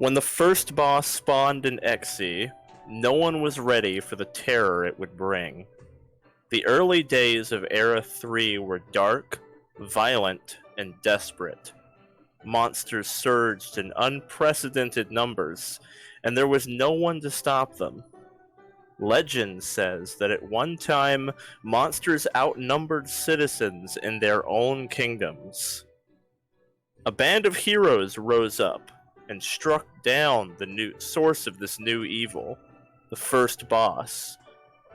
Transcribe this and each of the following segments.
When the first boss spawned in Xe, no one was ready for the terror it would bring. The early days of Era 3 were dark, violent, and desperate. Monsters surged in unprecedented numbers, and there was no one to stop them. Legend says that at one time, monsters outnumbered citizens in their own kingdoms. A band of heroes rose up and struck down the new source of this new evil, the first boss,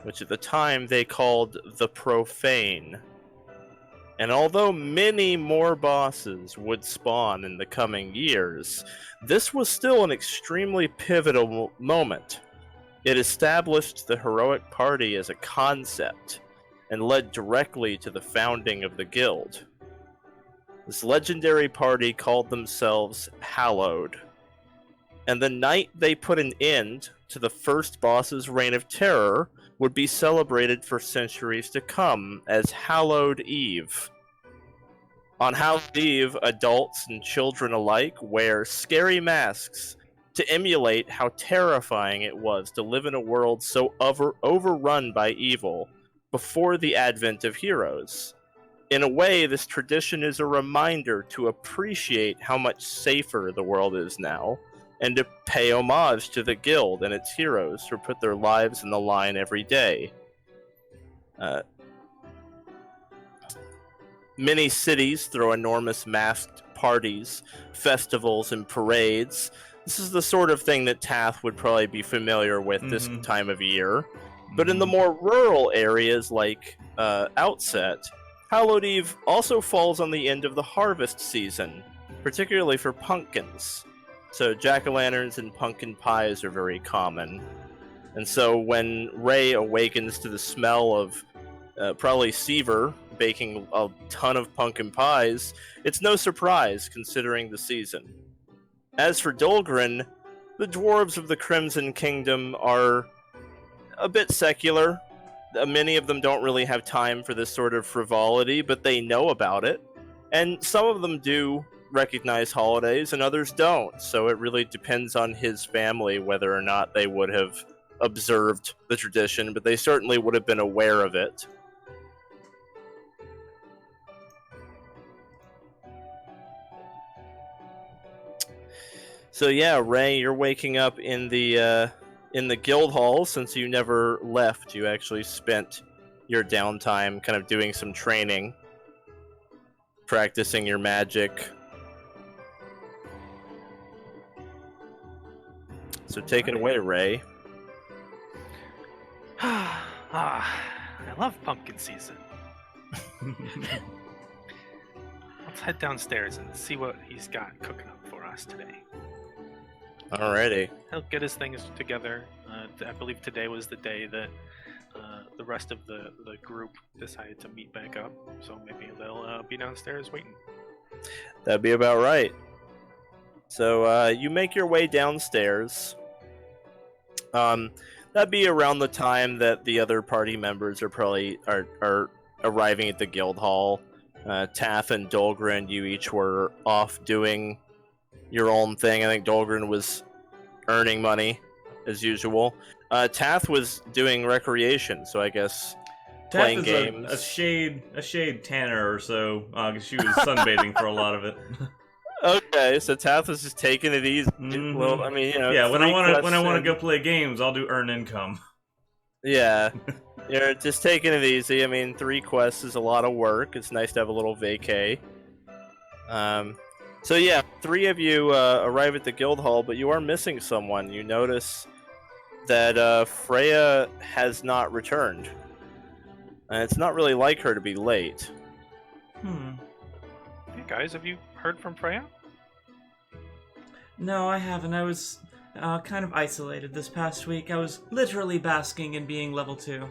which at the time they called the Profane. And although many more bosses would spawn in the coming years, this was still an extremely pivotal moment. It established the heroic party as a concept and led directly to the founding of the guild. This legendary party called themselves Hallowed, and the night they put an end to the first boss's reign of terror would be celebrated for centuries to come as Hallowed Eve. On Hallowed Eve, adults and children alike wear scary masks to emulate how terrifying it was to live in a world so overrun by evil before the advent of heroes. In a way, this tradition is a reminder to appreciate how much safer the world is now, and to pay homage to the guild and its heroes who put their lives in the line every day. Many cities throw enormous masked parties, festivals, and parades. This is the sort of thing that Tath would probably be familiar with this time of year. But in the more rural areas like Outset, Hallowed Eve also falls on the end of the harvest season, particularly for pumpkins. So jack-o'-lanterns and pumpkin pies are very common. And so when Raye awakens to the smell of probably Seaver baking a ton of pumpkin pies, it's no surprise considering the season. As for Dolgrin, the dwarves of the Crimson Kingdom are a bit secular. Many of them don't really have time for this sort of frivolity, but they know about it. And some of them do recognize holidays and others don't, so it really depends on his family whether or not they would have observed the tradition, but they certainly would have been aware of it. So yeah, Raye, you're waking up in the guild hall. Since you never left, you actually spent your downtime kind of doing some training, practicing your magic. So take it away, Raye. I love pumpkin season. Let's head downstairs and see what he's got cooking up for us today. Alrighty. He'll get his things together. I believe today was the day that the rest of the group decided to meet back up, so maybe they'll be downstairs waiting. That'd be about right. So you make your way downstairs. That'd be around the time that the other party members are probably are arriving at the guild hall. Tath and Dolgrin, you each were off doing your own thing. I think Dolgrin was earning money as usual. Tath was doing recreation, so I guess playing games. A shade tanner or so. She was sunbathing for a lot of it. Okay, so Tath was just taking it easy. Well, I mean, you know, yeah. When I want to go play games, I'll do earn income. Yeah, you're just taking it easy. I mean, 3 quests is a lot of work. It's nice to have a little vacay. So yeah, 3 of you arrive at the guild hall, but you are missing someone. You notice that Freya has not returned. And it's not really like her to be late. Hey guys, have you heard from Freya? No, I haven't. I was kind of isolated this past week. I was literally basking in being level 2.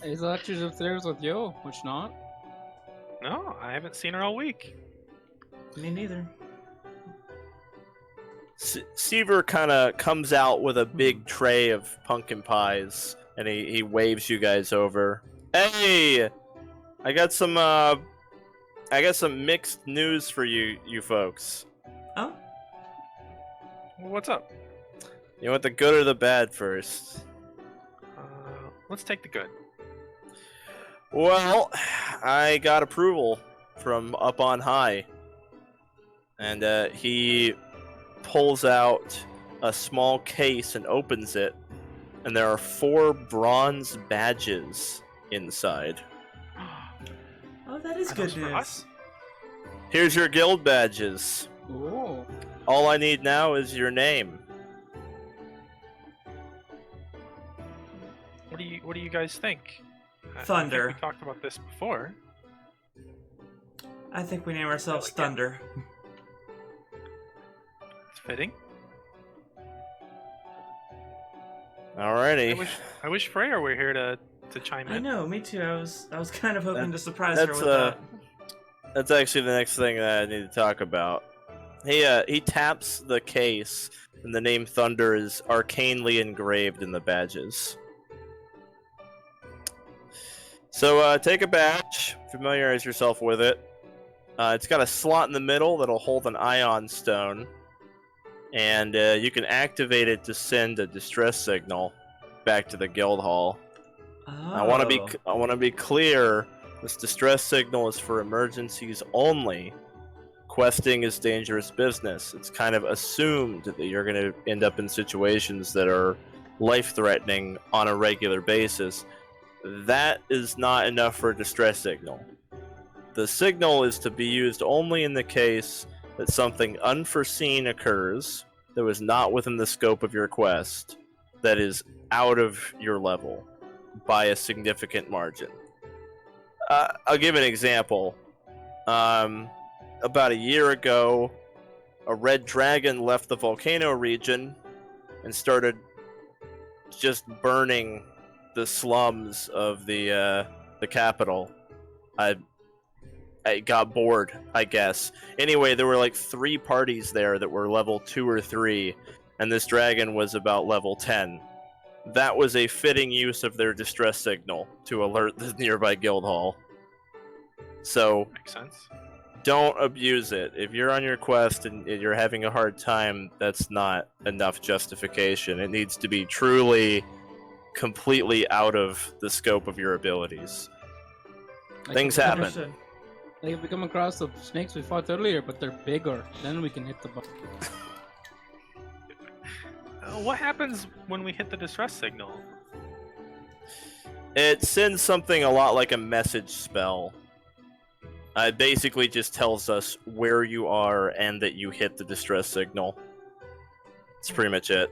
I thought she was upstairs with you, which not? No, I haven't seen her all week. Me neither. Seaver kind of comes out with a big tray of pumpkin pies, and he waves you guys over. Hey, I got some mixed news for you folks. Oh? Well, what's up? You want the good or the bad first? Let's take the good. Well, I got approval from up on high. And he pulls out a small case and opens it. And there are 4 bronze badges inside. Oh, that is Are good those for news. us? Here's your guild badges. Oh. All I need now is your name. What do you guys think? I Thunder. think we talked about this before. I think we name ourselves like it. Thunder. It's fitting. Alrighty. I wish Freya were here to chime in. I know, me too. I was kind of hoping to surprise her that's, with that. That's actually the next thing that I need to talk about. He taps the case, and the name Thunder is arcanely engraved in the badges. So take a badge, familiarize yourself with it. It's got a slot in the middle that'll hold an ion stone, and you can activate it to send a distress signal back to the guild hall. Oh. I want to be clear. This distress signal is for emergencies only. Questing is dangerous business. It's kind of assumed that you're going to end up in situations that are life-threatening on a regular basis. That is not enough for a distress signal. The signal is to be used only in the case that something unforeseen occurs that was not within the scope of your quest, that is out of your level by a significant margin. I'll give an example. About a year ago, a red dragon left the volcano region and started just burning the slums of the capital. I got bored, I guess. Anyway, there were like 3 parties there that were level 2 or 3, and this dragon was about level 10. That was a fitting use of their distress signal to alert the nearby guild hall. So, Makes sense. don't abuse it. If you're on your quest and you're having a hard time, that's not enough justification. It needs to be truly, completely out of the scope of your abilities. Things happen. Understood. Like if we come across the snakes we fought earlier, but they're bigger, then we can hit the button. What happens when we hit the distress signal? It sends something a lot like a message spell. It basically just tells us where you are and that you hit the distress signal. That's pretty much it.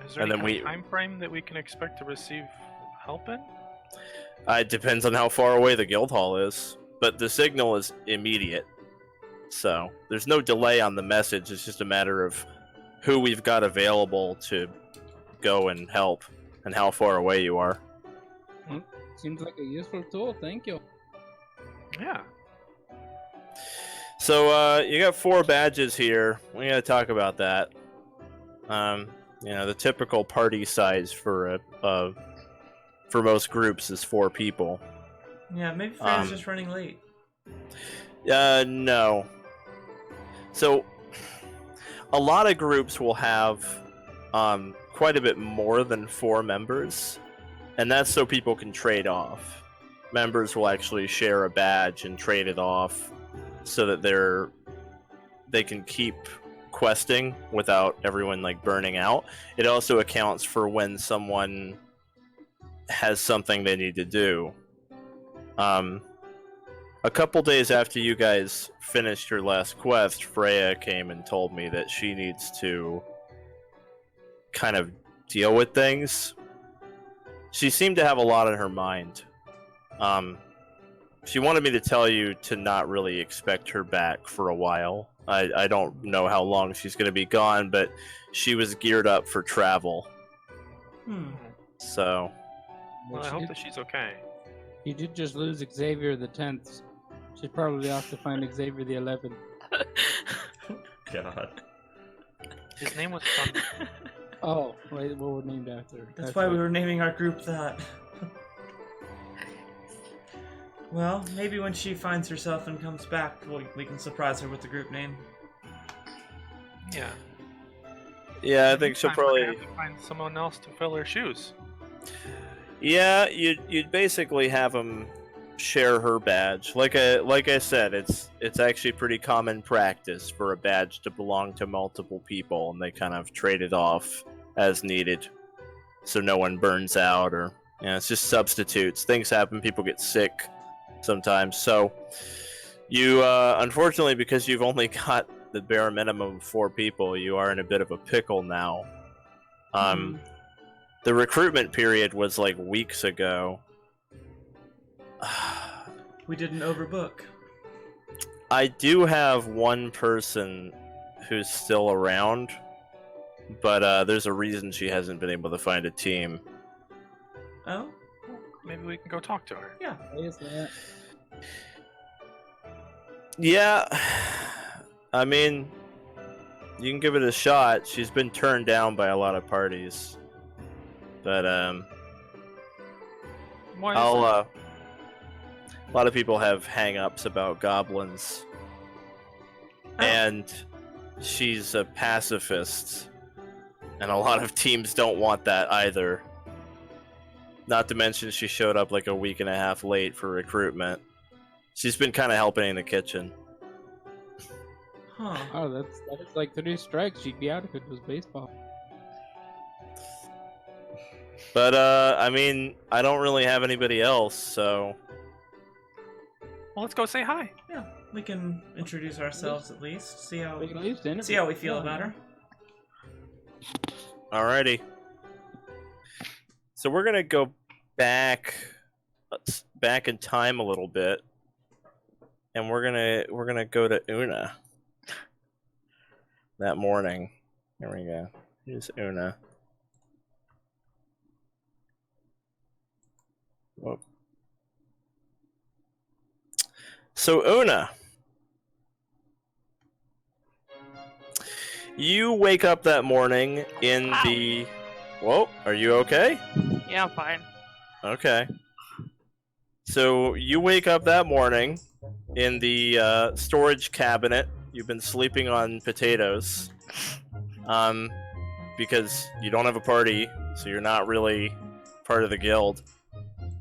Is there And any then kind of time frame that we can expect to receive help in? It depends on how far away the guild hall is, but the signal is immediate. So there's no delay on the message. It's just a matter of who we've got available to go and help and how far away you are. Seems like a useful tool. Thank you. Yeah. So you got 4 badges here. We gotta talk about that. The typical party size for most groups is 4 people. Yeah, maybe Freya's just running late. No. So a lot of groups will have quite a bit more than 4 members, and that's so people can trade off. Members will actually share a badge and trade it off so that they can keep questing without everyone like burning out. It also accounts for when someone has something they need to do. A couple days after you guys finished your last quest, Freya came and told me that she needs to kind of deal with things. She seemed to have a lot on her mind. She wanted me to tell you to not really expect her back for a while. I don't know how long she's going to be gone, but she was geared up for travel. So... Well, I hope that she's okay. You did just lose Xavier the 10th. She's probably off to find Xavier the 11th. God. His name was Thunder. Oh, wait, what we're named after. That's why we were naming our group that. Well, maybe when she finds herself and comes back, we can surprise her with the group name. Yeah. Yeah, I think she'll Meantime, we're gonna probably. have to find someone else to fill her shoes. Yeah, you'd basically have them share her badge. Like I said, it's actually pretty common practice for a badge to belong to multiple people, and they kind of trade it off as needed, so no one burns out or it's just substitutes. Things happen. People get sick sometimes. So you, unfortunately, because you've only got the bare minimum of 4 people, you are in a bit of a pickle now. The recruitment period was like weeks ago. We didn't overbook. I do have one person who's still around, but there's a reason she hasn't been able to find a team. Oh? Maybe we can go talk to her. Yeah. Why is that? Yeah, I mean, you can give it a shot. She's been turned down by a lot of parties, but Why is I'll that? a lot of people have hang-ups about goblins, and she's a pacifist, and a lot of teams don't want that either. Not to mention she showed up like a week and a half late for recruitment. She's been kind of helping in the kitchen. Huh. Oh, that is like 3 strikes. She'd be out if it was baseball. But I mean, I don't really have anybody else, so Well, let's go say hi. Yeah. We can introduce ourselves at least. See how We can at least interview. see how we feel about her. alrighty. So we're gonna go back in time a little bit, and we're gonna go to Oona that morning. Here we go. Here's Oona. Whoop. So Oona, you wake up that morning in the. Whoa, are you okay? Yeah, I'm fine. Okay. So you wake up that morning in the storage cabinet. You've been sleeping on potatoes, because you don't have a party, so you're not really part of the guild.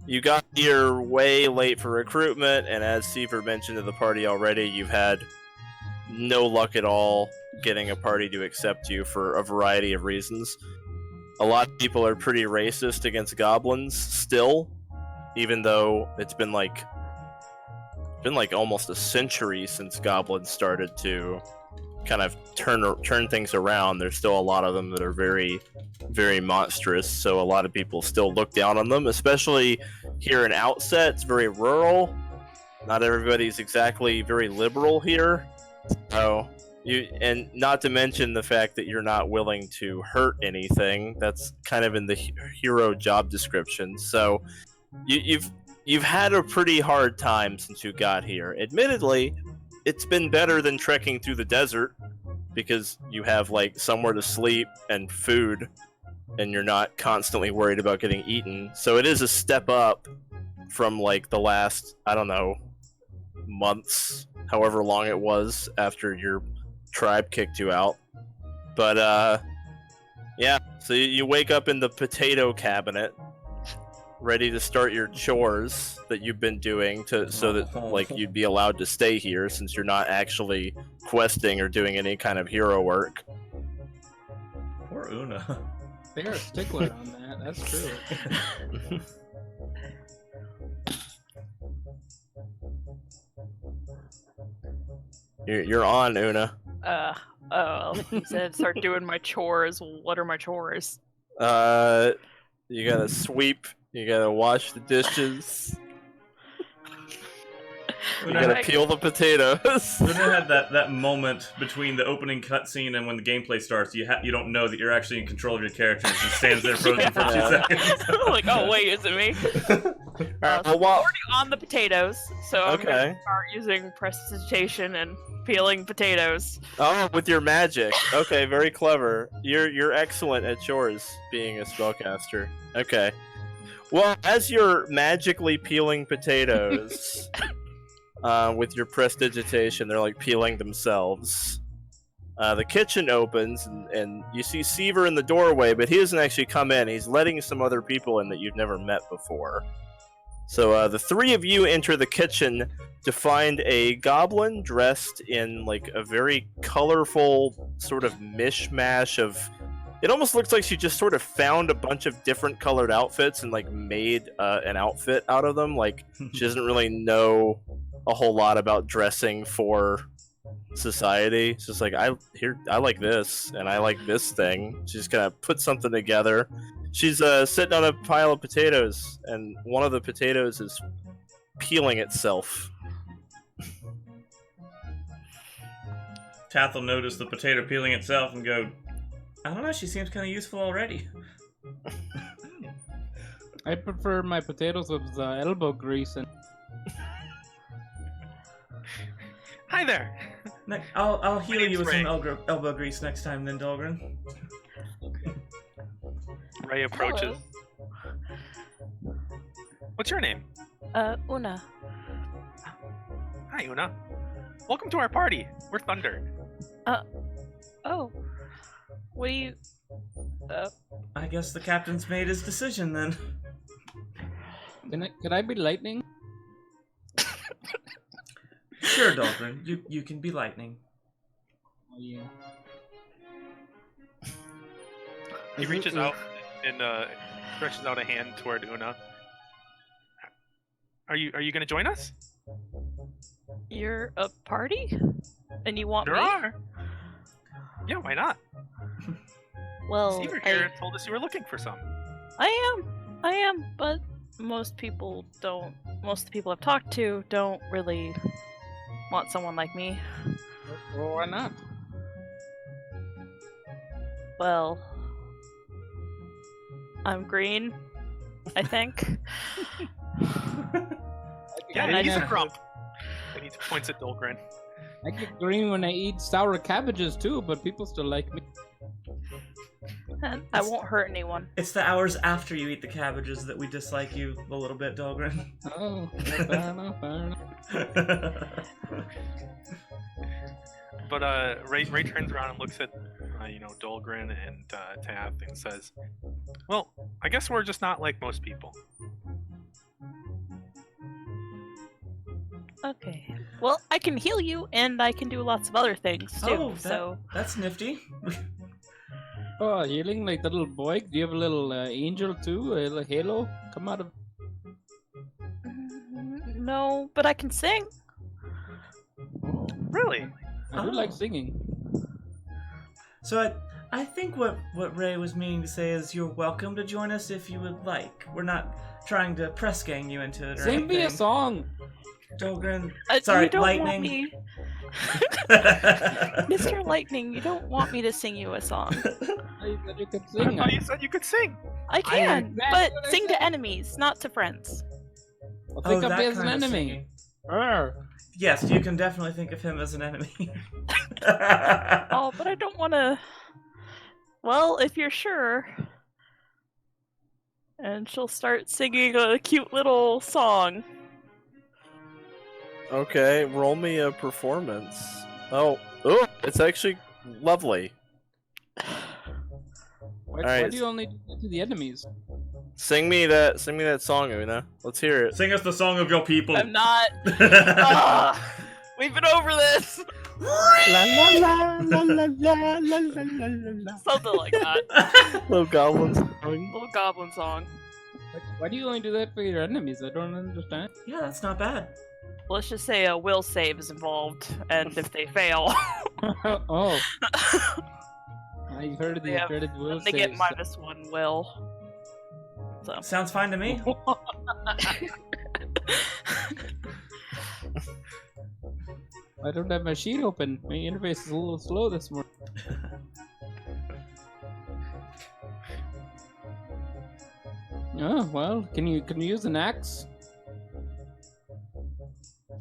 You got here way late for recruitment, and as Seaver mentioned to the party already, you've had no luck at all getting a party to accept you for a variety of reasons. A lot of people are pretty racist against goblins still, even though it's been like almost a century since goblins started to kind of turn things around. There's still a lot of them that are very, very monstrous, so a lot of people still look down on them, especially here in Outset. It's very rural. Not everybody's exactly very liberal here. So and not to mention the fact that you're not willing to hurt anything. That's kind of in the hero job description. So you've had a pretty hard time since you got here. Admittedly, it's been better than trekking through the desert because you have like somewhere to sleep and food, and you're not constantly worried about getting eaten. So it is a step up from like the last, I don't know, months, however long it was after your tribe kicked you out. But yeah, so you wake up in the potato cabinet, ready to start your chores that you've been doing so that like you'd be allowed to stay here since you're not actually questing or doing any kind of hero work. Poor Oona. They are a stickler on that. That's true. You're on, Oona. You said start doing my chores. What are my chores? You gotta sweep. You gotta wash the dishes. You gotta peel the potatoes. Oona had that moment between the opening cutscene and when the gameplay starts. You don't know that you're actually in control of your character. It just stands there frozen for 2 seconds. Like, oh wait, is it me? Alright, well, I'm already on the potatoes, so I'm Okay. gonna start using prestidigitation and peeling potatoes. oh, with your magic. Okay, very clever. You're excellent at chores, being a spellcaster. Okay. Well, as you're magically peeling potatoes, with your prestidigitation, they're like peeling themselves. The kitchen opens, and you see Seaver in the doorway, but he doesn't actually come in. He's letting some other people in that you've never met before. So the three of you enter the kitchen to find a goblin dressed in like a very colorful sort of mishmash of... It almost looks like she just sort of found a bunch of different colored outfits and like made an outfit out of them. Like she doesn't really know a whole lot about dressing for society. It's just like I like this and I like this thing. She's gonna put something together. She's sitting on a pile of potatoes, and one of the potatoes is peeling itself. Tath will notice the potato peeling itself and go, I don't know, she seems kind of useful already. I prefer my potatoes with elbow grease and. Hi there. I'll heal name's you with Raye. some elbow grease next time then, Dolgrin. Raye approaches. Hello. What's your name? Oona. Hi, Oona. Welcome to our party. We're Thunder. Oh. What do you... I guess the captain's made his decision then. Could I be lightning? Sure, Dolgrin. You can be lightning. Oh, yeah. He reaches out and stretches out a hand toward Oona. Are you gonna join us? You're a party? And you want There me? are. Yeah, why not? Well, Seaver here told us you were looking for some. I am, but most people don't. Most of the people I've talked to don't really want someone like me. Well, why not? Well, I'm green, I think. Yeah, And I he's a know- grump. And he points at Dolgrin. I get green when I eat sour cabbages too, but people still like me. And I won't hurt anyone. It's the hours after you eat the cabbages that we dislike you a little bit, Dolgrin. Oh, yeah, fair enough, fair enough. But Raye turns around and looks at Dolgrin and Tath and says, "Well, I guess we're just not like most people." Okay. Well, I can heal you, and I can do lots of other things too. Oh, so that's nifty. Oh, healing like the little boy. Do you have a little angel too? A little halo come out of? no, but I can sing. Really? I do like singing. So I think what Raye was meaning to say is you're welcome to join us if you would like. We're not trying to press gang you into it or Sing me a anything. song. Dolgrin. You Sorry, don't want lightning. me, Mr. Lightning. You don't want me to sing you a song. I said you could I sing. thought you said you could sing. I can, that's but what I sing said. to enemies, not to friends. I'll think of that me as an kind of enemy. singing. Arr. Yes, you can definitely think of him as an enemy. Oh, but I don't want to. Well, if you're sure. And she'll start singing a cute little song. Okay, roll me a performance. Oh, it's actually lovely. Why Alright. do you only do that to the enemies? Sing me that song, Oona. Let's hear it. Sing us the song of your people. I'm not. Ah, we've been over this. La la la la la la la la la. Something like that. Little goblins. Little goblin song. Why do you only do that for your enemies? I don't understand. Yeah, that's not bad. Let's just say a will save is involved, and if they fail, Oh. I heard of the Yeah, dreaded will they get saves. -1 will. So. Sounds fine to me. I don't have my sheet open. My interface is a little slow this morning. Oh well, can you use an axe?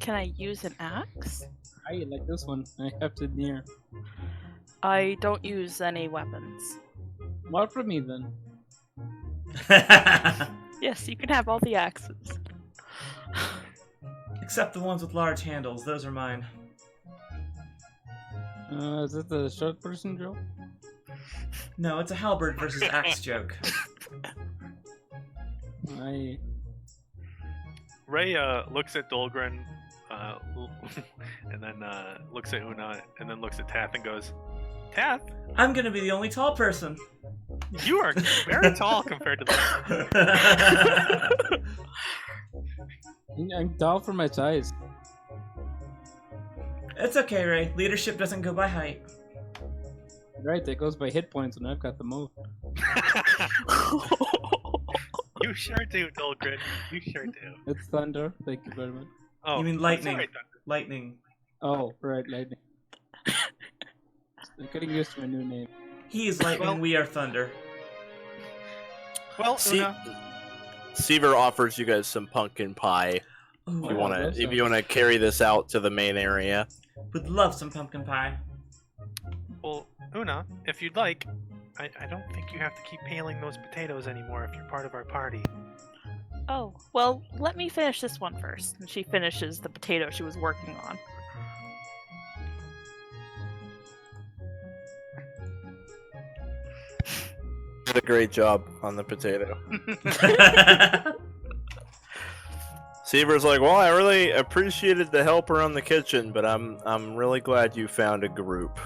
Can I use an axe? I like this one. I have it near. I don't use any weapons. What for me then? Yes, you can have all the axes. Except the ones with large handles, those are mine. Is it the short person joke? No, it's a halberd versus axe joke. I Raye looks at Dolgrin, and then looks at Oona, and then looks at Tath and goes, Tath, I'm gonna be the only tall person. you are very tall compared to that. I'm tall for my size. It's okay, Raye. Leadership doesn't go by height. Right, that goes by hit points, and I've got the move. You sure do, Dolgrin. You sure do. It's thunder. Thank you very much. Oh, You mean I'm lightning? sorry, Thunder. Lightning. Oh, right, lightning. I'm getting used to my new name. He is lightning, Well- we are thunder. Well, See, Oona, Seaver offers you guys some pumpkin pie. Ooh, If you Oh, want that to, if sounds- you want to carry this out to the main area. would love some pumpkin pie. well, Oona, if you'd like, I don't think you have to keep peeling those potatoes anymore if you're part of our party. Oh, well, let me finish this one first. And she finishes the potato she was working on. Did a great job on the potato. Seaver's like, well, I really appreciated the help around the kitchen, but I'm really glad you found a group.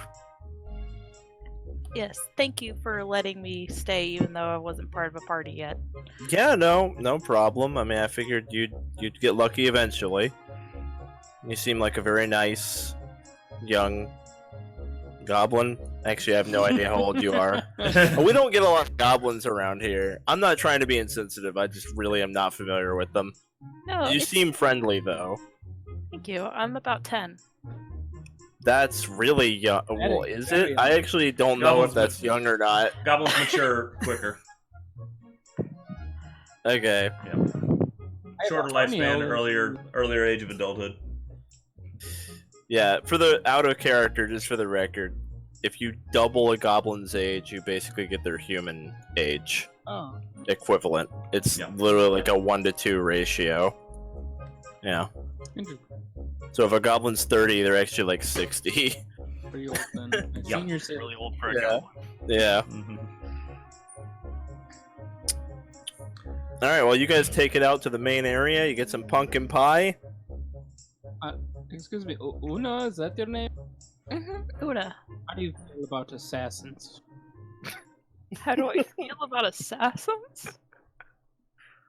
Yes, thank you for letting me stay even though I wasn't part of a party yet. Yeah, no problem. I mean, I figured you'd get lucky eventually. You seem like a very nice young goblin. Actually, I have no idea how old you are. We don't get a lot of goblins around here. I'm not trying to be insensitive. I just really am not familiar with them. No, You it's- seem friendly though. thank you. I'm about 10. That's really young. Well, is very it? I actually don't know if Goblins that's with- young or not. Goblins mature quicker. Okay. Shorter funny lifespan, how- earlier age of adulthood. Yeah, for the out of character, just for the record, if you double a goblin's age, you basically get their human age Oh, equivalent. It's Yeah. literally like a 1-to-2 ratio. Yeah. interesting. So if a goblin's 30, they're actually like 60. Pretty old then. I've Yeah. seen your city. really old for a Yeah. goblin. Yeah. Mhm. All right. Well, you guys take it out to the main area. You get some pumpkin pie. Excuse me, Oona, is that your name? Oona, How do you feel about assassins? how do I feel about assassins?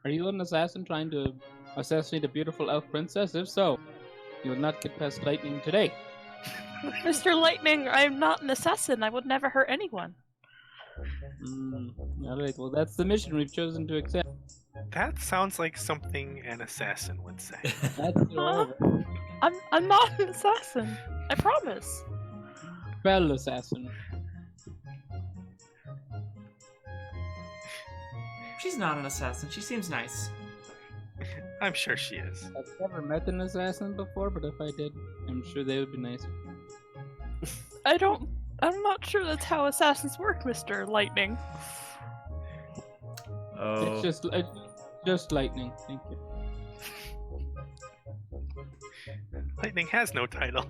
Are you an assassin trying to assassinate a beautiful elf princess? If so, you will not get past lightning today. Mr. Lightning, I'm not an assassin. I would never hurt anyone. Alright, well that's the mission we've chosen to accept. That sounds like something an assassin would say. That's your order. I'm not an assassin. I promise. Spell assassin. She's not an assassin. She seems nice. I'm sure she is. I've never met an assassin before, but if I did, I'm sure they would be nice. I'm not sure that's how assassins work, Mr. Lightning. Oh. It's just lightning. Thank you. Lightning has no title.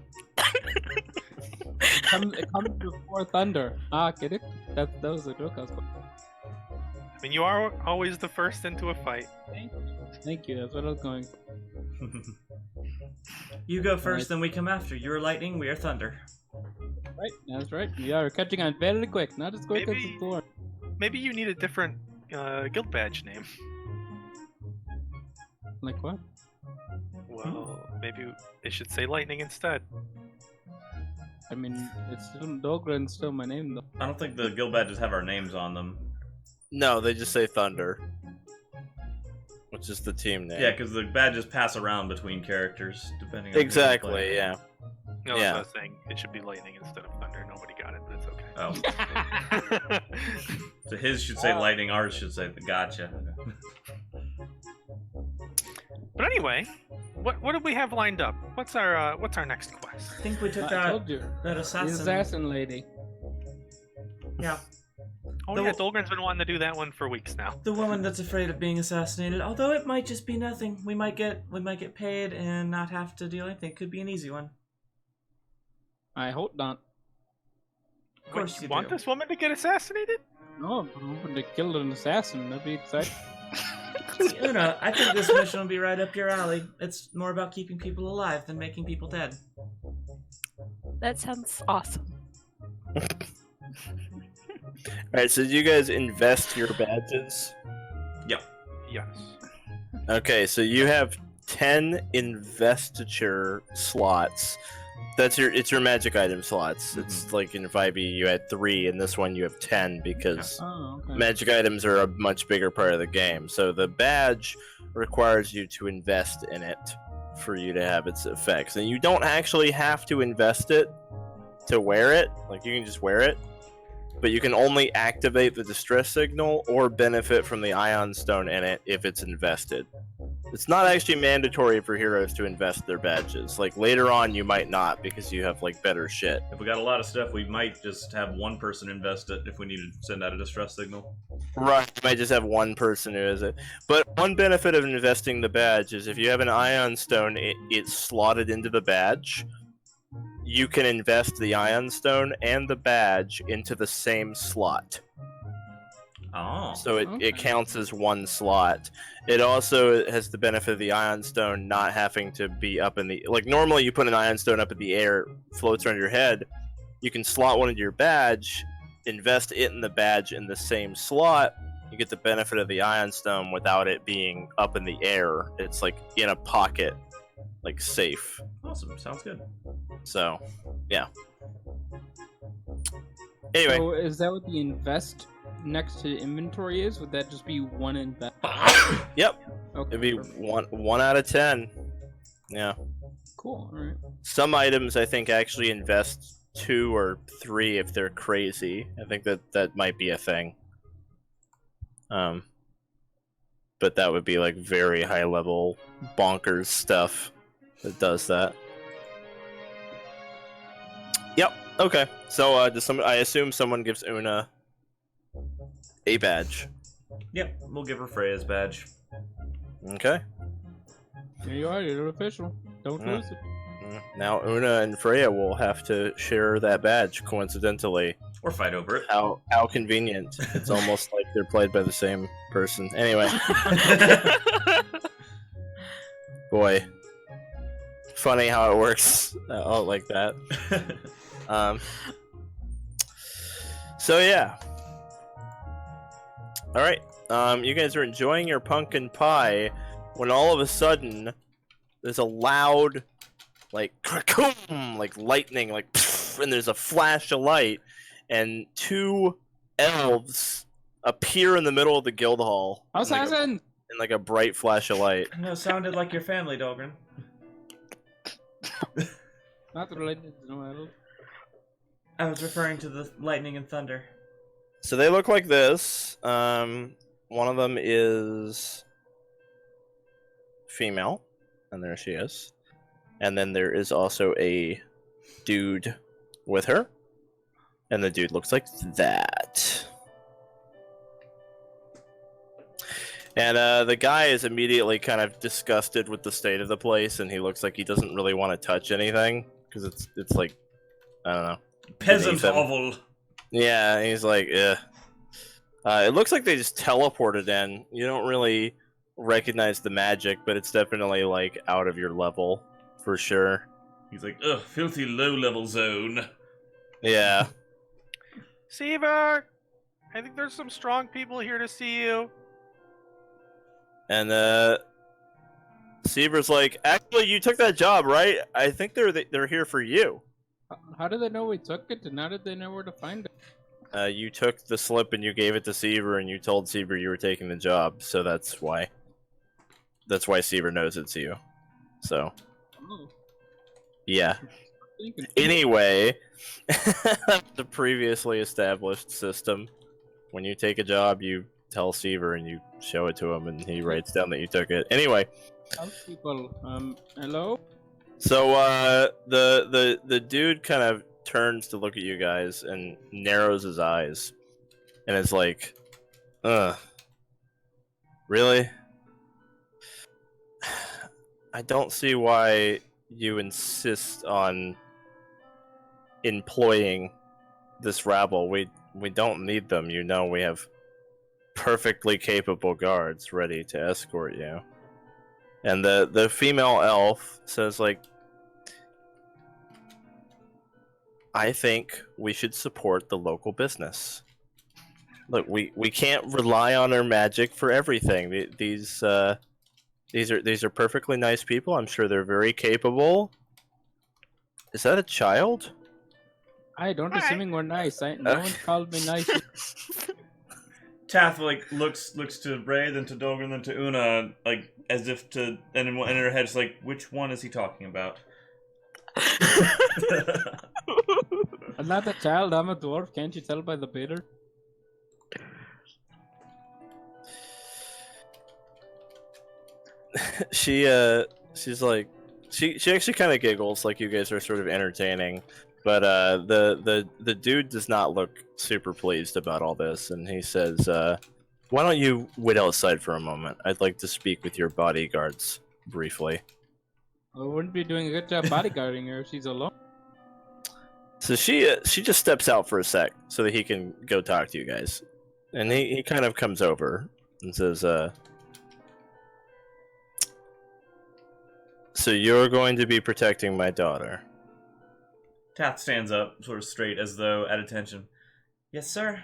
It comes before thunder. Ah, get it? That was the joke I was going. I mean, you are always the first into a fight. Thank you. That's what I was going. You go first, Alright. then we come after. You are lightning, we are thunder. Right, that's right. We are catching on very quick, not as quick as Maybe- before. Maybe you need a different guild badge name. Like what? Well, maybe it should say lightning instead. I mean, it's still Dolgrin's still my name though. I don't think the guild badges have our names on them. No, they just say Thunder, which is the team name. Yeah, because the badges pass around between characters depending on who you're Exactly. playing. Yeah. No, Yeah. that's what I was saying. It should be lightning instead of thunder. Nobody got it. That's okay. Oh, so his should say lightning, ours should say gotcha. But anyway, what do we have lined up? What's our next quest? I think we took I that told you. that The assassin. assassin lady. Yeah, Oh The- yeah, Dolgrin's been wanting to do that one for weeks now. the woman that's afraid of being assassinated. Although it might just be nothing. We might get paid and not have to deal anything. It could be an easy one. I hope not. Of course you want do. this woman to get assassinated? No, I'm hoping to kill an assassin. That'd be exciting. Oona, I think this mission will be right up your alley. It's more about keeping people alive than making people dead. That sounds awesome. Alright, so you guys invest your badges? Yes. Okay, so you have 10 investiture slots. It's your magic item slots. It's like in 5e you had 3, and this one you have 10 because Oh, okay. magic items are a much bigger part of the game. So the badge requires you to invest in it for you to have its effects. And you don't actually have to invest it to wear it. Like, you can just wear it. But you can only activate the distress signal or benefit from the ion stone in it if it's invested. It's not actually mandatory for heroes to invest their badges. Like, later on you might not because you have like better shit. If we got a lot of stuff, we might just have one person invest it if we need to send out a distress signal. Right, you might just have one person who is it. But one benefit of investing the badge is if you have an ion stone, it's slotted into the badge. You can invest the ion stone and the badge into the same slot. Oh. So it Okay. counts as one slot. It also has the benefit of the ion stone not having to be up in the... Like, normally you put an ion stone up in the air, floats around your head. You can slot one into your badge, invest it in the badge in the same slot. You get the benefit of the ion stone without it being up in the air. It's like in a pocket, like safe. Awesome. Sounds good. So, yeah. Anyway, So is that what the invest next to inventory is? Would that just be one invest? yep, Okay. it'd be perfect. one out of 10. Yeah. Cool. All right. Some items I think actually invest 2 or 3 if they're crazy. I think that might be a thing. But that would be like very high level bonkers stuff that does that. Yep. Okay. So I assume someone gives Oona a badge. Yep, we'll give her Freya's badge. Okay. There you are. You're official. Don't Yeah. lose it. Now Oona and Freya will have to share that badge. Coincidentally, Or fight over it. how convenient! It's almost like they're played by the same person. Anyway, boy, funny how it works out like that. So yeah. All right. You guys are enjoying your pumpkin pie when all of a sudden there's a loud, like, cracoom, like lightning, like, pff, and there's a flash of light, and 2 elves appear in the middle of the guild hall. Assassin! In like a bright flash of light. No, sounded like your family, Dolgrin. Not related to Noel. I was referring to the lightning and thunder. So they look like this. One of them is female, and there she is. And then there is also a dude with her, and the dude looks like that. And the guy is immediately kind of disgusted with the state of the place, and he looks like he doesn't really want to touch anything because it's like, I don't know. Peasant beneath him. hovel. Yeah, he's like, eh. It looks like they just teleported in. You don't really recognize the magic, but it's definitely like out of your level for sure. He's like, ugh, filthy low-level zone. Yeah. Seaver! I think there's some strong people here to see you. And Seaver's like, actually, you took that job, right? I think they're here for you. How did they know we took it, and how did they know where to find it? You took the slip and you gave it to Seaver, and you told Seaver you were taking the job, so that's why. That's why Seaver knows it's you. So, Oh, yeah. thinking. Anyway, the previously established system. When you take a job, you tell Seaver and you show it to him, and he writes down that you took it. Anyway, People, hello? so the dude kind of turns to look at you guys and narrows his eyes, and is like, really? I don't see why you insist on employing this rabble. We don't need them. You know, we have perfectly capable guards ready to escort you. And the female elf says, like, I think we should support the local business. Look, we can't rely on our magic for everything. These are perfectly nice people. I'm sure they're very capable. Is that a child? I don't assuming we're nice. No one called me nice. Tath like looks to Raye, then to Dolgrin, then to Oona, like as if to, and in her head, it's like, which one is he talking about? I'm not a child. I'm a dwarf. Can't you tell by the beater? She's like, she actually kind of giggles, like you guys are sort of entertaining, but the dude does not look super pleased about all this, and he says, why don't you wait outside for a moment? I'd like to speak with your bodyguards briefly. I wouldn't be doing a good job bodyguarding her if she's alone. So she just steps out for a sec so that he can go talk to you guys, and he kind of comes over and says, so you're going to be protecting my daughter. Tath stands up, sort of straight, as though at attention. Yes, sir.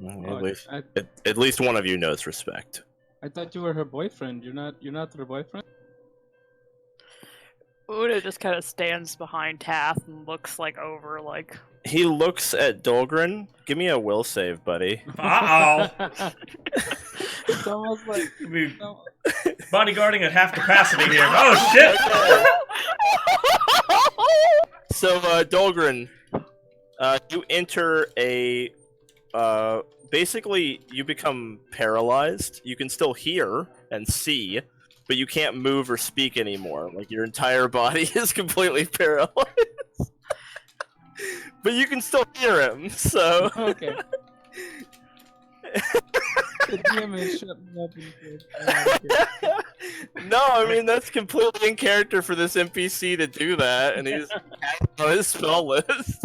At least one of you knows respect. I thought you were her boyfriend. You're not her boyfriend? Oona just kind of stands behind Tath and looks like over, like. He looks at Dolgrin. Give me a will save, buddy. Uh-oh! It's almost like Bodyguarding at half capacity here. Oh, shit! So, Dolgrin, you enter a... basically, you become paralyzed. You can still hear and see, but you can't move or speak anymore. Like, your entire body is completely paralyzed. But you can still hear him, so... Okay. The DM is shutting up. No, I mean, that's completely in character for this NPC to do that, and he's on his spell list.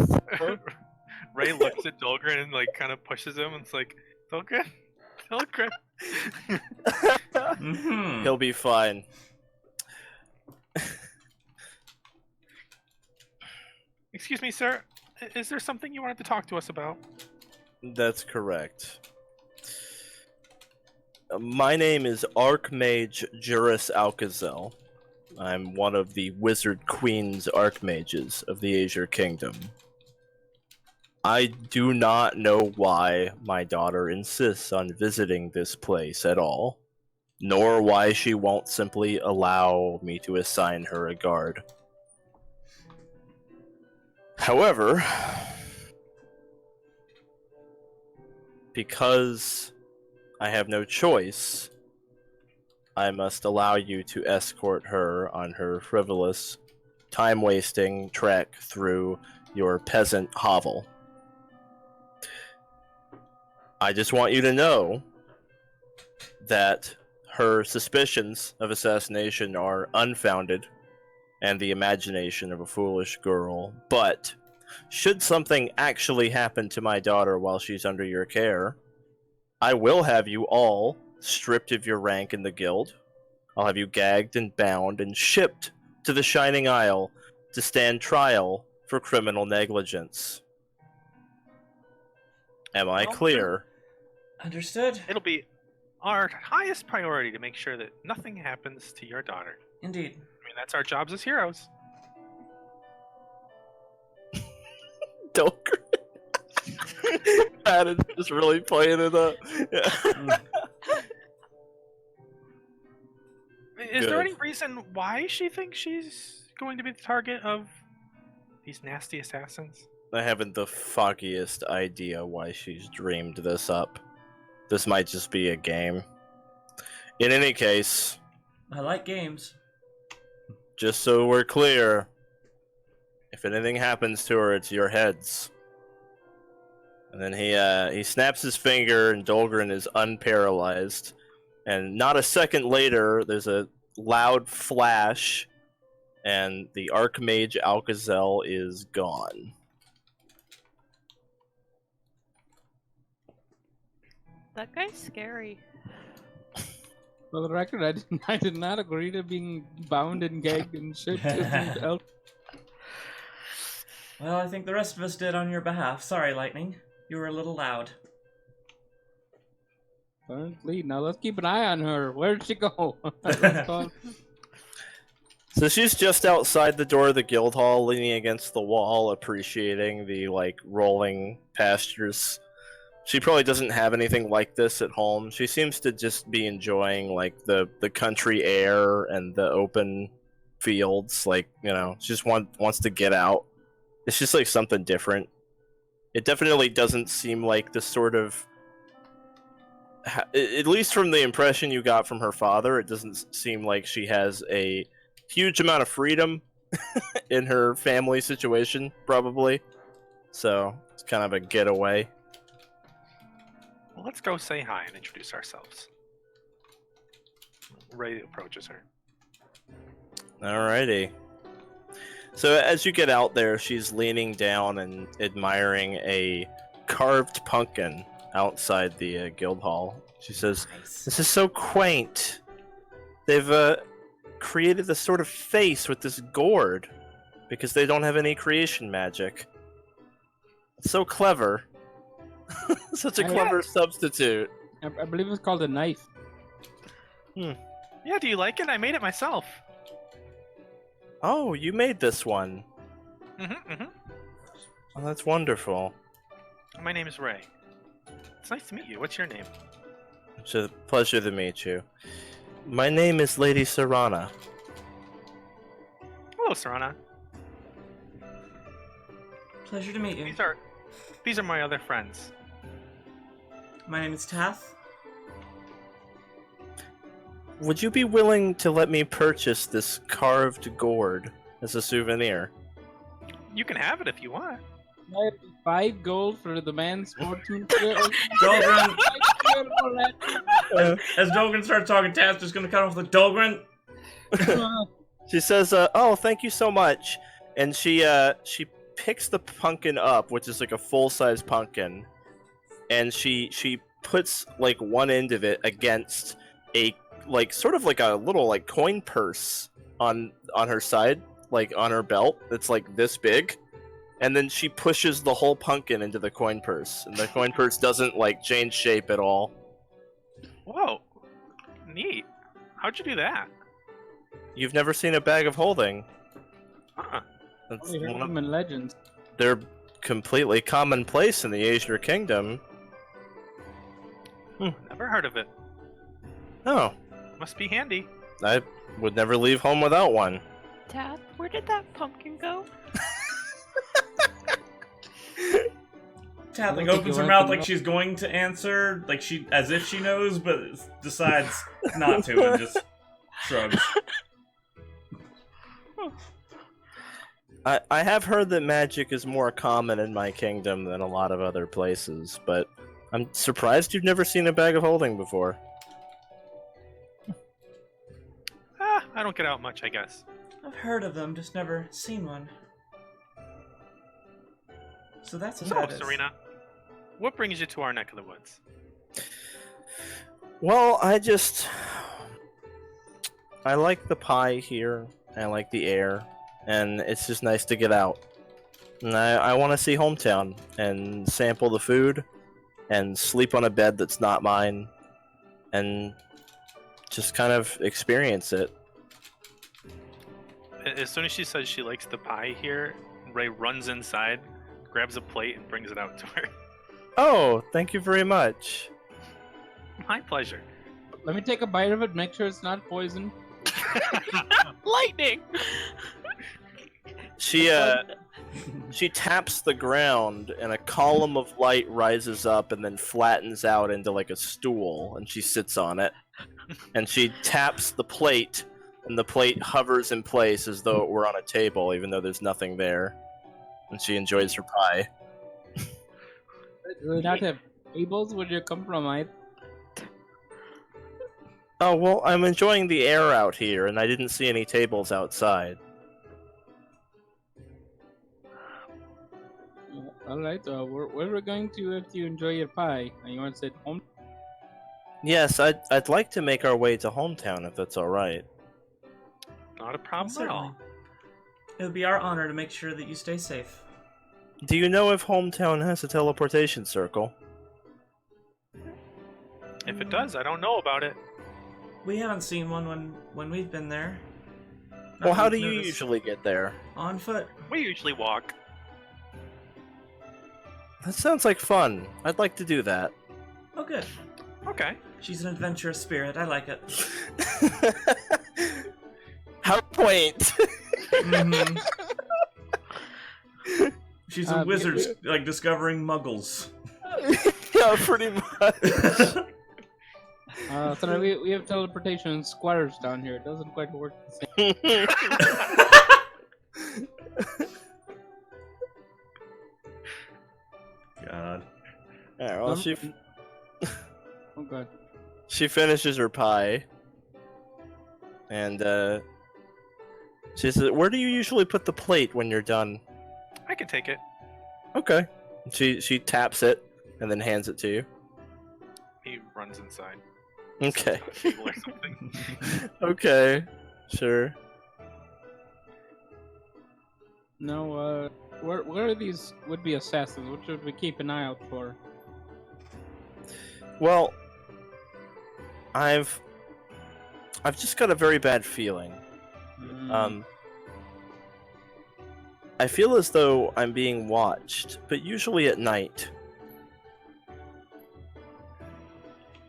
Raye looks at Dolgrin and like kind of pushes him, and it's like, Dolgrin. Mm-hmm. He'll be fine. Excuse me, sir. Is there something you wanted to talk to us about? That's correct. My name is Archmage Juris Alcazel. I'm one of the Wizard Queen's Archmages of the Azure Kingdom. I do not know why my daughter insists on visiting this place at all, nor why she won't simply allow me to assign her a guard. However, because I have no choice, I must allow you to escort her on her frivolous, time-wasting trek through your peasant hovel. I just want you to know that her suspicions of assassination are unfounded and the imagination of a foolish girl, but should something actually happen to my daughter while she's under your care, I will have you all stripped of your rank in the guild. I'll have you gagged and bound and shipped to the Shining Isle to stand trial for criminal negligence. Am I clear? Understood. It'll be our highest priority to make sure that nothing happens to your daughter. Indeed. I mean, that's our jobs as heroes. Dolgrin. That is just really playing it up. Yeah. Is there Good. any reason why she thinks she's going to be the target of these nasty assassins? I haven't the foggiest idea why she's dreamed this up. This might just be a game. In any case, I like games. just so we're clear, if anything happens to her, it's your heads. And then he snaps his finger, and Dolgrin is unparalyzed. And not a second later, there's a loud flash, and the Archmage Alcazel is gone. That guy's scary. For the record, I did not agree to being bound and gagged and shit. Well, I think the rest of us did on your behalf. Sorry, Lightning. You were a little loud. Apparently, now let's keep an eye on her. Where'd she go? So she's just outside the door of the guild hall, leaning against the wall, appreciating the rolling pastures. She probably doesn't have anything like this at home. She seems to just be enjoying the country air and the open fields. She just wants to get out. It's just something different. It definitely doesn't seem like the sort of, at least from the impression you got from her father, it doesn't seem like she has a huge amount of freedom in her family situation, probably. So it's kind of a getaway. Well, let's go say hi and introduce ourselves. Raye approaches her. Alrighty. So as you get out there, she's leaning down and admiring a carved pumpkin outside the guild hall. She says, Nice. "This is so quaint. They've created this sort of face with this gourd because they don't have any creation magic. It's so clever. Such a clever substitute." I believe it's called a knife. Yeah, do you like it? I made it myself. Oh, you made this one. Mm-hmm. Oh, that's wonderful. My name is Raye. It's nice to meet you. What's your name? It's a pleasure to meet you. My name is Lady Serana. Hello, Serana. Pleasure to meet you. These are my other friends. My name is Tath. Would you be willing to let me purchase this carved gourd as a souvenir? You can have it if you want. I have 5 gold for the man's sportsmanship. Dolgrin. As Dolgrin starts talking, Tath's just gonna cut off the Dolgrin. She says, "Oh, thank you so much," and she picks the pumpkin up, which is a full-size pumpkin, and she puts one end of it against a sort of a little coin purse on her side, on her belt. It's this big, and then she pushes the whole pumpkin into the coin purse, and the coin purse doesn't change shape at all. Whoa, neat. How'd you do that? You've never seen a bag of holding? Uh-uh. That's We heard one them in legends. They're completely commonplace in the Azure Kingdom. Never heard of it. Oh, Must be handy. I would never leave home without one. Tath, where did that pumpkin go? Tath think opens you her want mouth to like know- she's going to answer, as if she knows, but decides not to and just shrugs. I have heard that magic is more common in my kingdom than a lot of other places, but I'm surprised you've never seen a bag of holding before. I don't get out much, I guess. I've heard of them, just never seen one. So that's what So, that is. Serena, what brings you to our neck of the woods? Well, I like the pie here, I like the air, and it's just nice to get out. And I want to see hometown, and sample the food, and sleep on a bed that's not mine, and just kind of experience it. As soon as she says she likes the pie here, Raye runs inside, grabs a plate, and brings it out to her. Oh, thank you very much. My pleasure. Let me take a bite of it, make sure it's not poison. Lightning! She taps the ground, and a column of light rises up and then flattens out into a stool, and she sits on it. And she taps the plate, and the plate hovers in place as though it were on a table, even though there's nothing there. And she enjoys her pie. Do they not have tables? Where do you come from? Oh, well, I'm enjoying the air out here, and I didn't see any tables outside. Alright, where we're going to if you enjoy your pie. You want to sit home? Yes, I'd like to make our way to hometown if that's all right. Not a problem at all. It would be our honor to make sure that you stay safe. Do you know if hometown has a teleportation circle? If it does, I don't know about it. We haven't seen one when we've been there. Not Well, how that do we've you noticed. usually get there? On foot. We usually walk. That sounds like fun. I'd like to do that. Oh, good. Okay. She's an adventurous spirit. I like it. How quaint! Mhm. She's a Um, wizard, you- like discovering muggles. Yeah, pretty much. Sorry, we have teleportation squares down here. It doesn't quite work the same. God. Alright, well, Oh god. she finishes her pie, and she says, "Where do you usually put the plate when you're done?" I can take it. Okay. She taps it and then hands it to you. He runs inside. Okay. Table or something. Okay. Sure. No, where are these would-be assassins? What should we keep an eye out for? Well, I've just got a very bad feeling. I feel as though I'm being watched, but usually at night.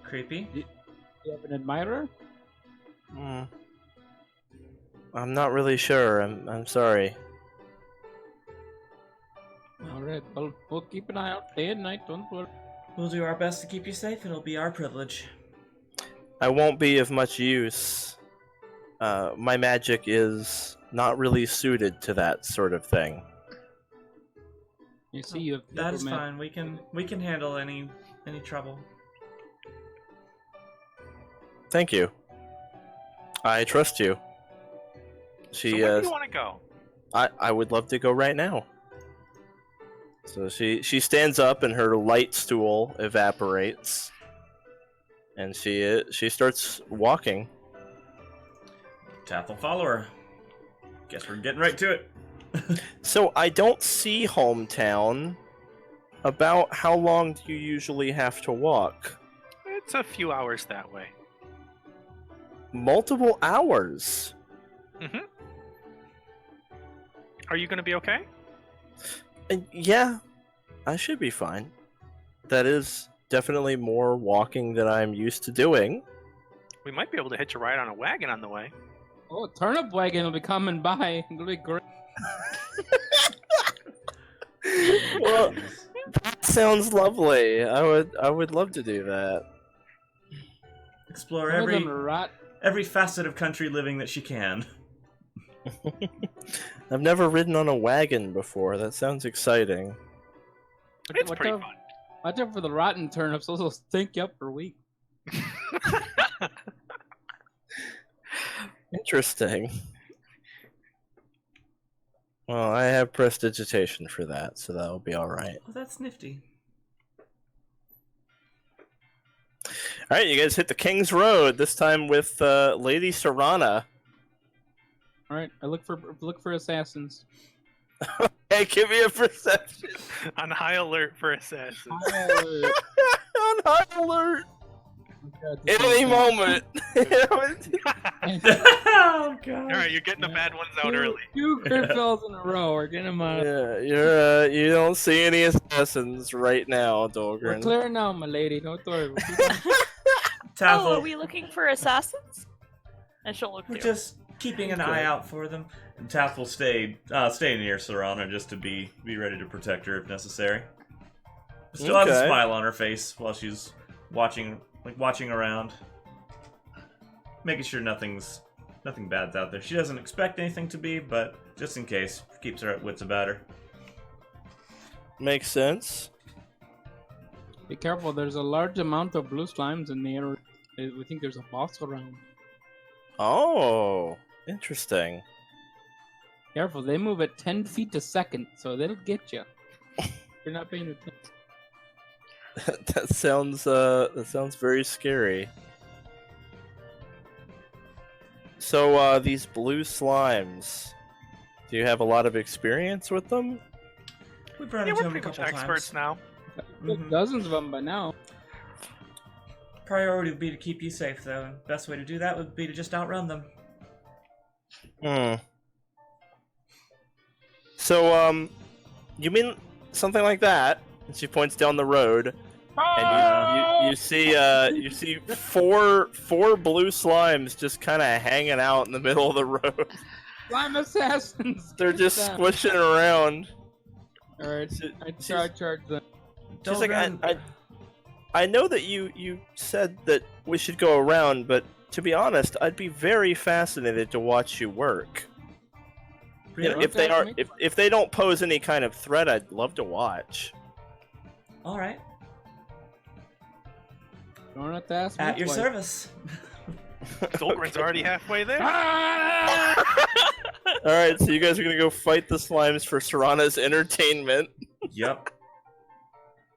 Creepy. You have an admirer? I'm not really sure. I'm sorry. Alright, we'll keep an eye out day and night, don't worry. We'll do our best to keep you safe. It'll be our privilege. I won't be of much use. My magic is not really suited to that sort of thing. You see, you have That is necromancy. fine. We can handle any trouble. Thank you. I trust you. So where do you want to go? I would love to go right now. So she stands up and her light stool evaporates, and she starts walking. Tath will follow her. Guess we're getting right to it. So I don't see hometown. About how long do you usually have to walk? It's a few hours that way. Multiple hours. Are you going to be okay? And yeah, I should be fine. That is definitely more walking than I'm used to doing. We might be able to hitch a ride on a wagon on the way. Oh, turnip wagon will be coming by. It'll be great. Well, that sounds lovely. I would love to do that. Explore Some of them are every facet of country living that she can. I've never ridden on a wagon before. That sounds exciting. It's pretty fun. Watch out for the rotten turnips. Those will stink you up for a week. Interesting. Well, I have prestidigitation for that, so that'll be alright. Oh, that's nifty. Alright, you guys hit the King's Road, this time with Lady Serana. All right, I look for assassins. Hey, give me a perception. On high alert for assassins. Oh, On high alert. God, At any moment. Oh god. Alright, you're getting the bad ones out early. Two Gryffindors in a row. We're getting them out. Yeah, you don't see any assassins right now, We're Dolgrin. clear now, my lady. Don't worry. We'll keep on- Tath Oh, will- are we looking for assassins? And she'll look we're through. just keeping an eye out for them. And Tath will stay near Serana just to be ready to protect her if necessary. Still has a Okay. smile on her face while she's watching around, making sure nothing bad's out there. She doesn't expect anything to be, but just in case, keeps her wits about her. Makes sense. Be careful. There's a large amount of blue slimes in the air. We think there's a boss around. Oh, interesting. Careful. They move at 10 feet a second, so they'll get you. You're not paying attention. That sounds very scary. So these blue slimes, do you have a lot of experience with them? We've run Yeah, into we're him a pretty much couple experts times. now. Mhm. Dozens of them by now. Priority would be to keep you safe, though. And best way to do that would be to just outrun them. Hmm. So you mean something like that? And she points down the road, and you see four blue slimes just kind of hanging out in the middle of the road. Slime assassins! They're just That- squishing around. Alright, I charge them. She's like, Dolgrin, I know that you said that we should go around, but to be honest, I'd be very fascinated to watch you work. You know, Really? if they don't pose any kind of threat, I'd love to watch. all right, Don't have to ask me at your twice. service. Dolgrin's already halfway there. Ah! All right, so you guys are gonna go fight the slimes for Serana's entertainment. Yep.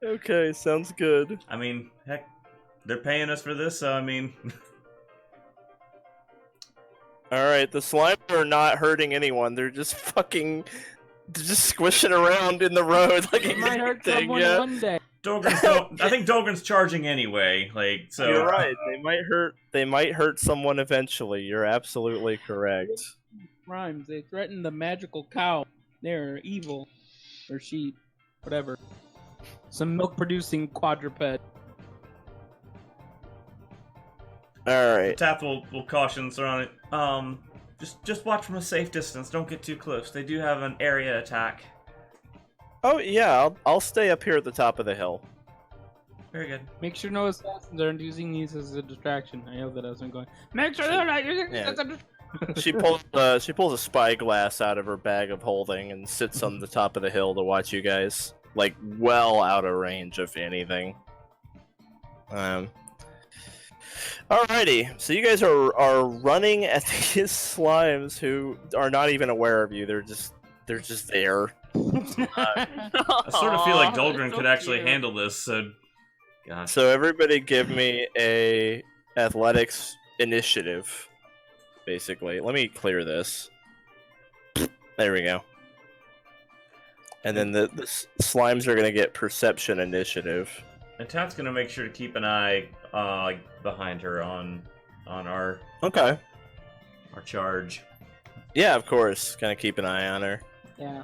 Okay, sounds good. I mean, heck, they're paying us for this, so I mean, All right, the slimes are not hurting anyone. They're just squishing around in the road like It might hurt anything, someone yeah. one day. I think Dolgrin's charging anyway. Like, so You're right. They might hurt someone eventually. You're absolutely correct. Rhymes. They threaten the magical cow. They're evil. Or sheep. Whatever. Some milk-producing quadruped. All right. Tath will caution Serana. Just watch from a safe distance. Don't get too close. They do have an area attack. Oh yeah, I'll stay up here at the top of the hill. Very good. Make sure no assassins aren't using these as a distraction. I know that I was going. Make sure they're not using Yeah. this as a distraction. She pulls a spyglass out of her bag of holding and sits on the top of the hill to watch you guys, like well out of range of anything. Alrighty, so you guys are running at these slimes who are not even aware of you. They're just there. I sort of feel like Dolgrin so could actually cute. handle this. So, gosh. So everybody, give me a athletics initiative. Basically, let me clear this. There we go. And then the slimes are gonna get perception initiative. And Tath's gonna make sure to keep an eye behind her on our Okay. charge. Yeah, of course. Gonna keep an eye on her. Yeah,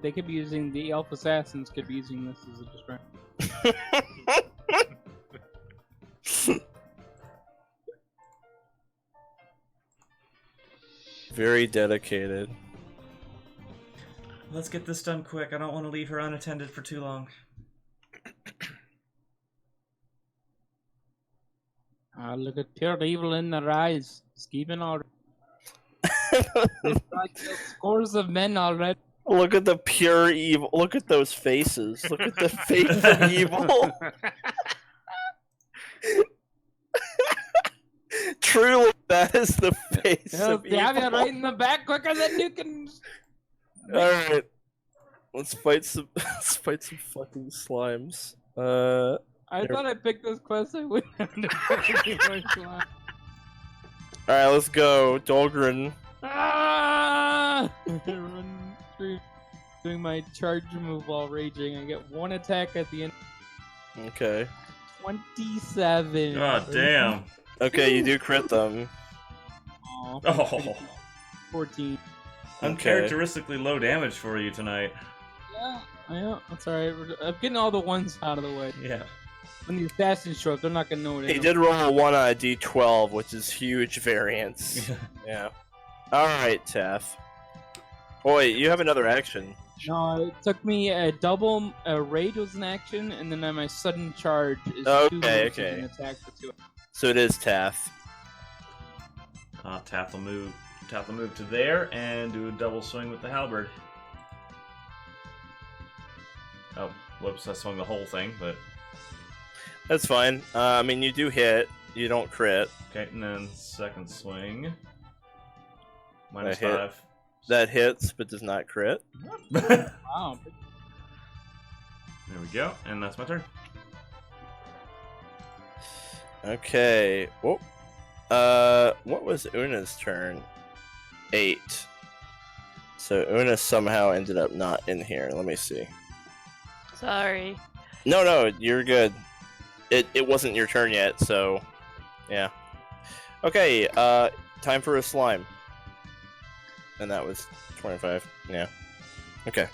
they could be using the elf assassins could be using this as a distraction. Very dedicated. Let's get this done quick. I don't want to leave her unattended for too long. Look at pure evil in their eyes. Stephen already. They've killed scores of men already. Look at the pure evil. Look at those faces. Look at the face of evil. Truly, that is the face They'll of stab you evil. right in the back quicker than you can. All right, let's fight some. Let's fight some fucking slimes. I thought I picked this quest. I wouldn't have to pick this one. All right, let's go, Dolgrin. Ah! Run through, doing my charge move while raging. I get one attack at the end. Okay. 27. God damn. Okay, you do crit them. Aw, Oh, 14. uncharacteristically low damage for you tonight. Yeah, that's alright. I'm getting all the ones out of the way. Yeah. When the assassins show up, they're not gonna know what it He is. did roll a 1 on a d12, which is huge variance. Yeah. Alright, Tath. Oh, wait, you have another action. No, it took me a double. Raid was an action, and then my sudden charge is Okay, 2 moves okay. and an attack for 2. So it is Tath. Tath will move to there and do a double swing with the halberd. Oh, whoops! I swung the whole thing, but That's fine. I mean, you do hit. You don't crit. okay. And then second swing. Minus hit. 5. That hits, but does not crit. There Wow. we go, and that's my turn. Okay. Whoop. What was Una's turn? 8. So Oona somehow ended up not in here. Let me see. Sorry. No, you're good. It wasn't your turn yet, so yeah. Okay, time for a slime. And that was 25. Yeah. Okay.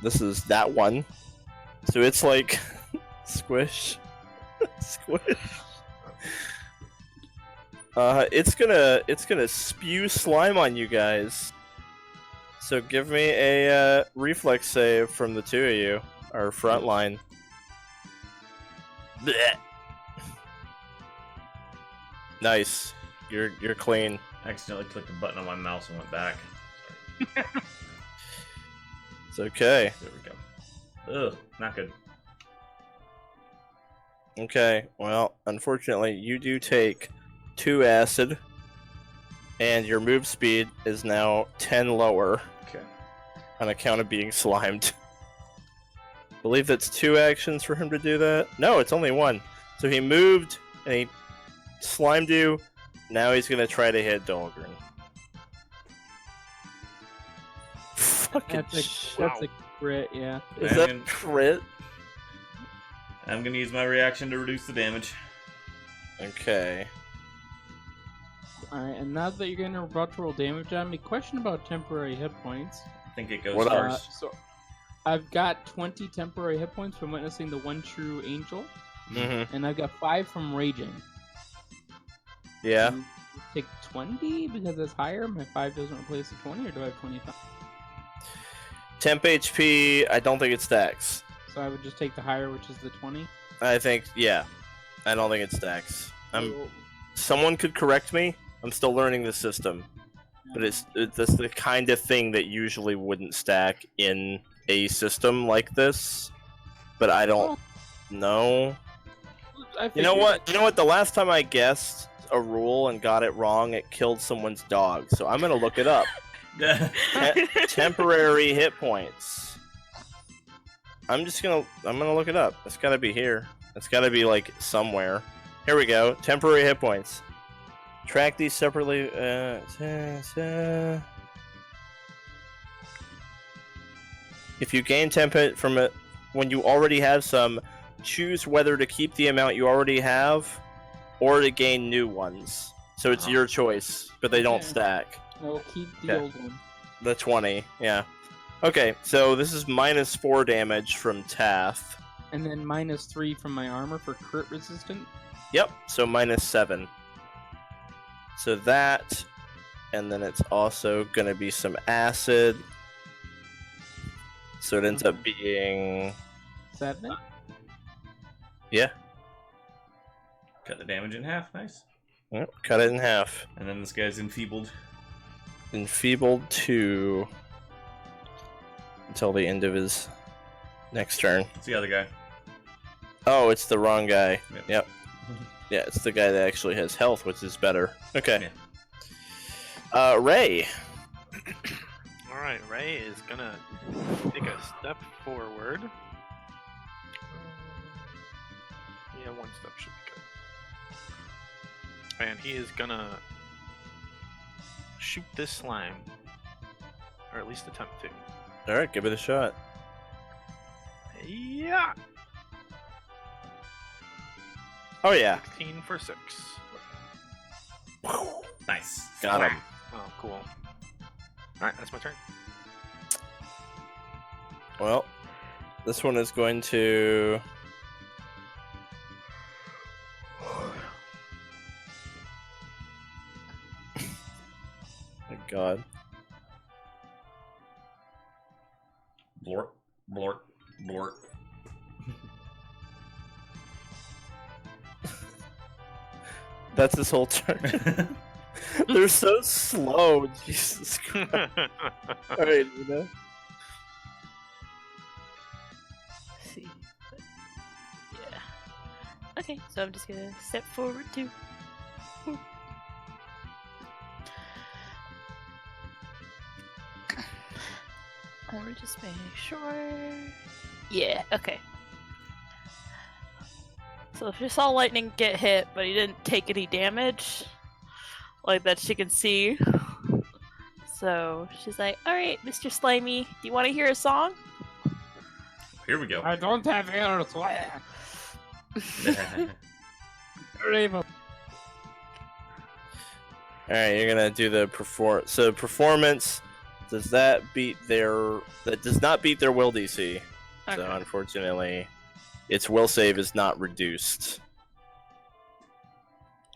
This is that one. So it's like squish. Squish. It's gonna spew slime on you guys. So give me a reflex save from the two of you, our front line. Blech. Nice. You're clean. I accidentally clicked a button on my mouse and went back. Sorry. It's okay. There we go. Ugh, not good. Okay. Well, unfortunately, you do take 2 acid, and your move speed is now 10 lower. Okay. On account of being slimed. I believe that's 2 actions for him to do that. No, it's only 1. So he moved and he slimed you. Now he's gonna try to hit Dolgrin. Fucking That's Wow. a crit, yeah. Is I'm that gonna- crit? I'm gonna use my reaction to reduce the damage. Okay. Alright, and now that you're gonna about to roll damage on me, question about temporary hit points. I think it goes What first. So I've got 20 temporary hit points from witnessing the one true angel, Mm-hmm. and I've got 5 from raging. Yeah. Do you take 20 because it's higher? My 5 doesn't replace the 20, or do I have 25? Temp HP, I don't think it stacks. So I would just take the higher, which is the 20. I think, yeah. I don't think it stacks. So- Someone could correct me. I'm still learning the system. But it's the kind of thing that usually wouldn't stack in a system like this. But I don't know. I You know figured- what? You know what? The last time I guessed a rule and got it wrong, it killed someone's dog. So I'm gonna look it up. Temporary hit points. I'm gonna look it up. It's gotta be here. It's gotta be like somewhere. Here we go. Temporary hit points. Track these separately. If you gain temp hit from it when you already have some, choose whether to keep the amount you already have or to gain new ones. So it's your choice, but they don't Okay. stack. I will keep the Okay. old one. The 20, yeah. Okay, so this is -4 damage from Tath. And then -3 from my armor for crit resistant. Yep, so -7. So that, and then it's also going to be some acid. So it ends up being, 7. yeah, Cut the damage in half. Nice. yep, cut it in half. And then this guy's enfeebled. Enfeebled 2 until the end of his next turn. It's the other guy. Oh, it's the wrong guy. Yep. Yep. Yeah, it's the guy that actually has health, which is better. Okay. Raye. Alright, Raye is gonna take a step forward. Yeah, 1 step should be good. And he is gonna shoot this slime. Or at least attempt to. Alright, give it a shot. Yeah! Oh, yeah. 16 for 6. Nice. Got him. Oh, cool. Alright, that's my turn. Well, this one is going to... My god. Blort, blort, blort. That's his whole turn. They're so slow. Jesus Christ. Alright, you know. See. Yeah. Okay, so I'm just gonna step forward too. Or just make sure. Yeah, okay. So she saw lightning get hit, but he didn't take any damage, like that she can see. So she's like, "All right, Mr. Slimy, do you want to hear a song?" Here we go. I don't have hair. Raven. All right, you're gonna do the performance. Does that beat their? That does not beat their will DC. Okay. So unfortunately, its will save is not reduced.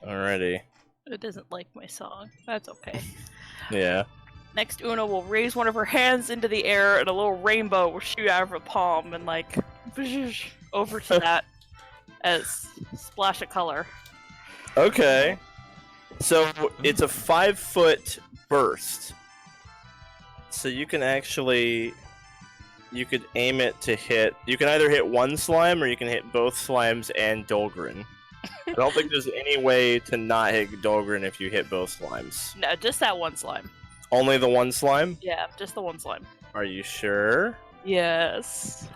Alrighty. It doesn't like my song. That's okay. Yeah. Next, Oona will raise one of her hands into the air, and a little rainbow will shoot out of her palm and like over to that as splash of color. Okay. So it's a 5-foot burst. So you can actually, you could aim it to hit. You can either hit one slime or you can hit both slimes and Dolgrin. I don't think there's any way to not hit Dolgrin if you hit both slimes. No, just that one slime. Only the one slime? Yeah, just the one slime. Are you sure? Yes.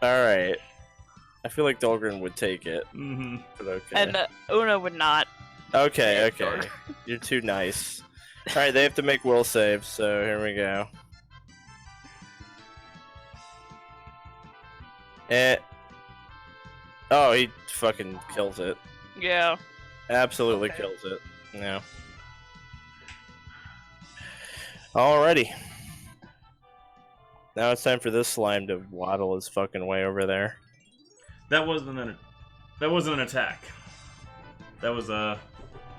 Alright. I feel like Dolgrin would take it. Mm-hmm. But okay. And Oona would not. Okay. Sure. You're too nice. Alright, they have to make will saves, so here we go. Oh, he fucking kills it. Yeah. Absolutely Okay. kills it. Yeah. Alrighty. Now it's time for this slime to waddle his fucking way over there. That wasn't an attack. That was a.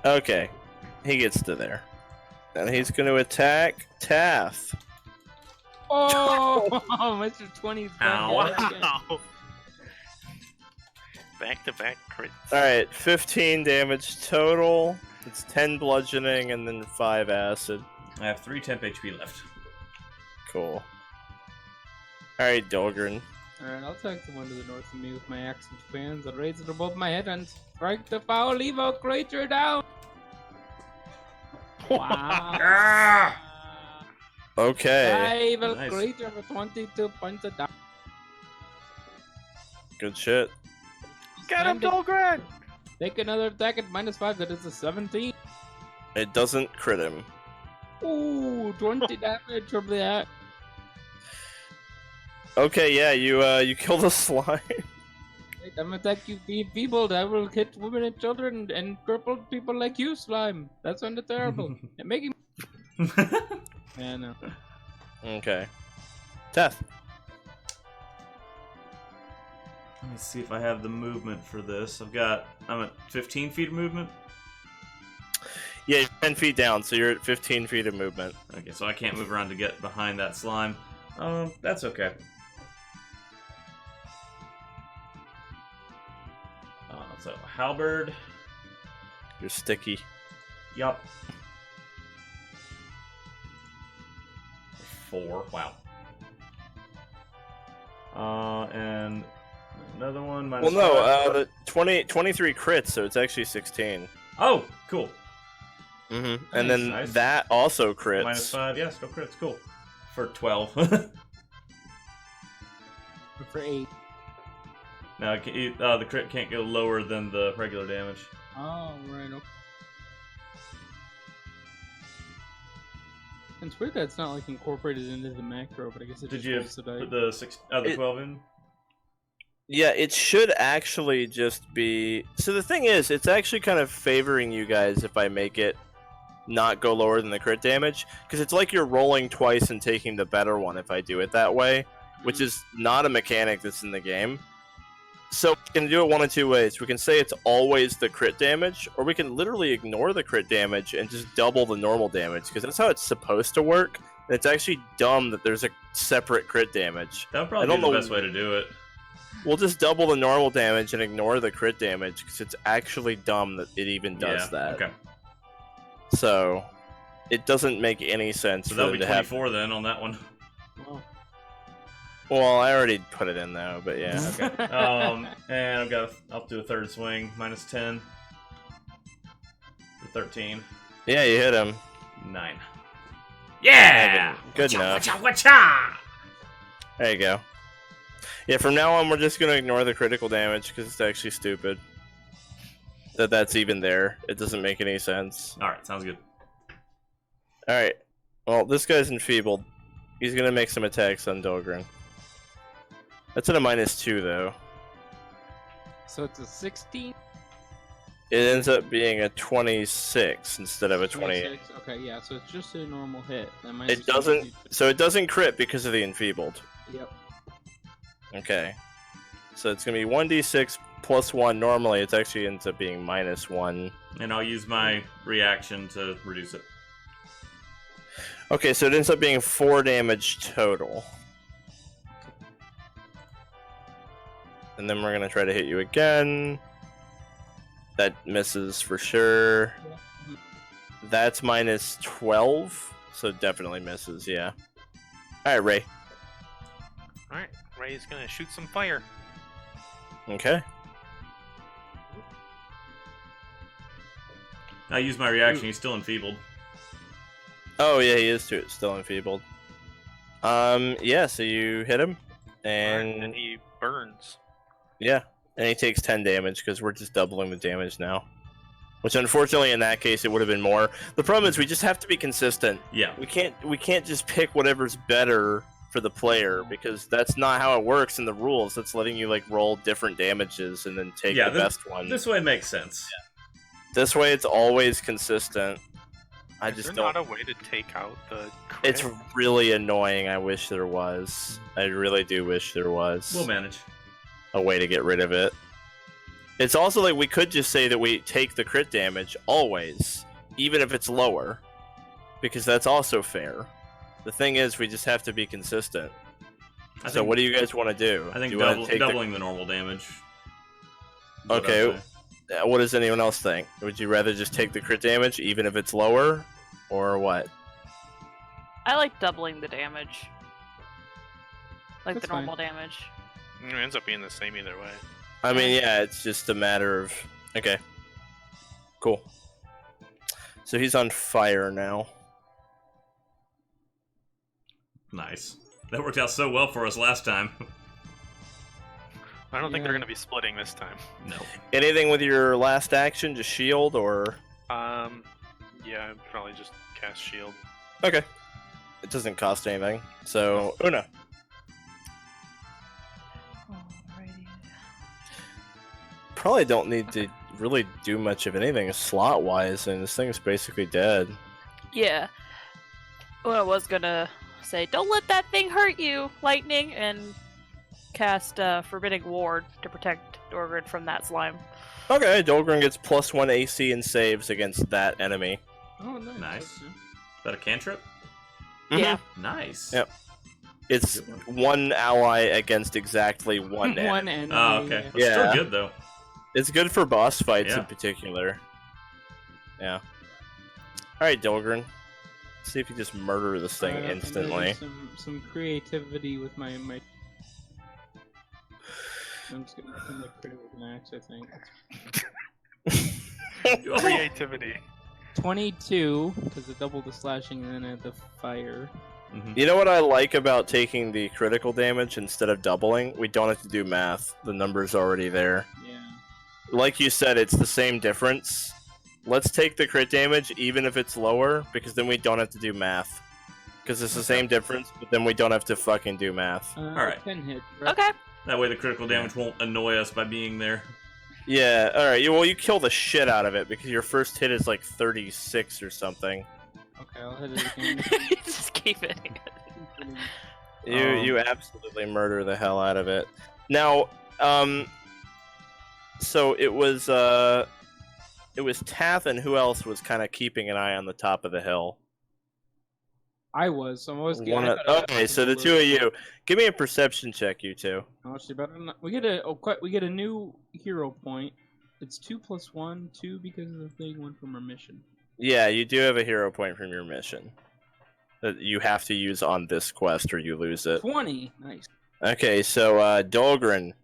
Okay. He gets to there. And he's going to attack Tath. Oh, Mr. 20's Ow. Wow. Back-to-back crits. Alright, 15 damage total. It's 10 bludgeoning and then 5 acid. I have 3 temp HP left. Cool. Alright, Dolgrin. Alright, I'll take the one to the north of me with my axe and two hands. I'll raise it above my head and strike the foul evil creature down. Wow. Okay. Evil Nice. creature for 22 points of damage. Good shit. Get him, Dolgrin! Take another attack at -5. That is a 17. It doesn't crit him. Ooh, 20 damage from that. Okay, yeah, you kill the slime. Wait, I'm attack you be enfeebled. I will hit women and children and crippled people like you, slime. That's under terrible. And making. Yeah, no. Okay. Tath. Let me see if I have the movement for this. I'm at 15 feet of movement. Yeah, you're 10 feet down, so you're at 15 feet of movement. Okay, so I can't move around to get behind that slime. That's okay. So halberd. You're sticky. Yup. 4. Wow. And another one. Well, -5. no, the 23 crits, so it's actually 16. Oh, cool. Mm-hmm. And then Nice. that also crits. -5. Yeah, still crits. Cool. For 12. For 8. Now the crit can't go lower than the regular damage. Oh, right. Okay. It's weird that it's not like incorporated into the macro, but I guess it Did just you rolls the die. put the 12 in? Yeah, it should actually just be... So the thing is, it's actually kind of favoring you guys if I make it not go lower than the crit damage, because it's like you're rolling twice and taking the better one if I do it that way, which is not a mechanic that's in the game. So we can do it one of two ways. We can say it's always the crit damage, or we can literally ignore the crit damage and just double the normal damage, because that's how it's supposed to work. And it's actually dumb that there's a separate crit damage. That would I probably don't be the know- best way to do it. We'll just double the normal damage and ignore the crit damage, because it's actually dumb that it even does Yeah, that. Okay. So it doesn't make any sense So for that'll them be to have. 24 then on that one. Wow. Well, I already put it in though, but yeah. And I'll do a third swing, -10. For 13. Yeah, you hit him. 9. Yeah! Good enough. Wacha! There you go. Yeah, from now on, we're just gonna ignore the critical damage because it's actually stupid. That's even there. It doesn't make any sense. Alright, sounds good. Alright. Well, this guy's enfeebled. He's gonna make some attacks on Dolgrin. That's at a -2, though. So it's a 16? It ends up being a 26 instead of a 28. 26? Okay, yeah, so it's just a normal hit. It doesn't. So it doesn't crit because of the enfeebled. Yep. Okay. So it's gonna be 1d6 plus 1. Normally, it actually ends up being -1. And I'll use my reaction to reduce it. Okay, so it ends up being 4 damage total. And then we're gonna try to hit you again. That misses for sure. That's -12, so definitely misses, yeah. Alright, Raye. Alright, Raye's gonna shoot some fire. Okay. I use my reaction, he's still enfeebled. Oh, yeah, he is still enfeebled. Yeah, so you hit him, And and he burns. yeah, and he takes 10 damage because we're just doubling the damage now. Which, unfortunately, in that case, it would have been more. The problem is we just have to be consistent. Yeah. We can't just pick whatever's better for the player because that's not how it works in the rules. That's letting you like roll different damages and then take the best one. This way makes sense. This way, it's always consistent. I Is just there don't. not a way to take out the crit? It's really annoying. I wish there was. I really do wish there was We'll manage. a way to get rid of it. It's also like we could just say that we take the crit damage always, even if it's lower, because that's also fair. The thing is, we just have to be consistent. So what do you guys want to do? I think Do you wanna take doubling the normal damage. is what Okay. I'd say. What does anyone else think? Would you rather just take the crit damage, even if it's lower, or what? I like doubling the damage. Like That's the normal damage. It ends up being the same either way. I mean, yeah, it's just a matter of... Okay. Cool. So he's on fire now. Nice. That worked out so well for us last time. I don't think they're Yeah. going to be splitting this time. No. Anything with your last action? Just shield, or... Yeah, I'd probably just cast shield. Okay. It doesn't cost anything. So, Oona. Alrighty. Probably don't need to really do much of anything slot-wise, and this thing is basically dead. Yeah. Well, I was gonna say, don't let that thing hurt you, lightning, and cast Forbidding Ward to protect Dolgrin from that slime. Okay, Dolgrin gets +1 AC and saves against that enemy. Oh, nice. Nice. Okay. Is that a cantrip? Yeah. Nice. Yep. It's one ally against exactly one enemy. One enemy. Oh, okay. That's Yeah. still good, though. It's good for boss fights Yeah. in particular. Yeah. Alright, Dolgrin. See if you just murder this thing I'm gonna instantly. use some creativity with my. I'm just gonna crit it with an axe, I think. Creativity. 22, because it doubled the slashing and then add the fire. Mhm. You know what I like about taking the critical damage instead of doubling? We don't have to do math. The number's already there. Yeah. Like you said, it's the same difference. Let's take the crit damage even if it's lower, because then we don't have to do math. Because it's the same difference, but then we don't have to fucking do math. Alright. 10 hit. Right? Okay. That way the critical damage won't annoy us by being there. Yeah, alright. Well, you kill the shit out of it, because your first hit is like 36 or something. Okay, I'll hit it again. Just keep hitting it. You absolutely murder the hell out of it. Now, so it was Tath, and who else was kind of keeping an eye on the top of the hill? I was. So I'm always Okay, so the two of you, give me a perception check, you two. Oh, she better not. We get a new hero point. It's 2 + 1, 2 because of the thing, 1 from our mission. Yeah, you do have a hero point from your mission that you have to use on this quest, or you lose it. 20. Nice. Okay, so Dolgrin,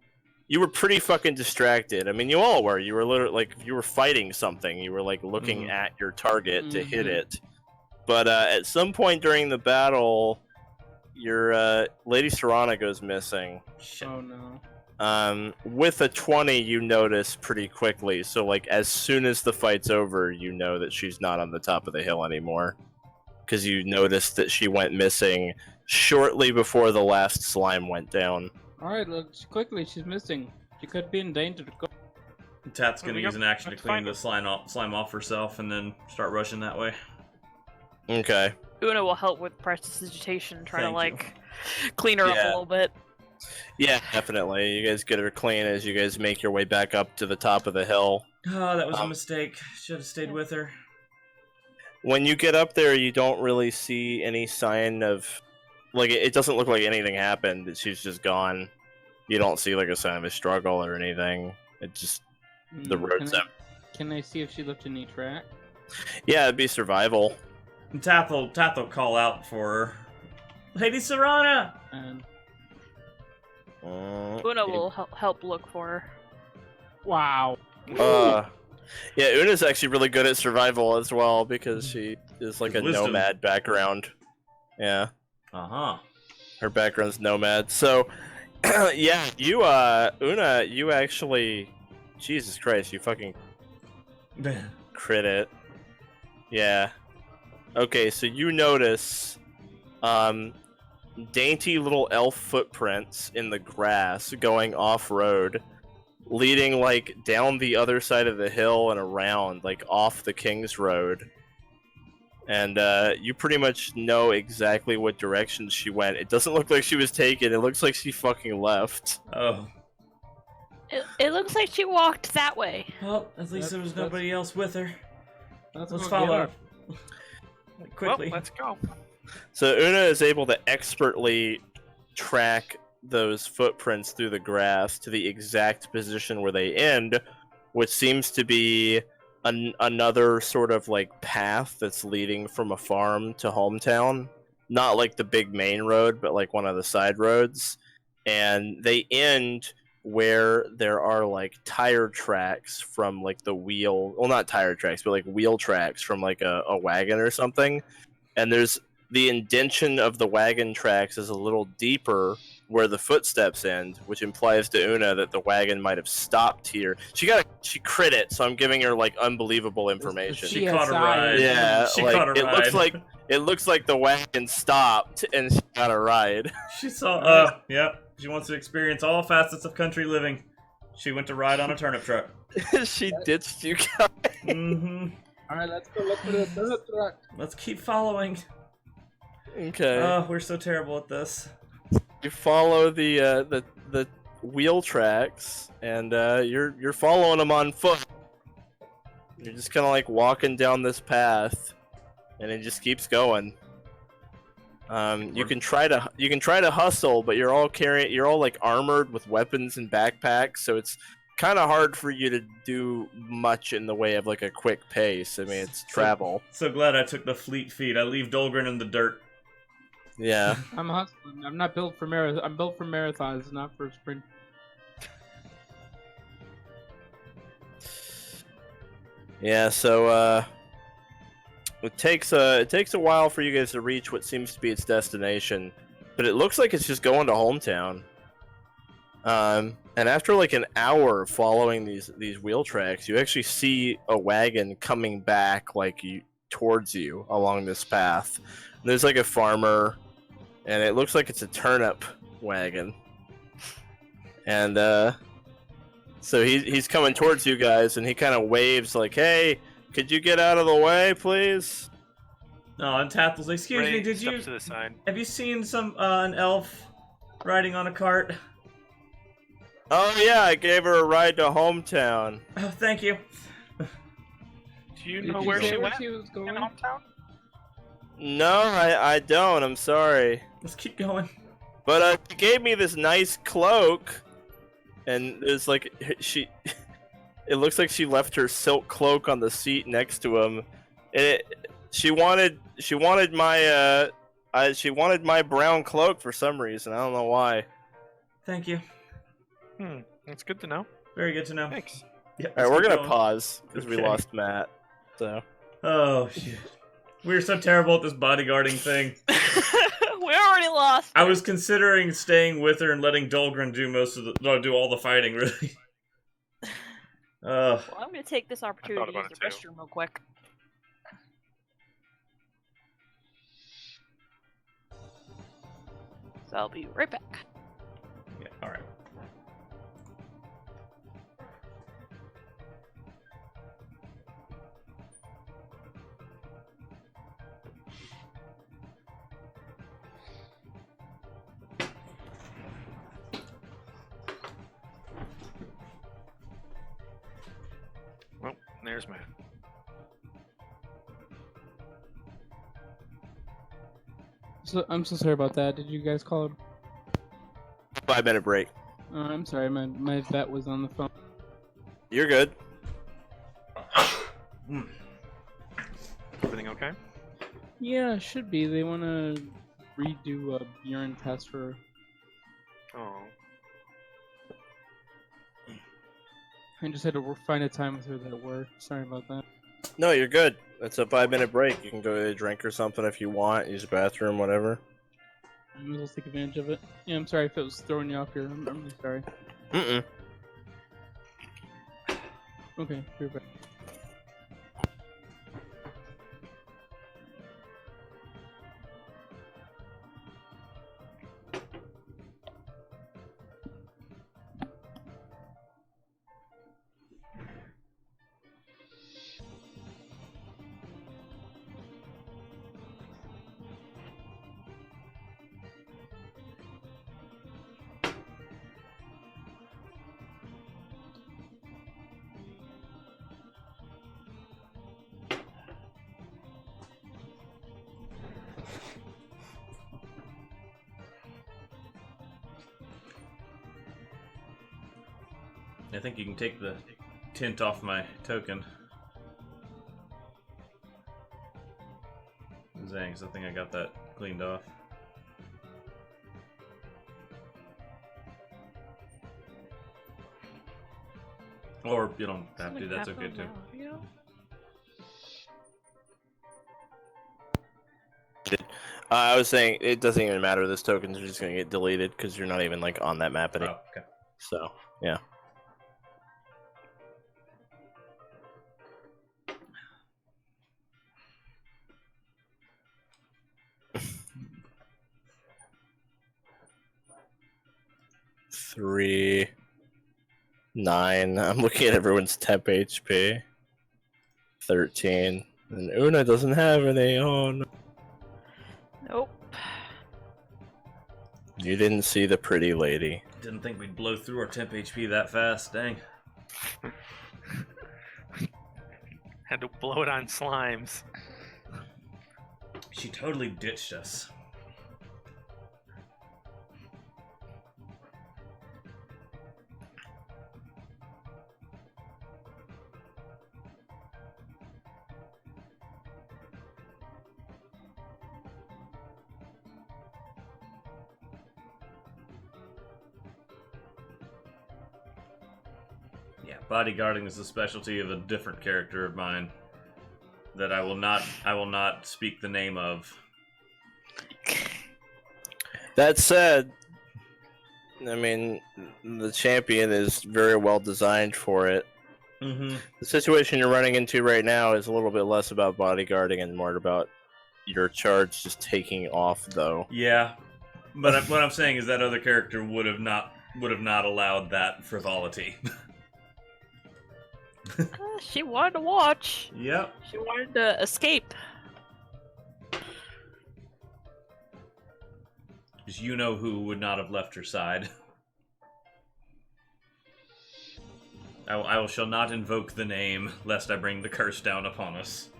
you were pretty fucking distracted. I mean, you all were. You were literally like you were fighting something. You were like looking at your target to hit it. But at some point during the battle, your Lady Serana goes missing. Oh no. With a 20, you notice pretty quickly. So, like, as soon as the fight's over, you know that she's not on the top of the hill anymore. Because you noticed that she went missing shortly before the last slime went down. Alright, quickly, she's missing. She could be in danger. Go. Tath's gonna use an action to Let's clean find the her. slime off herself and then start rushing that way. Okay. Una will help with prestidigitation, trying to Thank you. like clean her up a Yeah. little bit. Yeah, definitely. You guys get her clean as you guys make your way back up to the top of the hill. Oh, that was a mistake. Should have stayed with her. When you get up there, you don't really see any sign of... Like, it doesn't look like anything happened. She's just gone. You don't see, like, a sign of a struggle or anything. It just... The road's can, up. can I see if she left any track? Yeah, it'd be survival. And Tath will call out for her. Lady Serana! And Una will help look for her. wow. Yeah, Una's actually really good at survival as well because she is like a Wisdom. nomad background. Yeah, Uh-huh. her background's nomad. So, yeah, you, Una, you actually, Jesus Christ, you fucking crit it. Yeah. Okay, so you notice, dainty little elf footprints in the grass going off-road, leading, like, down the other side of the hill and around, like, off the King's Road. And, you pretty much know exactly what direction she went. It doesn't look like she was taken, it looks like she fucking left. Oh. It looks like she walked that way. Well, at least there was nobody else with her. Let's Let's go follow get her. her. Quickly. Well, let's go. So Una is able to expertly track those footprints through the grass to the exact position where they end, which seems to be another sort of like path that's leading from a farm to hometown. Not like the big main road, but like one of the side roads. And they end where there are like tire tracks from like the wheel, well, not tire tracks, but like wheel tracks from like a wagon or something. And there's the indention of the wagon tracks is a little deeper where the footsteps end, which implies to Una that the wagon might have stopped here. She crit it, so I'm giving her like unbelievable information. She caught a ride. Yeah, She like, caught a ride. it looks like the wagon stopped and she got a ride. She saw, yep. She wants to experience all facets of country living. She went to ride on a turnip truck. She ditched you guys. Mm-hmm. Alright, let's go look for the turnip truck. Let's keep following. Okay. Oh, we're so terrible at this. You follow the wheel tracks, and you're following them on foot. You're just kind of like walking down this path, and it just keeps going. You can try to hustle, but you're all like armored with weapons and backpacks, so it's kind of hard for you to do much in the way of like a quick pace. I mean, it's travel. So glad I took the fleet feet. I leave Dolgrin in the dirt. Yeah. I'm hustling. I'm not built for marathon. I'm built for marathons, not for sprint. Yeah, so it takes a while for you guys to reach what seems to be its destination, but it looks like it's just going to hometown. And after like an hour following these wheel tracks, you actually see a wagon coming back towards you along this path. And there's like a farmer, and it looks like it's a turnip wagon. And so he's coming towards you guys, and he kind of waves like, "Hey, could you get out of the way, please?" Oh, and Tath was like, Excuse Raye me, did steps you to the side. have you seen an elf riding on a cart? Oh yeah, I gave her a ride to hometown. Oh, thank you. Do you Did know you where say she where went she was in going? hometown? No, I don't. I'm sorry. Let's keep going. But she gave me this nice cloak, and it's like it looks like she left her silk cloak on the seat next to him. And she wanted my brown cloak for some reason. I don't know why. Thank you. That's good to know. Very good to know. Thanks. Yeah, All right, we're gonna pause because we Okay. lost Matt. So Oh, shit. We're so terrible at this bodyguarding thing. We already lost. I was considering staying with her and letting Dolgrin do all the fighting. Really. Well, I'm gonna take this opportunity to about use the it too. restroom real quick. So I'll be right back. Yeah. All right. Well, there's my. So I'm so sorry about that. Did you guys call? 5-minute break. I'm sorry. My vet was on the phone. You're good. Everything okay? Yeah, it should be. They want to redo a urine test for. Oh. I just had to find a time with her that worked. Sorry about that. No, you're good. It's a 5-minute break. You can go get a drink or something if you want. Use the bathroom, whatever. I might as well take advantage of it. Yeah, I'm sorry if it was throwing you off here. I'm really sorry. Mm-mm. Okay, you're back. I think you can take the tint off my token. Zangs, I think I got that cleaned off. Or you don't have to, that's okay too. I was saying it doesn't even matter. This tokens are just gonna get deleted because you're not even like on that map anymore. Oh, okay. So yeah. Three, 9. I'm looking at everyone's temp HP. 13. And Oona doesn't have any on. Nope. You didn't see the pretty lady. Didn't think we'd blow through our temp HP that fast, dang. Had to blow it on slimes. She totally ditched us. Yeah, bodyguarding is a specialty of a different character of mine that I will not speak the name of. That said, I mean, the champion is very well designed for it. Mm-hmm. The situation you're running into right now is a little bit less about bodyguarding and more about your charge just taking off, though. Yeah, but what I'm saying is that other character would have not allowed that frivolity. She wanted to watch. Yep. She wanted to escape. Because you know who would not have left her side. I shall not invoke the name, lest I bring the curse down upon us.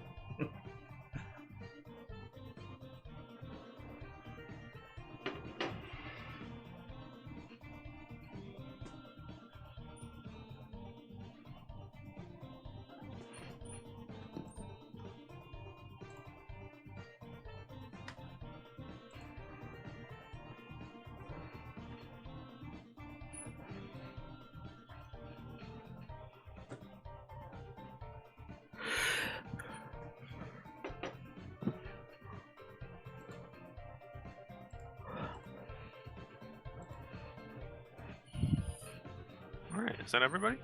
Is that everybody?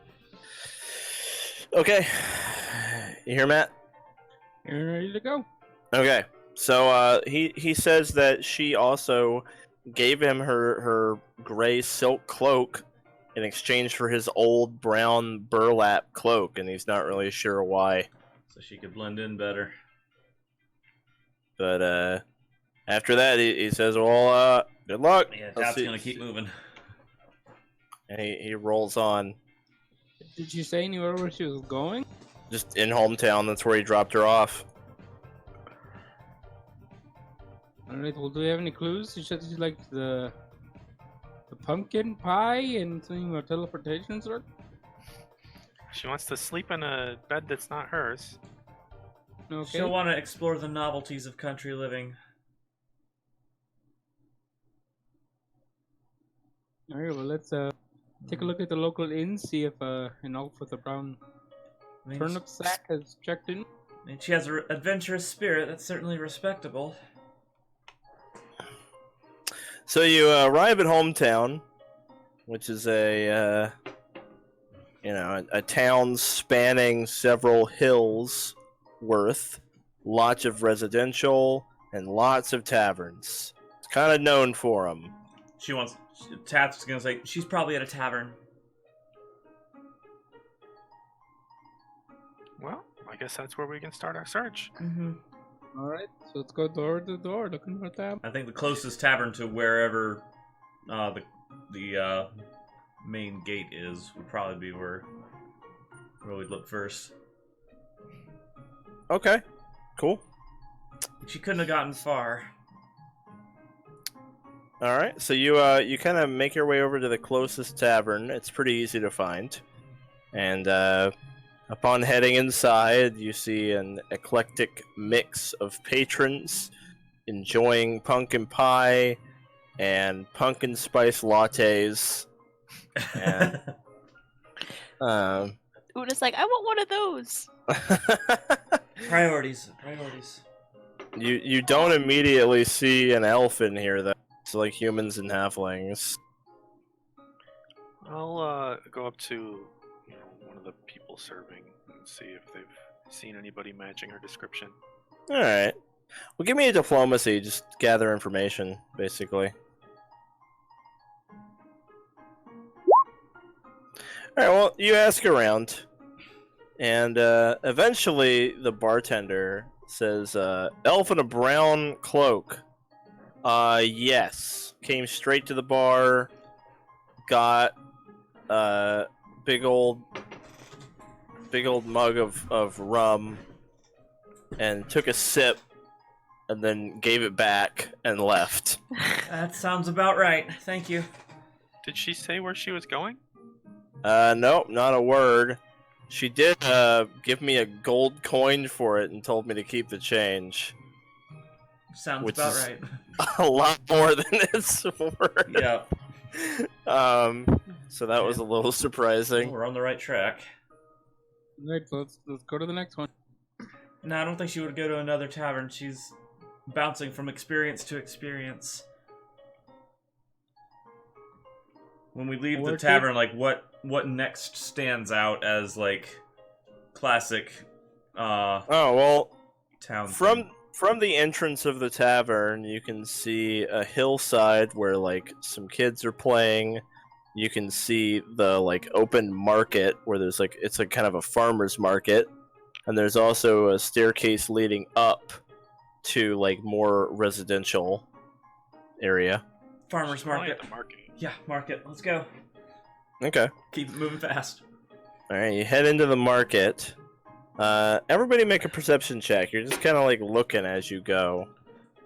Okay. You hear Matt? You're ready to go. Okay. So he says that she also gave him her gray silk cloak in exchange for his old brown burlap cloak, and he's not really sure why. So she could blend in better. But after that, he says, "Well, good luck." Yeah, I'll Tath's see- gonna keep moving. And he rolls on. Did she say anywhere where she was going? Just in hometown, that's where he dropped her off. Alright, well, do we have any clues? She said she liked the pumpkin pie and something about teleportation, sir? She wants to sleep in a bed that's not hers. Okay. She'll want to explore the novelties of country living. Alright, well, let's take a look at the local inn, see if an elf with a brown I mean, turnip sack has checked in. I mean, she has an adventurous spirit. That's certainly respectable. So you arrive at hometown, which is a town spanning several hills worth, lots of residential and lots of taverns. It's kind of known for them. Tath's gonna say, She's probably at a tavern. Well, I guess that's where we can start our search. Mm-hmm. Alright, so let's go door to door looking for that. I think the closest tavern to wherever the main gate is would probably be where we'd look first. Okay, cool. She couldn't have gotten far. All right, so you kind of make your way over to the closest tavern. It's pretty easy to find, and upon heading inside, you see an eclectic mix of patrons enjoying pumpkin pie and pumpkin spice lattes. And, Oona's like, I want one of those. Priorities. you don't immediately see an elf in here, though. It's like humans and halflings. I'll go up to one of the people serving and see if they've seen anybody matching her description. All right. Well, give me a diplomacy. Just gather information, basically. All right. Well, you ask around, and eventually the bartender says, "Elf in a brown cloak." Yes. Came straight to the bar. Got big old mug of rum, and took a sip, and then gave it back and left. That sounds about right. Thank you. Did she say where she was going? Nope, not a word. She did give me a gold coin for it and told me to keep the change. Sounds Which about is- right. A lot more than it's worth. Yeah, So that was a little surprising. we're on the right track. Alright, so let's go to the next one. No, I don't think she would go to another tavern. She's bouncing from experience to experience. When we leave the Or tavern, like what next stands out as like classic Oh well, town from thing? the entrance of the tavern, you can see a hillside where like some kids are playing. You can see the like open market where there's like it's a kind of a farmer's market, and there's also a staircase leading up to like more residential area. Farmer's Probably market. at the market. Yeah, market. Let's go. Okay. Keep it moving fast. All right, you head into the market. Everybody make a perception check. You're just kind of like looking as you go.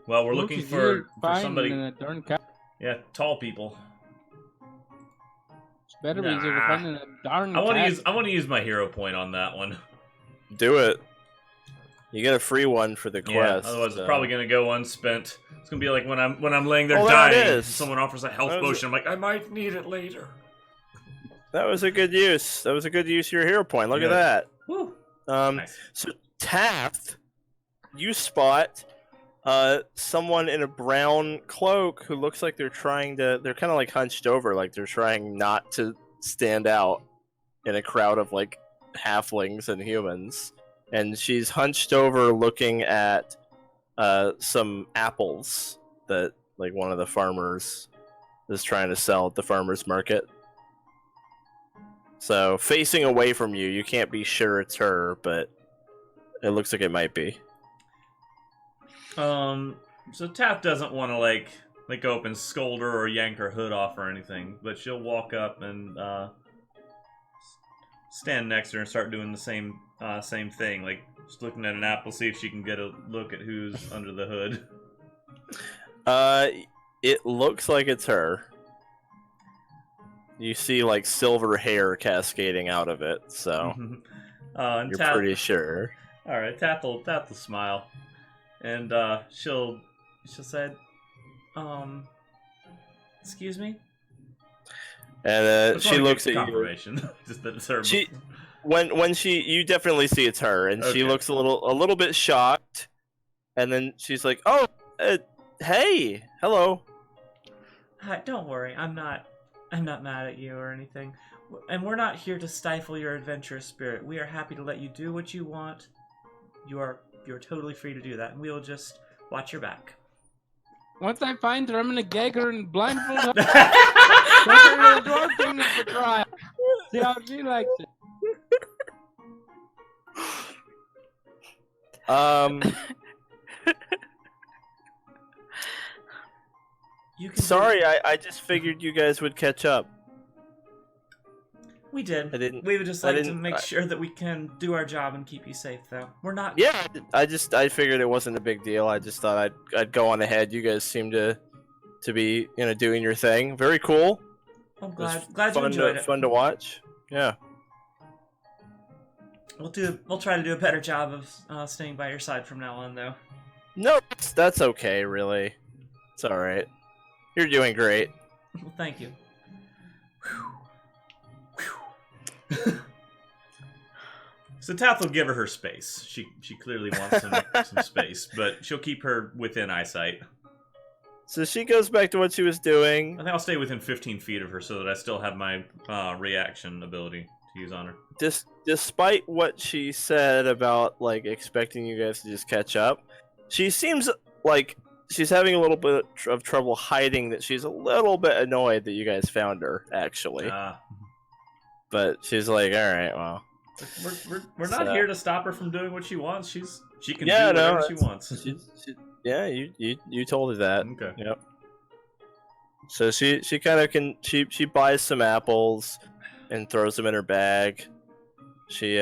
Well, we're Look, looking if for you're finding somebody. in a darn cat. Yeah, tall people. It's better be easier to Nah. find in a darn I want cat. to use my hero point on that one. Do it. You get a free one for the Yeah, quest. otherwise so- it's probably gonna go unspent. It's gonna be like when I'm laying there Oh, there it dying, is. someone offers a health That was- potion. I'm like, I might need it later. That was a good use. That was a good use of your hero point. Look at Yeah. that. Woo. Nice. So Tath, you spot someone in a brown cloak who looks like they're kind of like hunched over, like they're trying not to stand out. in a crowd of like halflings and humans, and she's hunched over looking at some apples that like one of the farmers is trying to sell at the farmers market. So facing away from you, you can't be sure it's her, but it looks like it might be. So Tath doesn't want to like go up and scold her or yank her hood off or anything, but she'll walk up and stand next to her and start doing the same thing, like just looking at an apple, see if she can get a look at who's under the hood. It looks like it's her. You see like silver hair cascading out of it, so And you're Tath, pretty sure. all right, Tath will smile, and she'll say, excuse me? And she looks at you. confirmation. Just that it's her. She, when you definitely see it's her, and she Okay. looks a little bit shocked, and then she's like, "Oh, hey, hello." Hi, don't worry, I'm not mad at you or anything. And we're not here to stifle your adventurous spirit. We are happy to let you do what you want. You're totally free to do that, and we will just watch your back. Once I find her, I'm gonna gag her and blindfold her. Take her to the dwarf kingdom for trial. See how she likes it. You can Sorry, I just figured you guys would catch up. We did. I didn't- We would just I like to didn't- make sure that we can do our job and keep you safe, though. We're not. Yeah, I figured it wasn't a big deal. I just thought I'd go on ahead. You guys seem to be doing your thing. Very cool. I'm It was glad you enjoyed it. Fun to watch. Yeah. We'll try to do a better job of staying by your side from now on, though. No, that's okay. Really, it's all right. You're doing great. Well, thank you. So Tath will give her space. She clearly wants some space, but she'll keep her within eyesight. So she goes back to what she was doing. I think I'll stay within 15 feet of her so that I still have my reaction ability to use on her. Despite what she said about like expecting you guys to just catch up, she seems like she's having a little bit of trouble hiding that she's a little bit annoyed that you guys found her, actually. But she's like, all right, well. We're not So- here to stop her from doing what she wants. She can Yeah, do no, whatever she wants. Yeah, you told her that. Okay. Yep. So she kind of she buys some apples and throws them in her bag. She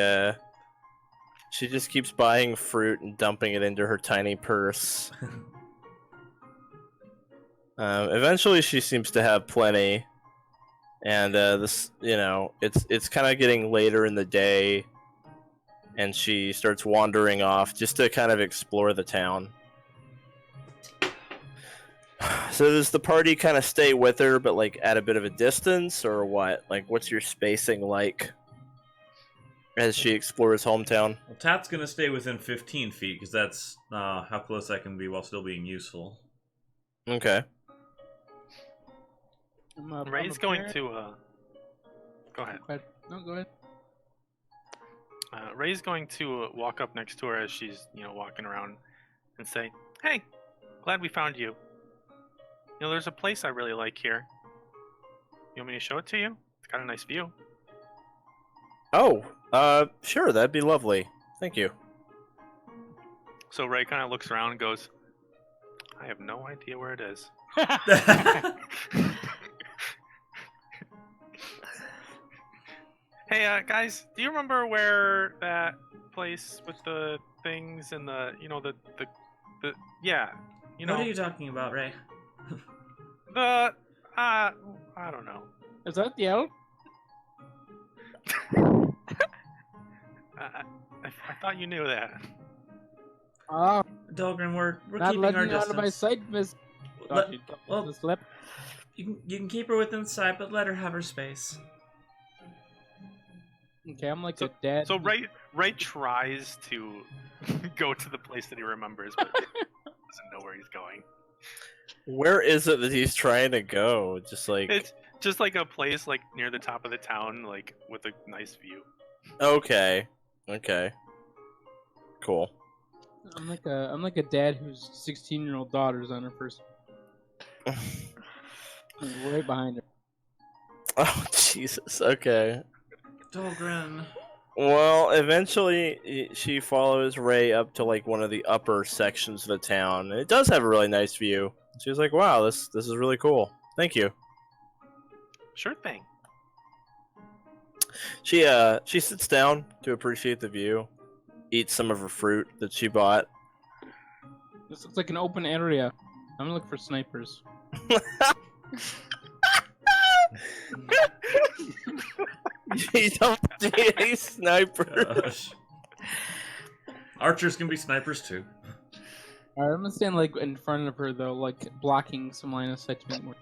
just keeps buying fruit and dumping it into her tiny purse. Eventually, she seems to have plenty, and this it's kind of getting later in the day, and she starts wandering off just to kind of explore the town. So does the party kind of stay with her, but like at a bit of a distance, or what? Like, what's your spacing like as she explores hometown? Well, Tath's gonna stay within 15 feet because that's how close I can be while still being useful. Okay. Ray's going to. Go ahead. No, go ahead. Ray's going to walk up next to her as she's, walking around, and say, "Hey, glad we found you. There's a place I really like here. You want me to show it to you? It's got a nice view." Oh, sure, that'd be lovely. Thank you. So Ray kind of looks around and goes, "I have no idea where it is." Hey, guys, do you remember where that place with the things and the yeah, What are you talking about, Ray? I don't know. Is that the elf? I thought you knew that. Ah, Dolgrin, we're not keeping letting our you out of my distance. sight, Miss. Let- She well- just slept. You can keep her within sight, but let her have her space. Okay, I'm like a dad. So Ray tries to go to the place that he remembers, but doesn't know where he's going. Where is it that he's trying to go? Just like It's Just like a place like near the top of the town, like with a nice view. Okay. Okay. Cool. I'm like a dad whose 16-year-old daughter's on her first. Right behind her. Oh, Jesus. Okay. Dolgrin. Well, eventually she follows Raye up to like one of the upper sections of the town. And it does have a really nice view. She's like, "Wow, this is really cool. Thank you." Sure thing. She sits down to appreciate the view, eats some of her fruit that she bought. This looks like an open area. I'm gonna look for snipers. You don't see any snipers. Gosh. Archers can be snipers too. Alright, I'm gonna stand like in front of her though, like blocking some line of sight to make more.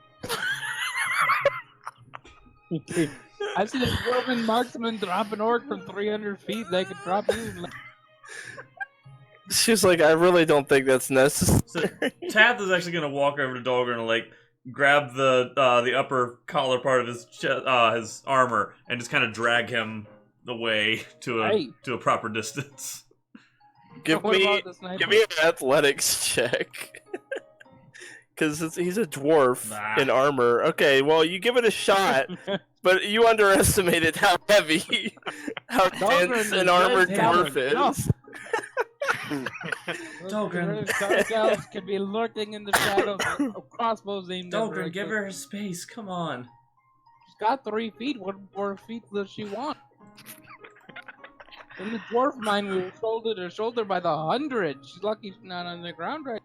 I've seen a dwarven marksman drop an orc from 300 feet. They could drop you. She's like, "I really don't think that's necessary." So Tath is actually gonna walk over to Dolgrin and like grab the upper collar part of his his armor and just kind of drag him away to a proper distance. Give What me about the sniper? an athletics check. Because he's a dwarf Nah. in armor. Okay, well, you give it a shot, but you underestimated how heavy, how Dolgrin dense is an armored very dwarf talented. No. is. Dolgrin. Dark could be lurking in the shadows of crossbows aimed at her. Dolgrin, give her space. Come on. She's got 3 feet. What more feet does she want? In the dwarf mine, we were shoulder to shoulder by the 100. She's lucky she's not on the ground right.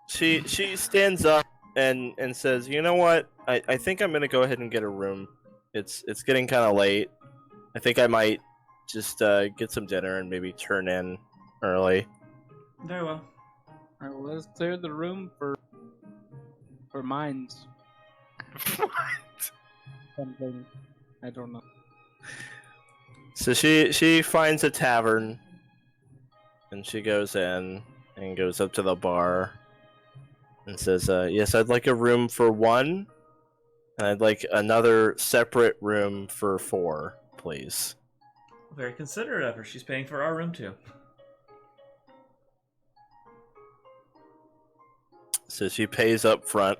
She stands up and says, "You know what? I think I'm gonna go ahead and get a room. It's getting kind of late. I think I might just get some dinner and maybe turn in early." Very well. All right, well, let's clear the room for mines. Something. I don't know. So she finds a tavern, and she goes in and goes up to the bar and says, "Yes, I'd like a room for 1, and I'd like another separate room for 4, please." Very considerate of her. She's paying for our room too. So she pays up front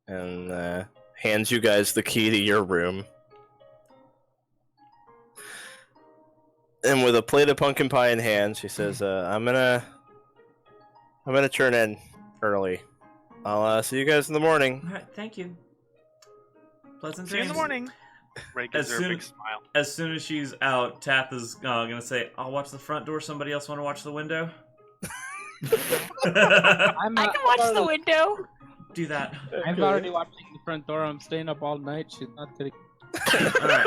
and hands you guys the key to your room. And with a plate of pumpkin pie in hand, she says, I'm gonna turn in early. I'll see you guys in the morning." All right, thank you. Pleasant See you in the dreams. morning. Raye gives her a big smile. As soon as she's out, Tath is gonna say, "I'll watch the front door. Somebody else want to watch the window?" I can watch the window. Do that. I'm already watching the front door. I'm staying up all night. She's not kidding. All right.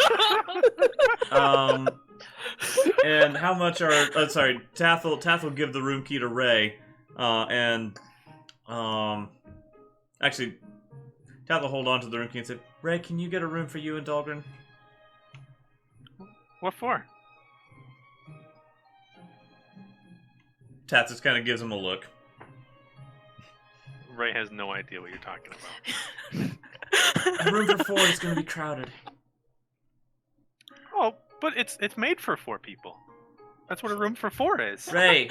And how much are? Sorry, Tath will give the room key to Raye, and actually, Tath will hold on to the room key and say, Raye, can you get a room for you and Dolgrin? What for? Tath just kind of gives him a look. Raye has no idea what you're talking about. A room for 4 is going to be crowded. Oh, but it's made for 4 people. That's what a room for 4 is. Raye,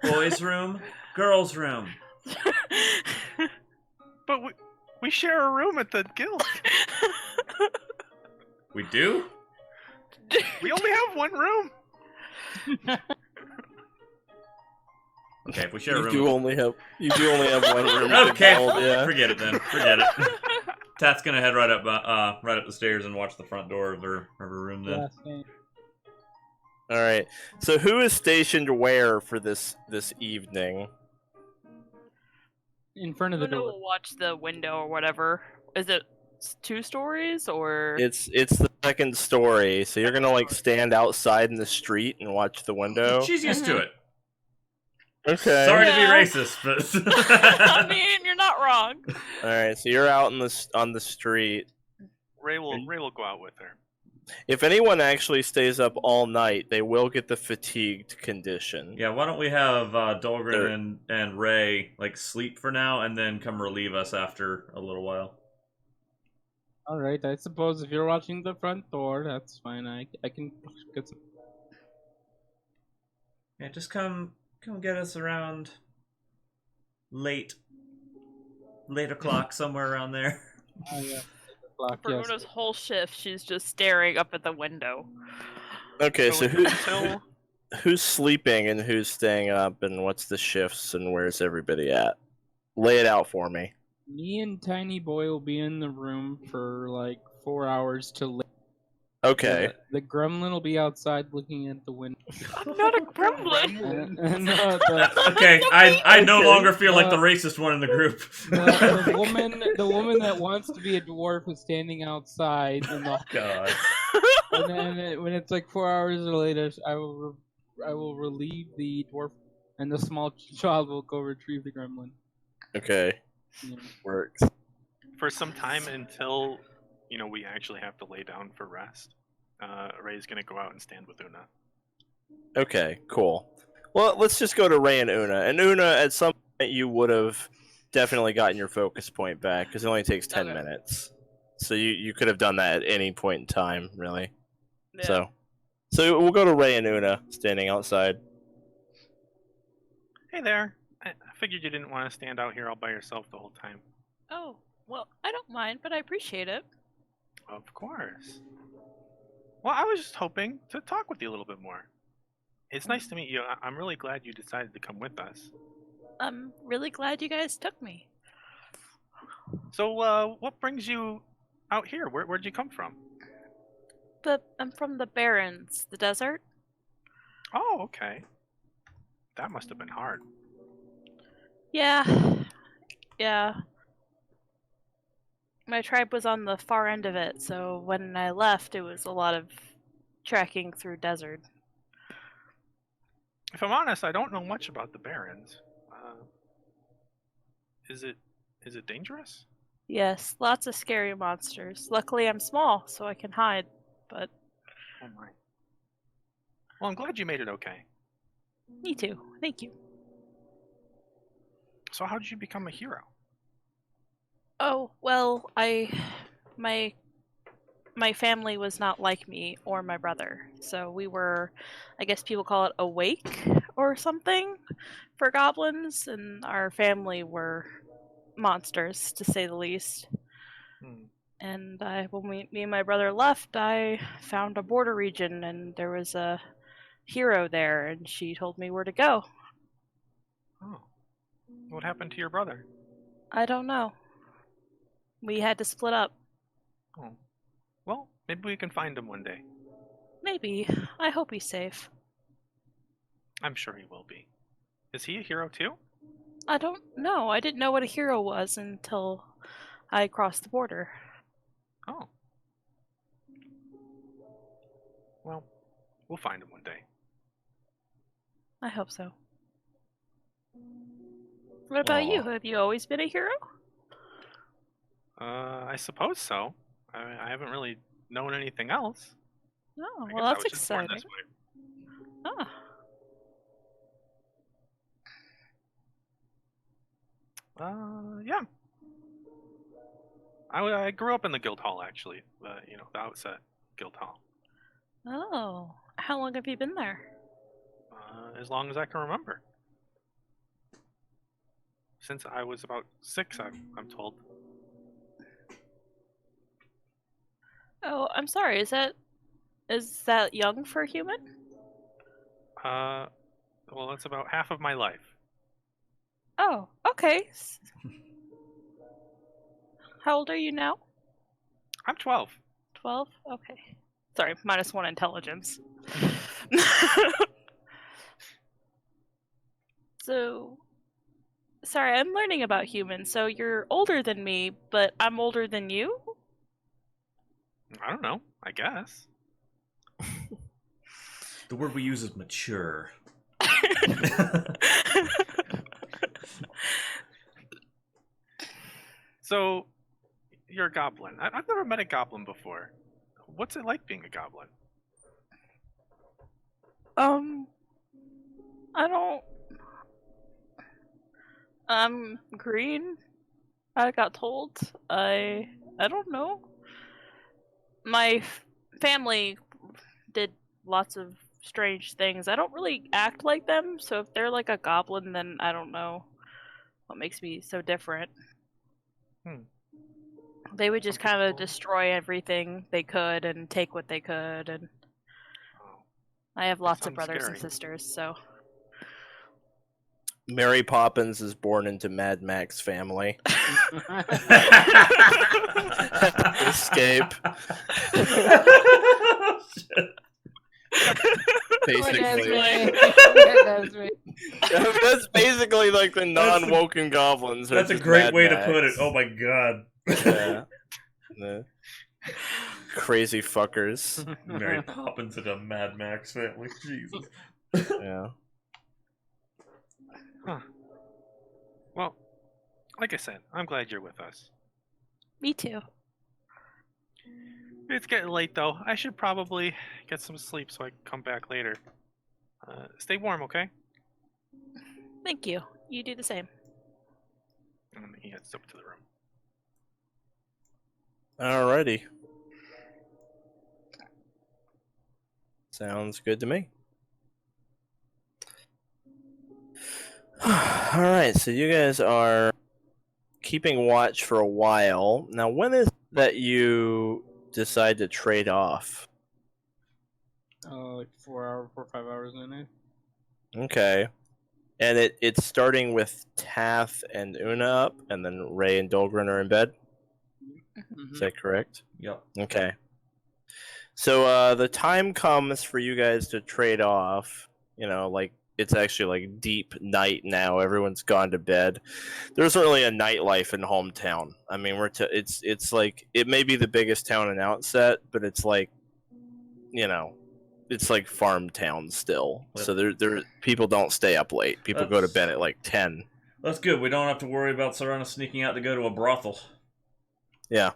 boys' room, girls' room. But we share a room at the guild. We do? We only have 1 room. Okay, if we share a You room. do only have 1 room. Okay, Yeah. forget it then. Forget it. Tath's gonna head right up the stairs and watch the front door of her room then. Yeah, same. All right. So who is stationed where for this evening? In front of the Oona door. will watch the window or whatever. Is it 2 stories or? It's the second story, so you're gonna like stand outside in the street and watch the window. She's used to it. Okay. Sorry to be Yeah. racist, but I mean, you're not wrong. All right. So you're out on the street. Raye will go out with her. If anyone actually stays up all night, they will get the fatigued condition. yeah, why don't we have Dolgrin and Raye like sleep for now and then come relieve us after a little while? All right, I suppose if you're watching the front door, that's fine. I can get some. Yeah, just come get us around late o'clock, somewhere around there. Oh yeah, clock. For Yes. Una's whole shift, she's just staring up at the window. Okay, so until who's sleeping and who's staying up, and what's the shifts, and where's everybody at? Lay it out for me. Me and Tiny Boy will be in the room for like 4 hours till late. Okay. The gremlin will be outside looking at the window. I'm not a gremlin. Okay, I no longer feel like the racist one in the group. the woman that wants to be a dwarf is standing outside in the God. and then when it's like 4 hours later, I will relieve the dwarf, and the small child will go retrieve the gremlin. Okay. Yeah. Works. for some time until we actually have to lay down for rest. Raye's gonna go out and stand with Oona. Okay, cool. Well, let's just go to Raye and Oona. And Oona, at some point, you would have definitely gotten your focus point back, because it only takes 10 Okay. minutes. So you could have done that at any point in time, really. Yeah. So we'll go to Raye and Oona, standing outside. Hey there. I figured you didn't want to stand out here all by yourself the whole time. Oh, well, I don't mind, but I appreciate it. Of course. Well, I was just hoping to talk with you a little bit more. It's nice to meet you. I'm really glad you decided to come with us. I'm really glad you guys took me. So, what brings you out here? Where'd you come from? I'm from the Barrens, the desert. Oh, okay. That must have been hard. Yeah. Yeah. My tribe was on the far end of it, so when I left, it was a lot of trekking through desert. If I'm honest, I don't know much about the Barrens. Is it dangerous? Yes, lots of scary monsters. Luckily, I'm small, so I can hide, but Oh my. Well, I'm glad you made it okay. me too. Thank you. So how did you become a hero? Oh, well, my family was not like me or my brother. So we were, I guess people call it awake or something for goblins, and our family were monsters, to say the least. Hmm. And when me and my brother left, I found a border region, and there was a hero there, and she told me where to go. Oh. What happened to your brother? I don't know. We had to split up. Oh. Well, maybe we can find him one day. Maybe. I hope he's safe. I'm sure he will be. Is he a hero too? I don't know. I didn't know what a hero was until I crossed the border. Oh. Well, we'll find him one day. I hope so. What about you? Have you always been a hero? I suppose so. I haven't really known anything else. Oh, I well, guess I that's was just born exciting. this way. Ah, Yeah. I grew up in the guild hall, actually. The outset guild hall. oh. How long have you been there? As long as I can remember. Since I was about 6, I'm told. Oh, I'm sorry. Is that young for a human? Well, that's about half of my life. Oh, okay. How old are you now? I'm 12. 12? Okay. Sorry, -1 intelligence. So, sorry, I'm learning about humans. So you're older than me, but I'm older than you? I don't know. I guess. The word we use is mature. So, you're a goblin. I've never met a goblin before. What's it like being a goblin? I don't. I'm green. I got told. I don't know. my family did lots of strange things. I don't really act like them, so if they're like a goblin, then I don't know what makes me so different. They would just kind of destroy everything they could and take what they could, and I have lots of sounds brothers scary. and sisters, so Mary Poppins is born into Mad Max family. Escape. Basically. That's basically like the non-woken goblins. That's a great way to put it. Oh my god. Yeah. The crazy fuckers. Mary Poppins and a Mad Max family. Jesus. Yeah. Huh. Well, like I said, I'm glad you're with us. me too. It's getting late though. I should probably get some sleep so I can come back later. Stay warm, okay? Thank you. You do the same. And then he heads up to the room. Alrighty. Sounds good to me. Alright, so you guys are keeping watch for a while. Now, when is that you decide to trade off? Like 4 or 5 hours in it. Okay. And it's starting with Tath and Oona up, and then Raye and Dolgrin are in bed? Is that correct? Yep. Okay. So the time comes for you guys to trade off. You know, like it's actually like deep night now. Everyone's gone to bed. There isn't really a nightlife in hometown. I mean, it's like it may be the biggest town in Outset, but it's like, you know, it's like farm town still. Yep. So there people don't stay up late. People go to bed at like 10. That's good. We don't have to worry about Serana sneaking out to go to a brothel. Yeah.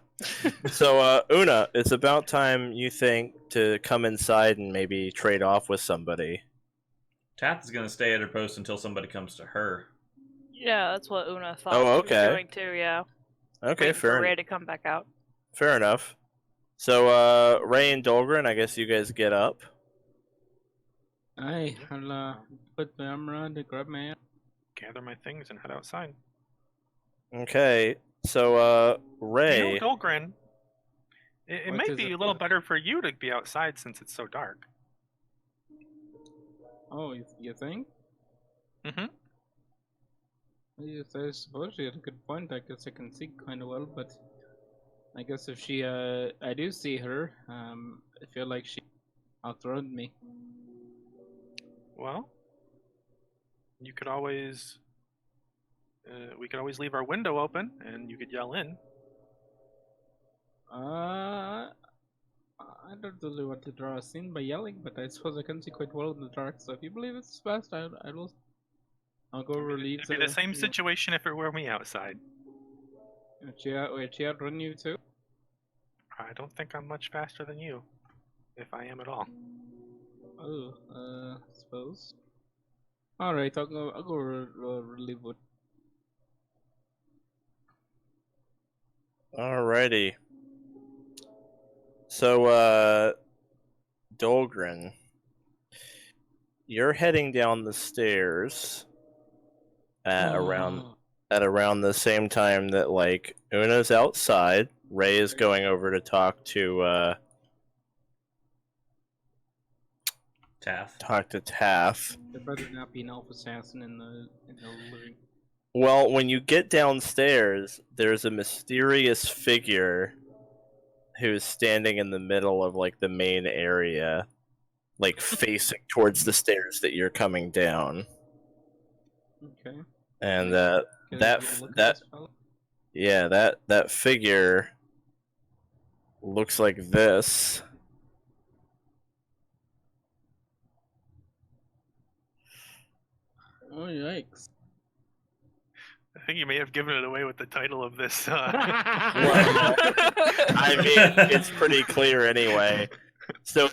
So, Oona, it's about time you think to come inside and maybe trade off with somebody. Tath is going to stay at her post until somebody comes to her. Yeah, that's what Oona thought. Oh, she was okay. doing too, yeah. Okay, Waiting for fair Raye enough. to come back out. Fair enough. So, Raye and Dolgrin, I guess you guys get up. Aye, I'll put my arm around and grab my hand. Gather my things and head outside. Okay. So, You Raye. know, Dolgrin, it What might is be it? a little better for you to be outside since it's so dark. Oh, you think? Mm-hmm. Yes, I suppose you had a good point. I guess I can see kind of well, but I guess if she, I do see her, I feel like she outrun me. Well, you could always... we could always leave our window open, and you could yell in. I don't really want to draw a scene by yelling, but I suppose I can see quite well in the dark. So if you believe it's best, I'll go relieve It'd be the same situation if it were me outside. Would she outrun you too? I don't think I'm much faster than you, if I am at all. Oh, suppose. All right, I'll go relieve it. Alrighty. So, Dolgrin, you're heading down the stairs at around the same time that like Oona's outside. Raye is going over to talk to Tath. Tath. There better not be an elf assassin in the living. Well, when you get downstairs, there's a mysterious figure who's standing in the middle of like the main area, like facing towards the stairs that you're coming down. Okay. And Can I that get a look at that this fella? yeah, that figure looks like this. Oh yikes! I think you may have given it away with the title of this. I mean, it's pretty clear anyway. So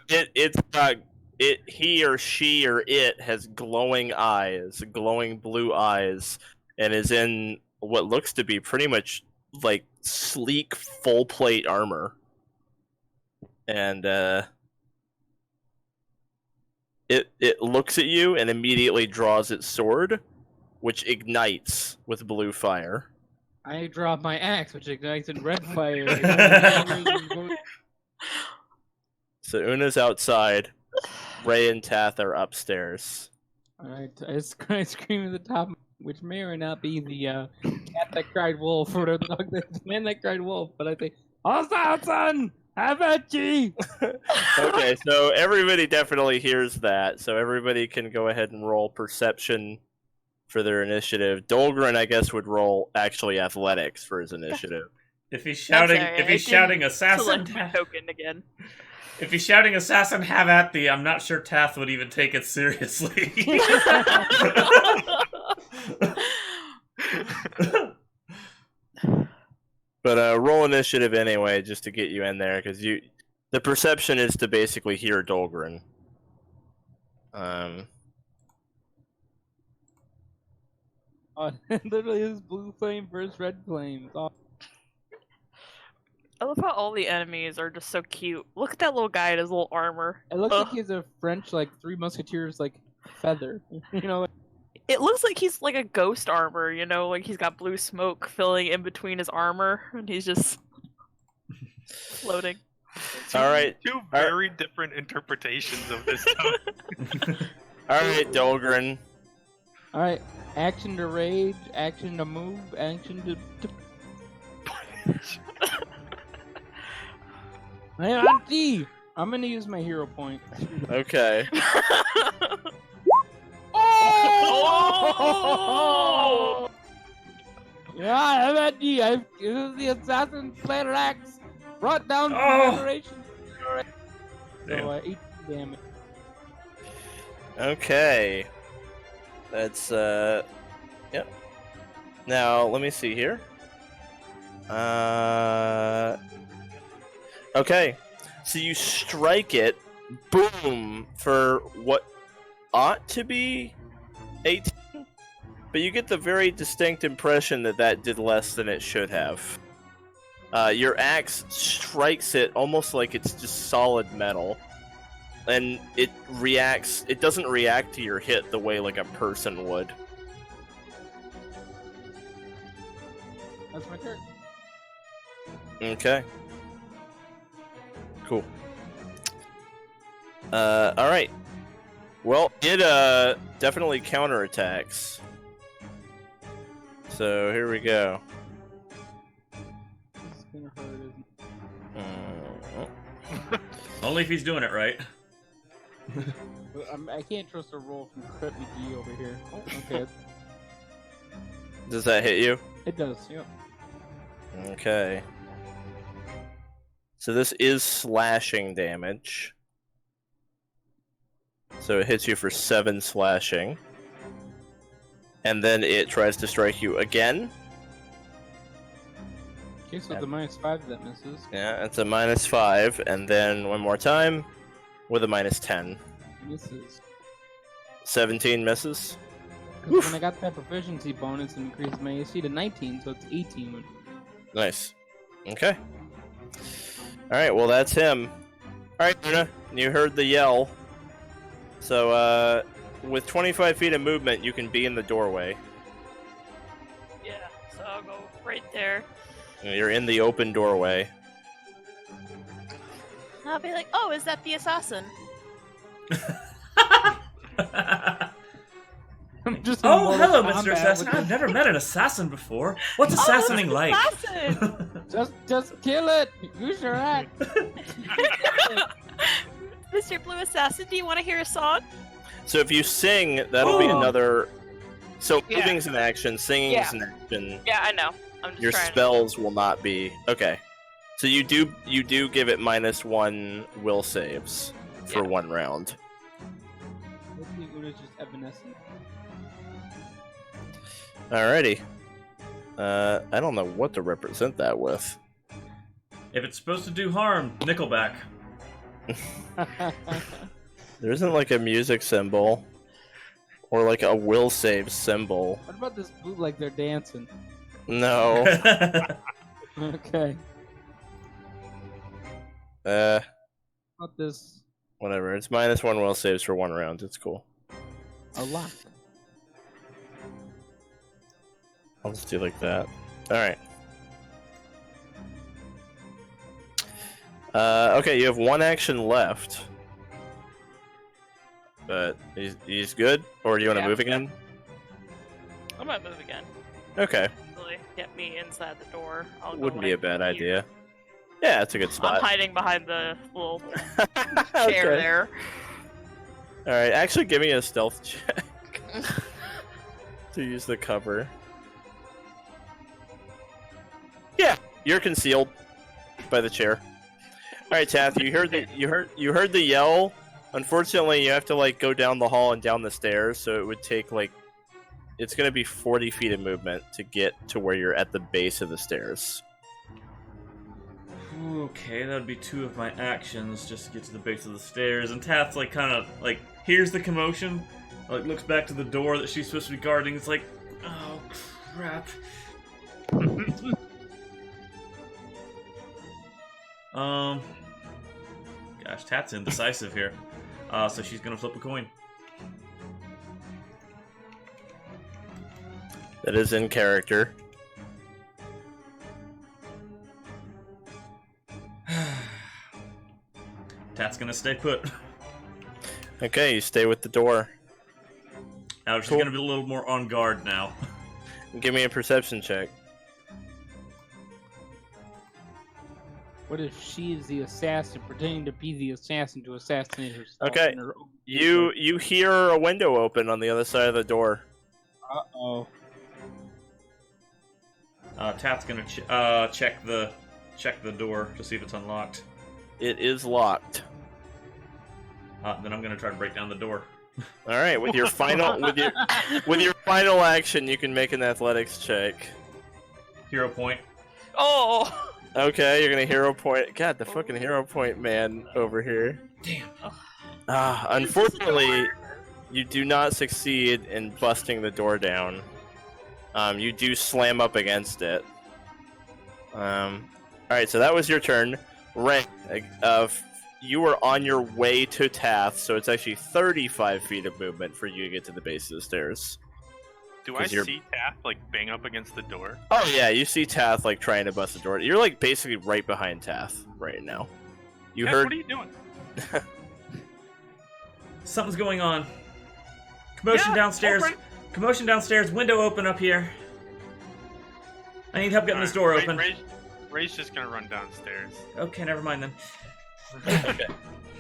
he or she or it has glowing eyes, glowing blue eyes, and is in what looks to be pretty much like sleek full plate armor. and it looks at you and immediately draws its sword, which ignites with blue fire. I drop my axe, which ignites in red fire. So Una's outside. Raye and Tath are upstairs. Alright, I scream at the top, which may or not be the cat that cried wolf or the dog the man that cried wolf, but I say, son! Have at ye! Okay, so everybody definitely hears that, so everybody can go ahead and roll perception for their initiative. Dolgrin, I guess, would roll actually athletics for his initiative. If he's shouting, That's alright. if he's I shouting didn't assassin, select my token again. if he's shouting assassin, have at thee. I'm not sure Tath would even take it seriously. But roll initiative anyway, just to get you in there, because the perception is to basically hear Dolgrin. Literally, is blue flame versus red flame. Oh, I love how all the enemies are just so cute. Look at that little guy in his little armor. it looks Ugh. like he's a French, like, Three Musketeers, like, feather. You know, like, It looks like he's like a ghost armor, you know, like he's got blue smoke filling in between his armor, and he's just floating. All right, Two very different interpretations of this stuff. all right, Dolgrin. alright, action to rage, action to move, action to Hey, Auntie! I'm gonna use my hero point. Okay. Oh! Yeah, I'm Auntie! This is the assassin player axe! Brought down from Oh! generation. Damn. So, 18 damage. Okay. That's yep. Now let me see here. Okay. So you strike it, boom, for what ought to be 18, but you get the very distinct impression that that did less than it should have. Your axe strikes it almost like it's just solid metal, and it reacts. It doesn't react to your hit the way like a person would. That's my turn. Okay. Cool. Alright. Well, it definitely counterattacks. So here we go. This is gonna hurt, isn't it? Only if he's doing it right. But I can't trust a roll from Crit McGee over here. Oh, okay. Does that hit you? It does, yep. Okay. So this is slashing damage. So it hits you for 7 slashing. And then it tries to strike you again. Okay, so the -5 that misses. Yeah, it's a -5. And then one more time with a -10. Misses. 17 misses. Because when I got that proficiency bonus, it increased my AC to 19, so it's 18. Nice. Okay. Alright, well that's him. Alright, Oona, you heard the yell. So, with 25 feet of movement, you can be in the doorway. Yeah, so I'll go right there. You're in the open doorway. I'll be like, oh, is that the assassin? I'm just in Oh, Mortal hello, Kombat Mr. Assassin. with I've never met an assassin before. What's assassinating oh, like? Assassin! Just kill it! Use your axe! Mr. Blue Assassin, do you want to hear a song? So if you sing, that'll be Oh. another... So Yeah. moving's an action, singing's an action. Yeah, I know. I'm just Your trying spells will not be... Okay. So you do give it -1 will saves for Yeah. 1 round. Hopefully Una's just evanescent. Alrighty. I don't know what to represent that with. If it's supposed to do harm, Nickelback. There isn't like a music symbol. Or like a will save symbol. What about this boot like they're dancing? No. Okay. Not this Whatever. It's -1 will saves for 1 round. It's cool. a lot. I'll just do like that. Alright. Okay, you have 1 action left. But he's good? Or do you want to Yeah. move again? I'm gonna move again. Okay. Really get me inside the door. I'll go Wouldn't be a right bad here. idea. Yeah, it's a good I'm spot. hiding behind the little chair Okay. there. Alright, actually give me a stealth check to use the cover. Yeah, you're concealed by the chair. Alright, Tath, you heard the yell. Unfortunately, you have to like go down the hall and down the stairs, so it would take like it's gonna be 40 feet of movement to get to where you're at the base of the stairs. Okay, that would be 2 of my actions just to get to the base of the stairs. And Tath like kind of like hears the commotion, like looks back to the door that she's supposed to be guarding. It's like, oh crap. Gosh, Tath's indecisive here. So she's gonna flip a coin. That is in character. Tath's gonna stay put. Okay, you stay with the door. Now she's Cool. gonna be a little more on guard now. Give me a perception check. What if she is the assassin, pretending to be the assassin to assassinate herself? Okay. in her own You hear a window open on the other side of the door. Uh-oh. Tath's gonna check the door to see if it's unlocked. It is locked. Then I'm gonna try to break down the door. All right, with your final with your final action, you can make an athletics check. Hero point. Oh! Okay, you're gonna hero point. God, the fucking hero point man over here. Damn. Unfortunately, you do not succeed in busting the door down. You do slam up against it. All right, so that was your turn. Raye, you were on your way to Tath, so it's actually 35 feet of movement for you to get to the base of the stairs. Do I 'Cause you're- see Tath like bang up against the door? Oh yeah, you see Tath like trying to bust the door. You're like basically right behind Tath right now. You Tath, heard? what are you doing? Something's going on. Commotion Yeah, downstairs. open. Commotion downstairs. Window open up here. I need help getting this door open. Ray's just gonna run downstairs. Okay, never mind then.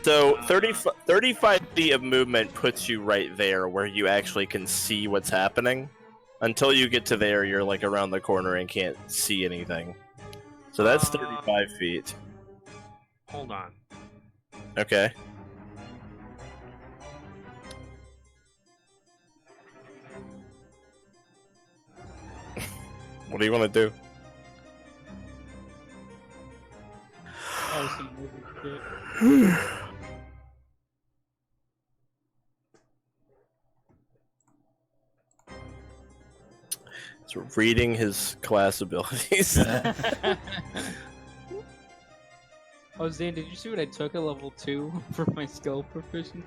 So 35 feet of movement puts you right there where you actually can see what's happening. Until you get to there, you're like around the corner and can't see anything. So that's 35 feet. Hold on. Okay. What do you want to do? Oh, some movie shit. So reading his class abilities. Oh, Zane, did you see what I took at level 2 for my skill proficiency?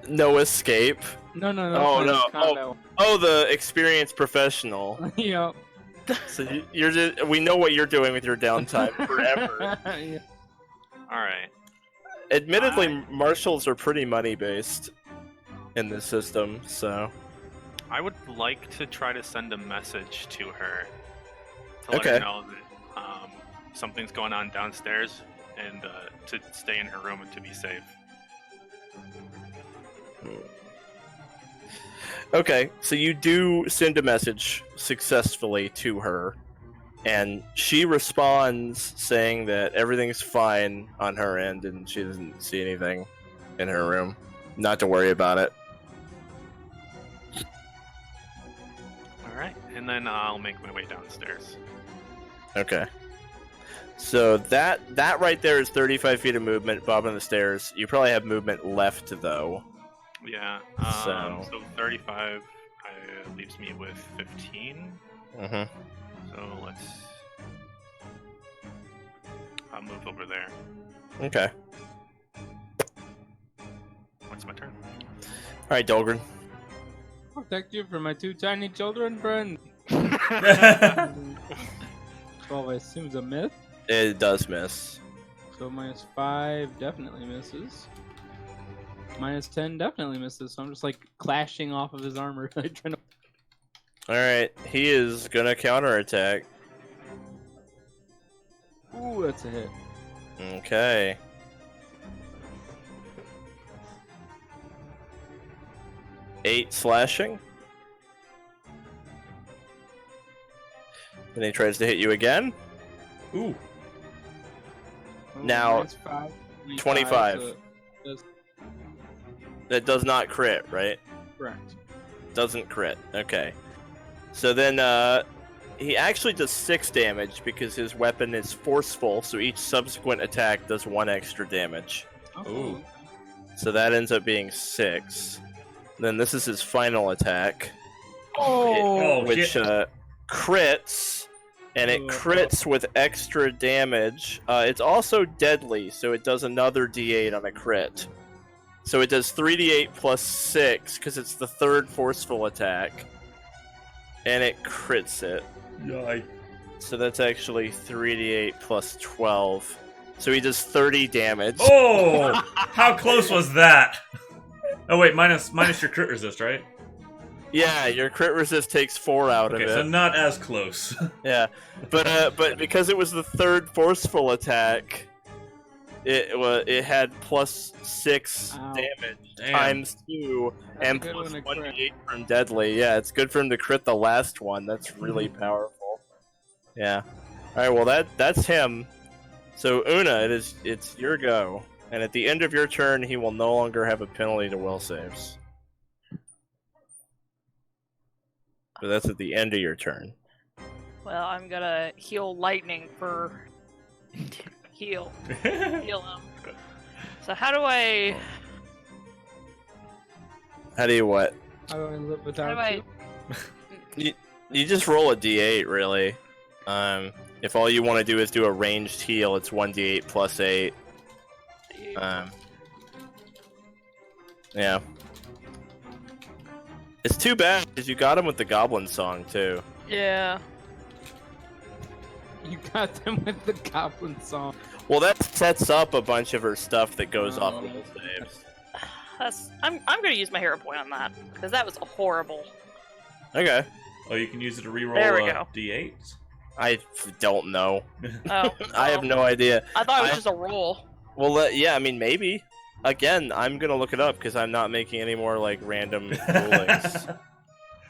No escape. No. Oh, for no. combat. Oh, the experienced professional. Yeah. So you're just, we know what you're doing with your downtime forever. Yeah. All right. Admittedly, marshals are pretty money based in this system, so I would like to try to send a message to her to let Okay. her know that something's going on downstairs and to stay in her room and to be safe. okay. So you do send a message successfully to her, and she responds saying that everything's fine on her end and she doesn't see anything in her room. Not to worry about it. All right, and then I'll make my way downstairs. Okay. So that right there is 35 feet of movement, bobbing the stairs. You probably have movement left though. Yeah. So- So 35 leaves me with 15. Mm-hmm. So I'll move over there. Okay. it's my turn. All right, Dolgrin. Protect you from my 2 tiny children, friend. 12, I assume, is a myth. It does miss. So -5 definitely misses. -10 definitely misses. So I'm just like clashing off of his armor. Trying to... All right, he is gonna counterattack. Ooh, that's a hit. Okay. Eight slashing. And he tries to hit you again. Ooh. Oh, Now, -5, 25. So that's That does not crit, right? correct. Doesn't crit. Okay. So then he actually does 6 damage because his weapon is forceful, so each subsequent attack does 1 extra damage. Oh, Ooh. So that ends up being 6. Then this is his final attack. Oh, which shit. crits, and it crits with extra damage. It's also deadly, so it does another d8 on a crit. So it does 3d8 plus 6, because it's the 3rd forceful attack. And it crits it. Yikes. So that's actually 3d8 plus 12. So he does 30 damage. Oh! How close was that? Oh wait, minus your crit resist, right? Yeah, your crit resist takes 4 out Okay, of it. so not as close. Yeah, but because it was the 3rd forceful attack, it had plus 6 Ow. damage Damn. times 2 That's a and good plus one to 1d8 from deadly. Yeah, it's good for him to crit the last one. That's really powerful. Yeah. All right, well that's him. So Oona, it's your go, and at the end of your turn, he will no longer have a penalty to will saves. So that's at the end of your turn. Well, I'm gonna heal lightning for heal him. So how do I? How do you what? How do I live How without do I? you? You just roll a d8, really. If all you want to do is do a ranged heal, it's 1d8 plus 8. Yeah. It's too bad because you got him with the goblin song too. Yeah. You got them with the goblin song. Well, that sets up a bunch of her stuff that goes off Oh. will saves. I'm gonna use my hero point on that because that was horrible. Okay. Oh, you can use it to reroll There we go. d8. I don't know. Oh, I have no idea. I thought it was I- just a roll. Well, yeah, I mean, maybe. Again, I'm gonna look it up because I'm not making any more like random rulings.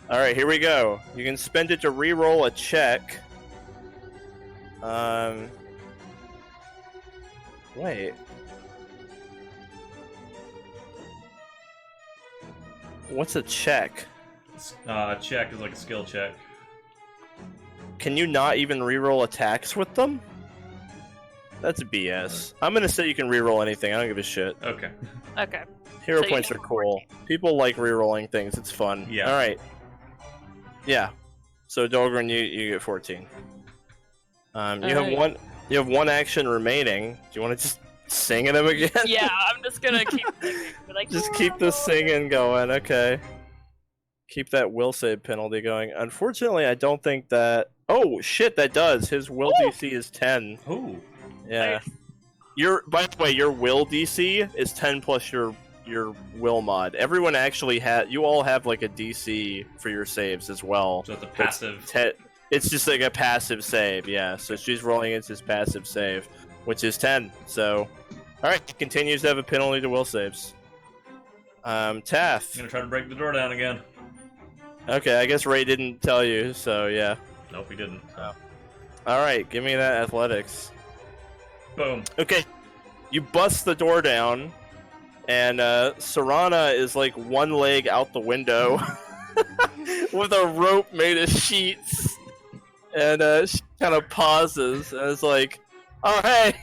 All right, here we go. You can spend it to re-roll a check. Wait. What's a check? Check is like a skill check. Can you not even re-roll attacks with them? That's BS. I'm gonna say you can re-roll anything. I don't give a shit. Okay. Okay. Hero So you points are get cool. People like re-rolling things. It's fun. Yeah. All right. Yeah. So Dolgrin, you get 14. You have one action remaining. Do you want to just sing at him again? Yeah, I'm just gonna keep singing. Be like, Just keep the singing going. Okay. Keep that will save penalty going. Unfortunately, I don't think that. Oh shit, that does. His will DC is 10. Ooh. Yeah. Nice. By the way, your will DC is 10 plus your will mod. Everyone actually you all have like a DC for your saves as well. So it's a passive. It's just like a passive save, yeah. So she's rolling against his passive save, which is 10. So, all right, he continues to have a penalty to will saves. Tath. I'm gonna try to break the door down again. Okay, I guess Raye didn't tell you, so yeah. Nope, he didn't. All right, give me that athletics. Boom. Okay, you bust the door down, and Serana is like one leg out the window with a rope made of sheets, and she kind of pauses and is like, "Oh hey."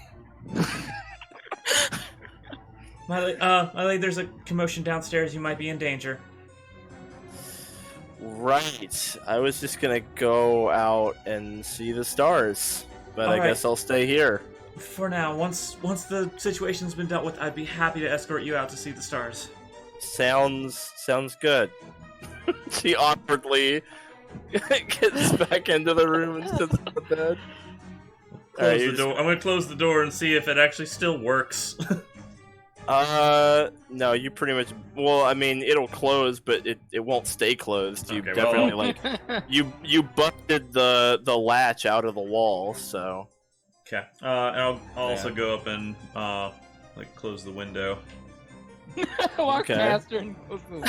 My lady, there's a commotion downstairs. You might be in danger. Right. I was just gonna go out and see the stars, but I Alright. guess I'll stay here. For now, once the situation's been dealt with, I'd be happy to escort you out to see the stars. Sounds good. She awkwardly gets back into the room and sits on the bed. Close the door. I'm gonna close the door and see if it actually still works. No, you pretty much. Well, I mean, it'll close, but it won't stay closed. You Okay, definitely well- you busted the latch out of the wall, so. Okay. And I'll also go up and like close the window. Walk Okay. past her and close the window.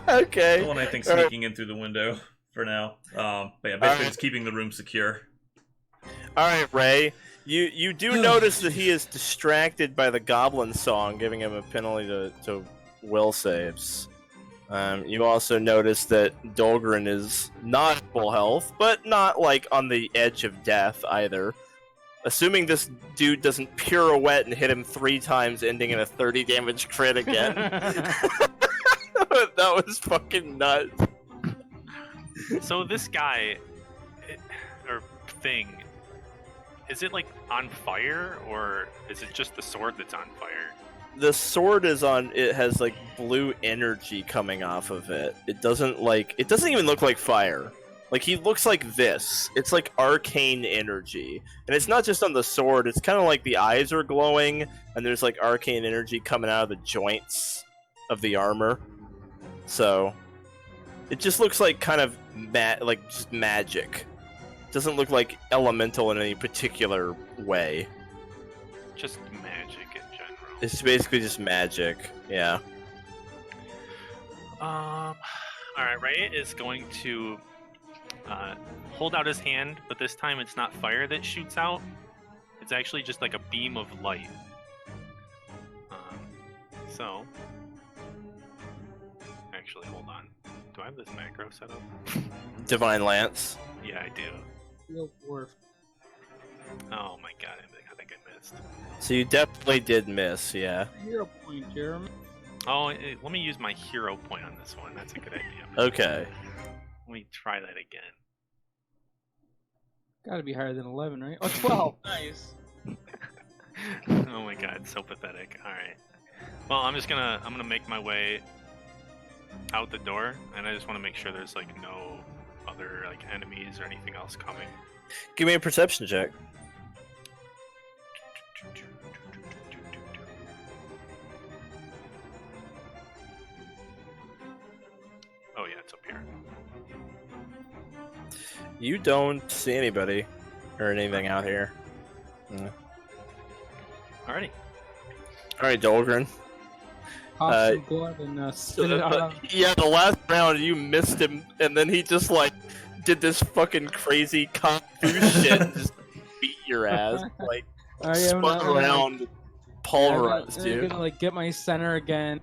Okay. The one I think All right. sneaking in through the window for now. But yeah, basically Alright. just keeping the room secure. All right, Raye. You do notice that he is distracted by the goblin song, giving him a penalty to will saves. You also notice that Dolgrin is not full health, but not like on the edge of death either. Assuming this dude doesn't pirouette and hit him 3 times, ending in a 30 damage crit again. That was fucking nuts. So this guy, or thing, is it like on fire, or is it just the sword that's on fire? The sword is on. It has like blue energy coming off of it. It doesn't even look like fire. Like he looks like this. It's like arcane energy, and it's not just on the sword. It's kind of like the eyes are glowing, and there's like arcane energy coming out of the joints of the armor. So it just looks like kind of like just magic. Doesn't look like elemental in any particular way. Just magic in general. It's basically just magic. Yeah. All right, Raye is going to hold out his hand, but this time it's not fire that shoots out. It's actually just like a beam of light. So, actually, hold on. Do I have this macro set up? Divine Lance. Yeah, I do. Real dwarf. Oh my god, I think I missed. So you definitely did miss, yeah. Hero point, Jeremy. Oh, let me use my hero point on this one. That's a good idea. Okay. Let me try that again. Gotta be higher than 11, right? Oh, 12. Nice. Oh my god, so pathetic. Alright. Well, I'm gonna make my way out the door, and I just want to make sure there's like no other like enemies or anything else coming. Give me a perception check. Oh yeah, it's up here. You don't see anybody or anything out here. Alrighty. Alright, Dolgrin. Pop some blood and spit it out. Yeah, the last round you missed him, and then he just like did this fucking crazy kung fu shit and just beat your ass. Like, spun around, pulverized I'm you. gonna like get my center again.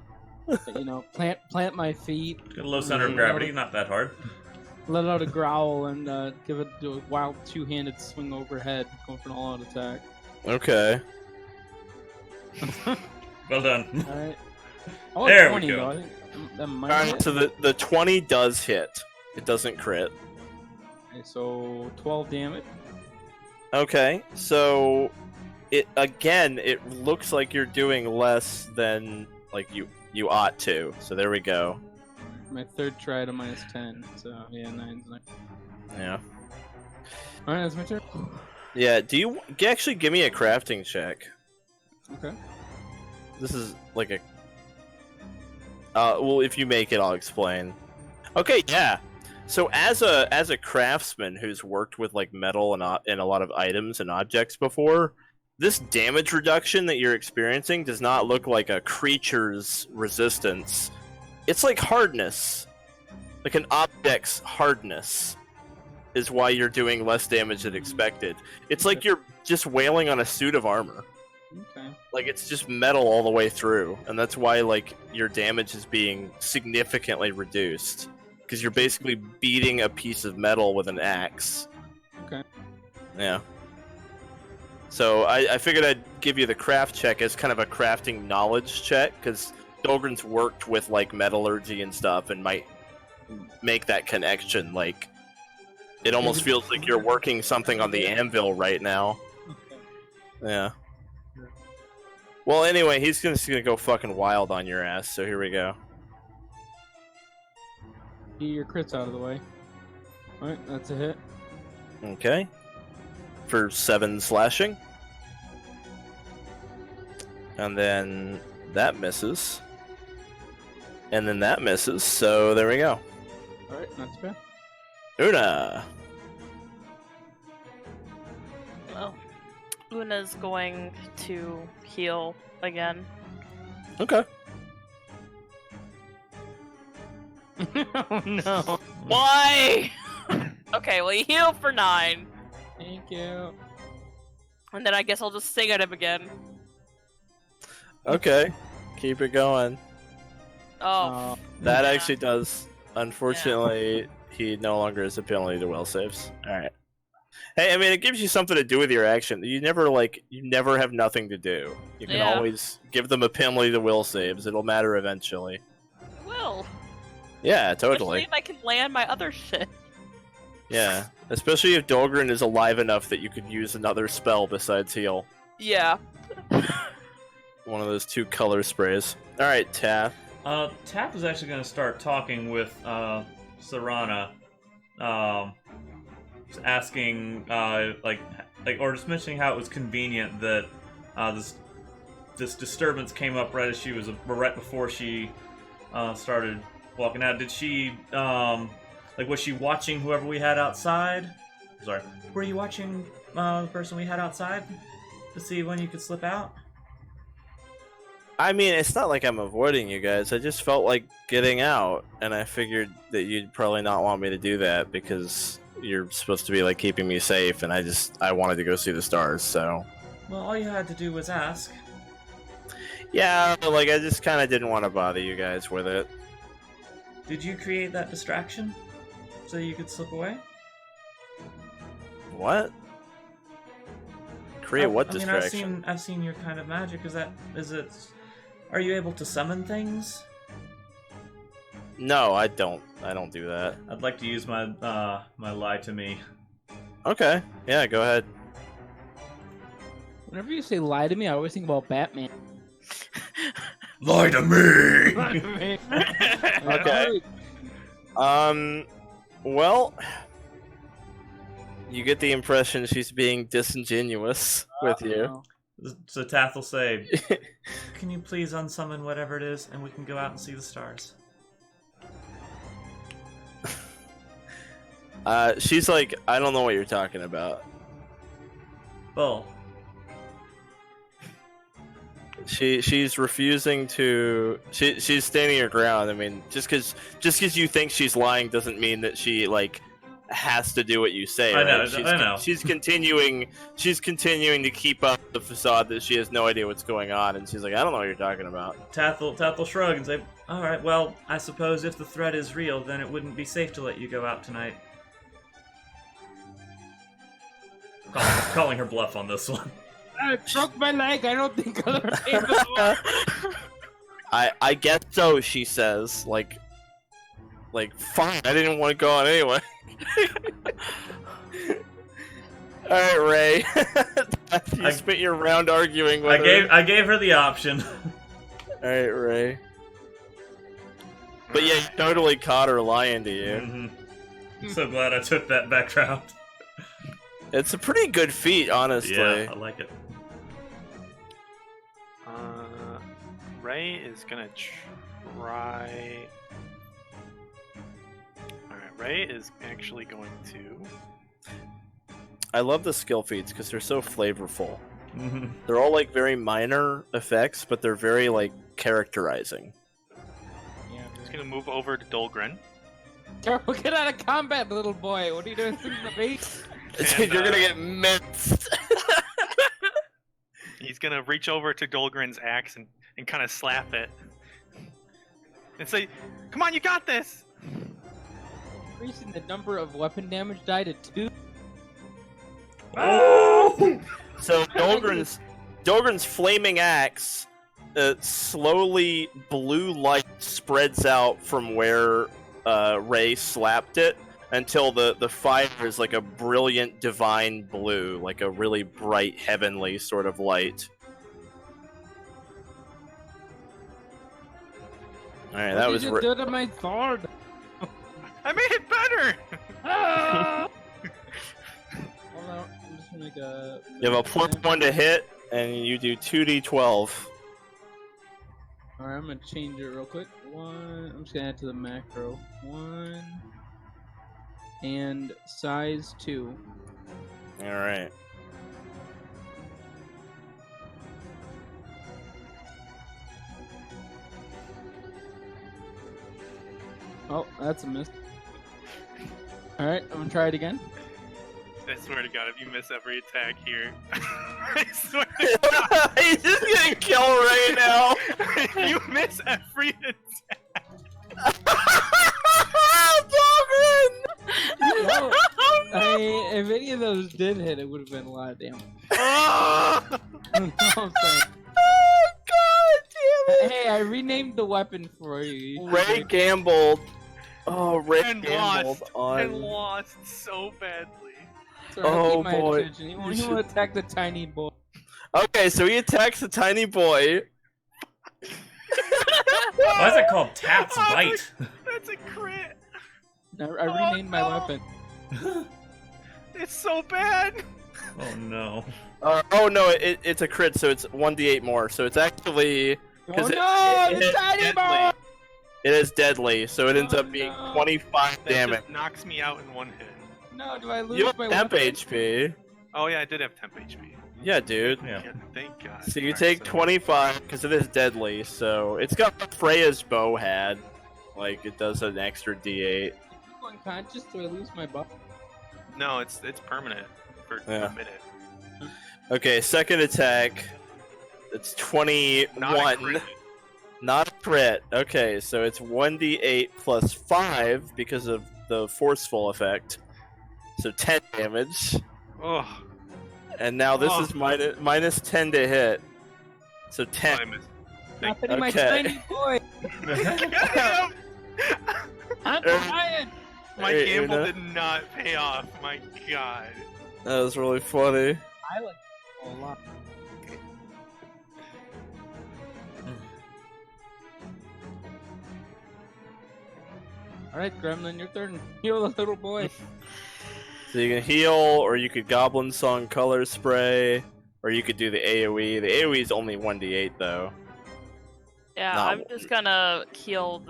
You know, plant my feet. Get a low center of gravity, not that hard. Let out a growl and give it a wild two-handed swing overhead, going for an all-out attack. Okay. Well done. All right. There we 20, go. though. I think that might Alright, hit. so the 20 does hit. It doesn't crit. Okay, so 12 damage. Okay, so it looks like you're doing less than like you ought to. So there we go. My third try to minus 10. So yeah, 9's nice. Yeah. All right, that's my turn. Yeah, do you actually give me a crafting check? Okay. This is like a well, if you make it, I'll explain. Okay, yeah. So as a craftsman who's worked with like metal and a lot of items and objects before, this damage reduction that you're experiencing does not look like a creature's resistance. It's like hardness. Like an object's hardness is why you're doing less damage than expected. It's like you're just wailing on a suit of armor. Okay. Like it's just metal all the way through, and that's why like your damage is being significantly reduced. Because you're basically beating a piece of metal with an axe. Okay. Yeah. So I figured I'd give you the craft check as kind of a crafting knowledge check, because Dolgrin's worked with like metallurgy and stuff and might make that connection. Like, it almost feels like you're working something on the anvil right now. Okay. Yeah. Well, anyway, he's just gonna go fucking wild on your ass. So here we go. Get your crits out of the way. Alright, that's a hit. Okay. For 7 slashing. And then that misses. And then that misses, so there we go. Alright, not too bad. Oona! Well, Una's going to heal again. Okay. Oh no. Why? Okay, well, you heal for 9. Thank you. And then I guess I'll just sing at him again. Okay. Keep it going. Oh. That Yeah. actually does. Unfortunately, he no longer has a penalty to will saves. Alright. Hey, I mean, it gives you something to do with your action. You never have nothing to do. You can Yeah. always give them a penalty to will saves. It'll matter eventually. It will. Yeah, Especially totally. if I can land my other shit. Yeah. Especially if Dolgrin is alive enough that you could use another spell besides heal. Yeah. One of those 2 color sprays. Alright, Tath. Tath is actually going to start talking with Serana, just asking, or just mentioning how it was convenient that this disturbance came up right before she started walking out. Did she was she watching whoever we had outside? Sorry. Were you watching the person we had outside to see when you could slip out? I mean, it's not like I'm avoiding you guys. I just felt like getting out, and I figured that you'd probably not want me to do that because you're supposed to be like keeping me safe, and I wanted to go see the stars. So Well, all you had to do was ask. yeah, like I just kind of didn't want to bother you guys with it. Did you create that distraction so you could slip away? What? Create what distraction? I mean, I've seen your kind of magic. Are you able to summon things? No, I don't do that. I'd like to use my my lie to me. Okay, yeah, go ahead. Whenever you say lie to me, I always think about Batman. Lie to me. Okay. Well, you get the impression she's being disingenuous with you. So Tath will say, Can you please unsummon whatever it is, and we can go out and see the stars? She's like, I don't know what you're talking about. Well, She's refusing to. She's standing her ground. I mean, just because you think she's lying doesn't mean that she like has to do what you say. I know. Right? I know. She's continuing to keep up the facade that she has no idea what's going on, and she's like, I don't know what you're talking about. Tath will shrug and say, all right. Well, I suppose if the threat is real, then it wouldn't be safe to let you go out tonight. calling her bluff on this one. I broke my leg. I don't think I'll ever be able to walk. I guess so. She says, like, fine. I didn't want to go on anyway. All right, Raye. You spent your round arguing with her. I gave her the option. All right, Raye. But yeah, you totally caught her lying to you. I'm so glad I took that background. It's a pretty good feat, honestly. Yeah, I like it. Raye is gonna try. Alright, Raye is actually going to. I love the skill feats because they're so flavorful. Mm-hmm. They're all like very minor effects, but they're very like characterizing. Yeah, He's gonna move over to Dolgrin. careful, get out of combat, little boy. What are you doing to the base? And, You're gonna get minced. He's gonna reach over to Dolgrin's axe and kind of slap it. And say, come on, you got this! Increasing the number of weapon damage die to 2. Oh! So Dolgrin's flaming axe, slowly blue light spreads out from where Raye slapped it until the fire is like a brilliant divine blue, like a really bright heavenly sort of light. Alright, What that did was you do to my sword? I made it better. Ah! Hold on, I'm just gonna make a. you have a +1 to hit, and you do 2d12. Alright, I'm gonna change it real quick. I'm just gonna add to the macro. 1 and size 2. Alright. Oh, that's a miss. Alright, I'm gonna try it again. I swear to God, if you miss every attack here, I swear to God, He's just gonna kill right now! if you miss every attack. No, if any of those did hit, it would have been a lot of damage. Oh! You know what I'm saying? Oh, God damn it! Hey, I renamed the weapon for you. Ray gambled. Oh, Ray And gambled and on. lost so badly. Sorry, I Oh, need my boy. attention. He won't attack the tiny boy. Okay, so he attacks the tiny boy. Why is it called Tath's Oh, Bite? That's a crit. I renamed my no. weapon. It's so bad. Oh no. Oh no, it's a crit, so it's 1d8 more. So it's actually Oh 'cause no, it the is tiny boy! deadly. it is deadly. So it ends Oh, up being no. 25 That damage. just knocks me out in one hit. No, do I lose You have my temp weapon? HP. Oh yeah, I did have temp HP. Yeah, dude. Yeah. Thank God. So you Alright, take so- 25 because it is deadly. So it's got what Freya's bow had. Like it does an extra d8. I'm unconscious, do I lose my buff? No, it's permanent for Yeah. a minute. Okay, second attack. It's 21. Not a crit. Not a crit. Okay, so it's 1d8 plus 5 because of the forceful effect. So 10 damage. Oh, And now this Oh. is minus 10 to hit. So I 10. missed. Not hitting my Okay. tiny boy! Goddamn! I'm trying! My Hey, gamble Oona. did not pay off. My God. That was really funny. I like it a lot. Alright, Gremlin, your turn. Heal the little boy. So you can heal, or you could Goblin Song Color Spray, or you could do the AoE. The AoE is only 1d8 though. Yeah, Not I'm just gonna heal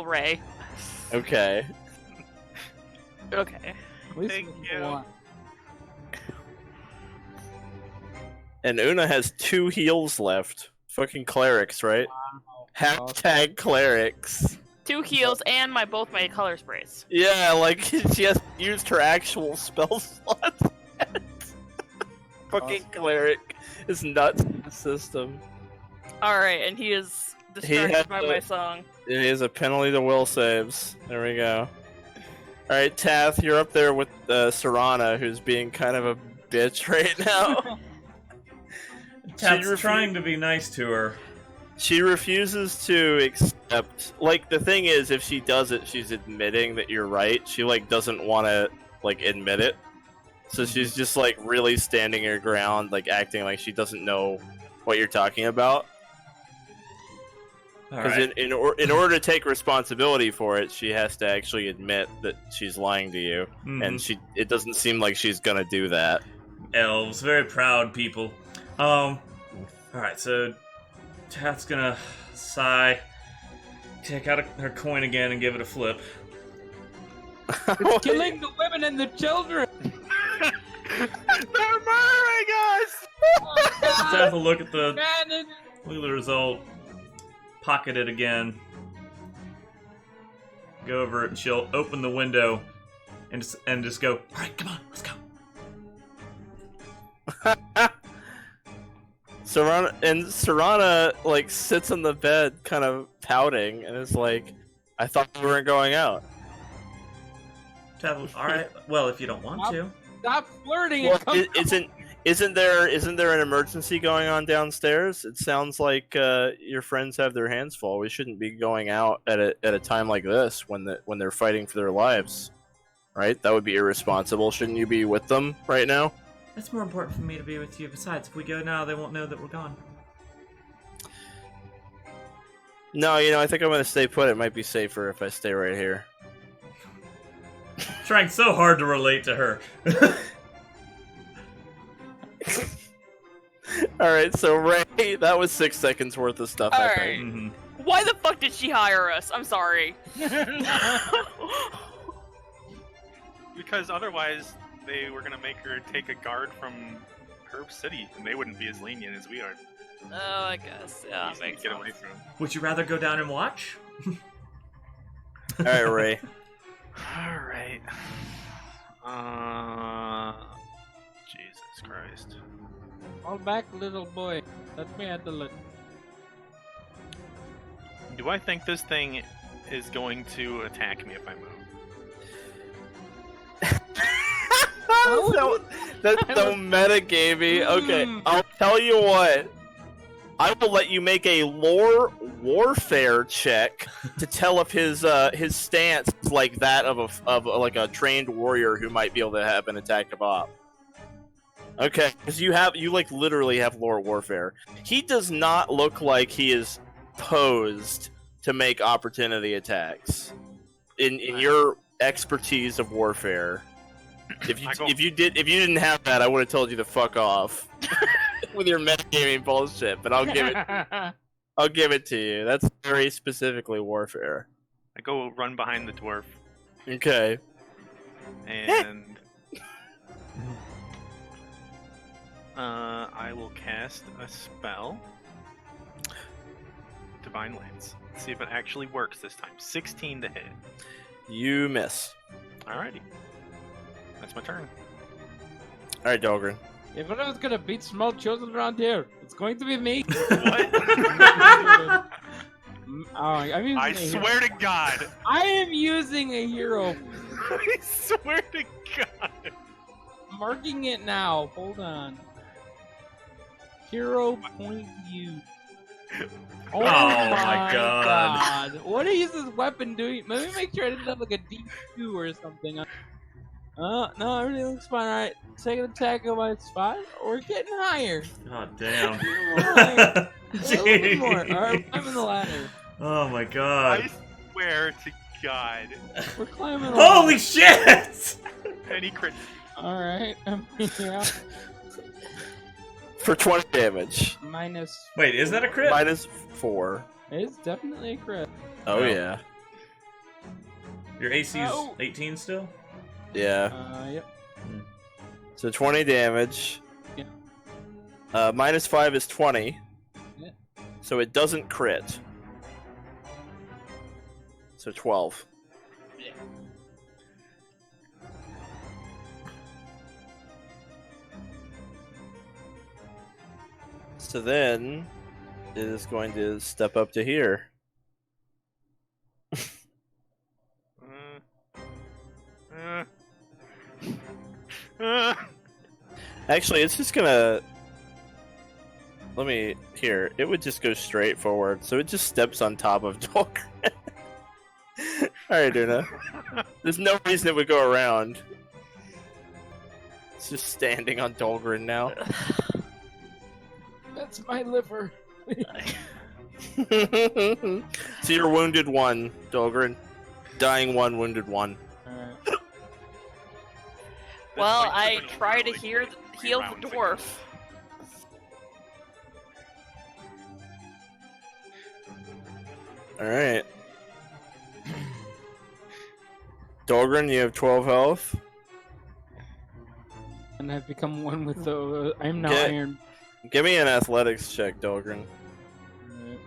Raye. Okay. Okay. At least Thank it's you. a lot. And Oona has 2 heals left. Fucking clerics, right? Hashtag clerics. 2 heals and both my color sprays. Yeah, like she has used her actual spell slots. Fucking cleric is nuts in the system. Alright, and he is distracted had by the- my song. It is a penalty to will saves. There we go. Alright, Tath, you're up there with Serana, who's being kind of a bitch right now. Tath's trying to be nice to her. She refuses to accept. Like, the thing is, if she does it, she's admitting that you're right. She, like, doesn't want to, like, admit it. So she's just, like, really standing her ground, like, acting like she doesn't know what you're talking about. Because Alright. in order to take responsibility for it, she has to actually admit that she's lying to you. And it doesn't seem like she's gonna do that. Elves, very proud people. Alright, so Tath's gonna sigh, take out her coin again and give it a flip. It's killing the women and the children! They're murdering us! Tath will look at the Man, result, pocket it again, go over it, and she'll open the window and just go, alright, come on, let's go. Serana like sits on the bed, kind of pouting, and is like, "I thought we weren't going out." Tath, alright, well, if you don't want to. stop flirting Well, and come isn't there an emergency going on downstairs? It sounds like your friends have their hands full. We shouldn't be going out at a time like this when they're fighting for their lives, right? That would be irresponsible. Shouldn't you be with them right now? It's more important for me to be with you. Besides, if we go now, they won't know that we're gone. No, I think I'm gonna stay put. It might be safer if I stay right here. Trying so hard to relate to her. Alright, so Raye, that was 6 seconds worth of stuff, I Alright. think. Mhm. Why the fuck did she hire us? I'm sorry. Because otherwise, they were gonna make her take a guard from Herb City, and they wouldn't be as lenient as we are. Oh, I guess. Yeah, Easy to makes get sense. away from. Would you rather go down and watch? Alright, Raye. All right. Jesus Christ. Fall back, little boy. Let me handle it. Do I think this thing is going to attack me if I move? That's so metagamey. Okay, I'll tell you what. I will let you make a lore warfare check to tell if his stance is like that of a trained warrior who might be able to have an attack of op. Okay, because you literally have lore warfare. He does not look like he is posed to make opportunity attacks. In your expertise of warfare, if you didn't have that, I would have told you to fuck off with your metagaming bullshit. But I'll give it to you. That's very specifically warfare. I go run behind the dwarf, Okay. and I will cast a spell. Divine Lance. Let's see if it actually works this time. 16 to hit. You miss. Alrighty. That's my turn. All right, Dolgrin. If anyone's gonna beat small children around here, it's going to be me. What? I swear to God. I am using a hero. I swear to God. Marking it now. Hold on. Hero point used. Oh, my God. What is this weapon doing? Let me make sure I didn't have like a D2 or something. No, everything looks fine. Alright, second attack of my spot. We're getting higher. God damn. A little bit more. Jeez. Alright, we're climbing the ladder. Oh my god. I swear to God. We're climbing the Holy ladder. shit! Any crit. Alright, yeah. For 20 damage. Minus. Wait, is that a crit? Minus 4. It's definitely a crit. Oh, No. yeah. Your AC is Oh. 18 still? Yeah. Yep. So 20 damage. Yeah. Minus 5 is 20. Yeah. So it doesn't crit. So 12. Yeah. So then it is going to step up to here. Actually, it's just gonna. Let me. Here. It would just go straight forward. So it just steps on top of Dolgrin. Alright, Oona. There's no reason it would go around. It's just standing on Dolgrin now. That's my liver. So you're wounded 1, Dolgrin. Dying 1, wounded 1. Alright. Well, I try to heal the dwarf. Alright. Dolgrin, you have 12 health. And I've become one with the. I'm now Get- iron. Give me an athletics check, Dolgrin. Alright.